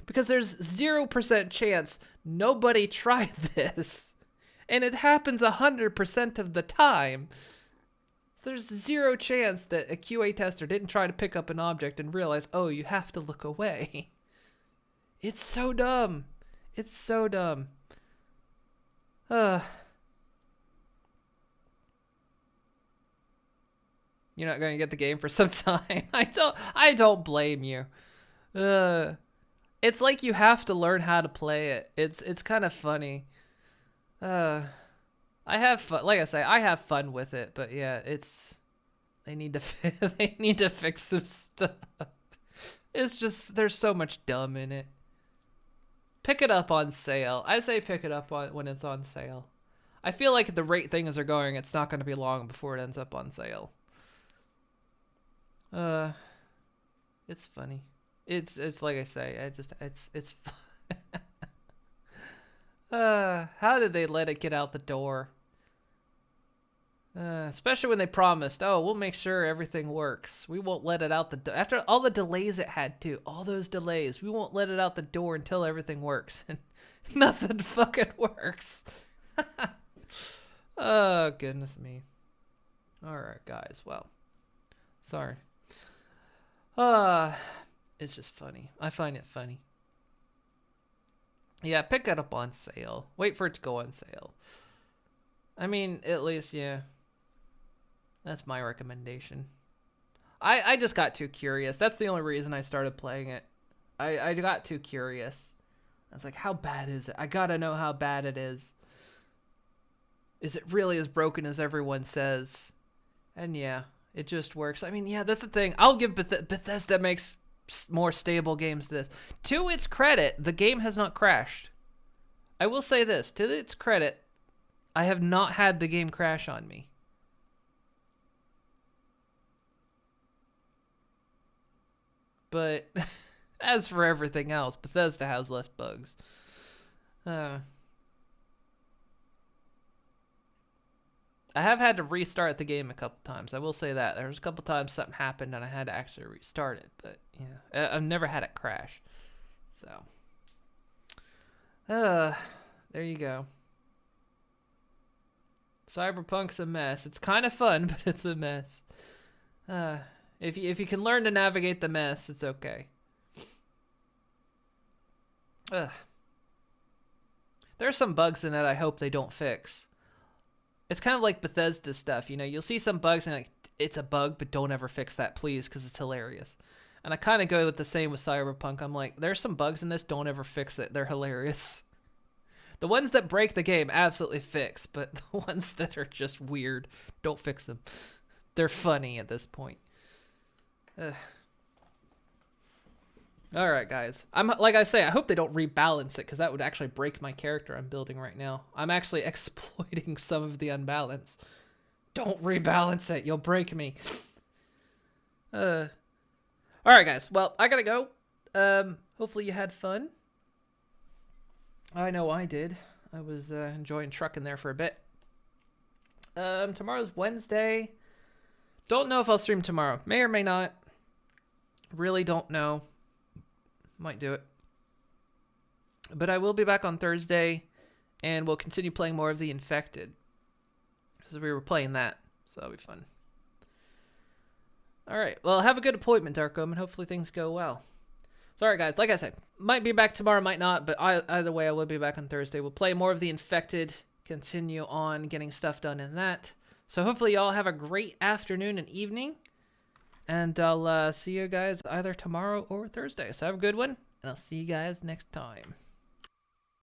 Because there's 0% chance nobody tried this. And it happens 100% of the time. There's 0 chance that a QA tester didn't try to pick up an object and realize, oh, you have to look away. It's so dumb. It's so dumb. You're not going to get the game for some time. I don't blame you. It's like you have to learn how to play it. It's kind of funny. I have fun. Like I say, I have fun with it, but yeah, they need to fix some stuff. It's just there's so much dumb in it. Pick it up on sale. I say pick it up when it's on sale. I feel like at the rate things are going, it's not going to be long before it ends up on sale. It's funny. It's like I say, it's how did they let it get out the door? Especially when they promised, oh, we'll make sure everything works. We won't let it out the door. After all the delays it had to, all those delays, we won't let it out the door until everything works. And nothing fucking works. Oh, goodness me. All right, guys. Well, sorry. It's just funny. I find it funny. Yeah, pick it up on sale. Wait for it to go on sale. I mean, at least, yeah. That's my recommendation. I just got too curious. That's the only reason I started playing it. I got too curious. I was like, how bad is it? I gotta know how bad it is. Is it really as broken as everyone says? And yeah, it just works. I mean, yeah, that's the thing. I'll give Bethesda makes more stable games than this. To its credit, the game has not crashed. I will say this. To its credit, I have not had the game crash on me. But as for everything else, Bethesda has less bugs. I have had to restart the game a couple times. I will say that. There was a couple times something happened and I had to actually restart it. But yeah, I've never had it crash. So, there you go. Cyberpunk's a mess. It's kind of fun, but it's a mess. If you can learn to navigate the mess, it's okay. There are some bugs in it I hope they don't fix. It's kind of like Bethesda stuff, you know. You'll see some bugs and like, it's a bug, but don't ever fix that, please, because it's hilarious. And I kind of go with the same with Cyberpunk. I'm like, there's some bugs in this, don't ever fix it. They're hilarious. The ones that break the game, absolutely fix, but the ones that are just weird, don't fix them. They're funny at this point. All right, guys. Like I say, I hope they don't rebalance it because that would actually break my character I'm building right now. I'm actually exploiting some of the unbalance. Don't rebalance it. You'll break me. All right, guys. Well, I gotta go. Hopefully you had fun. I know I did. I was enjoying trucking there for a bit. Tomorrow's Wednesday. Don't know if I'll stream tomorrow. May or may not. Really don't know. Might do it. But I will be back on Thursday, and we'll continue playing more of The Infected. Because we were playing that, so that'll be fun. Alright, well, have a good appointment, Darko, and hopefully things go well. So, alright, guys, like I said, might be back tomorrow, might not, but either way, I will be back on Thursday. We'll play more of The Infected, continue on getting stuff done in that. So hopefully y'all have a great afternoon and evening. And I'll see you guys either tomorrow or Thursday. So have a good one, and I'll see you guys next time.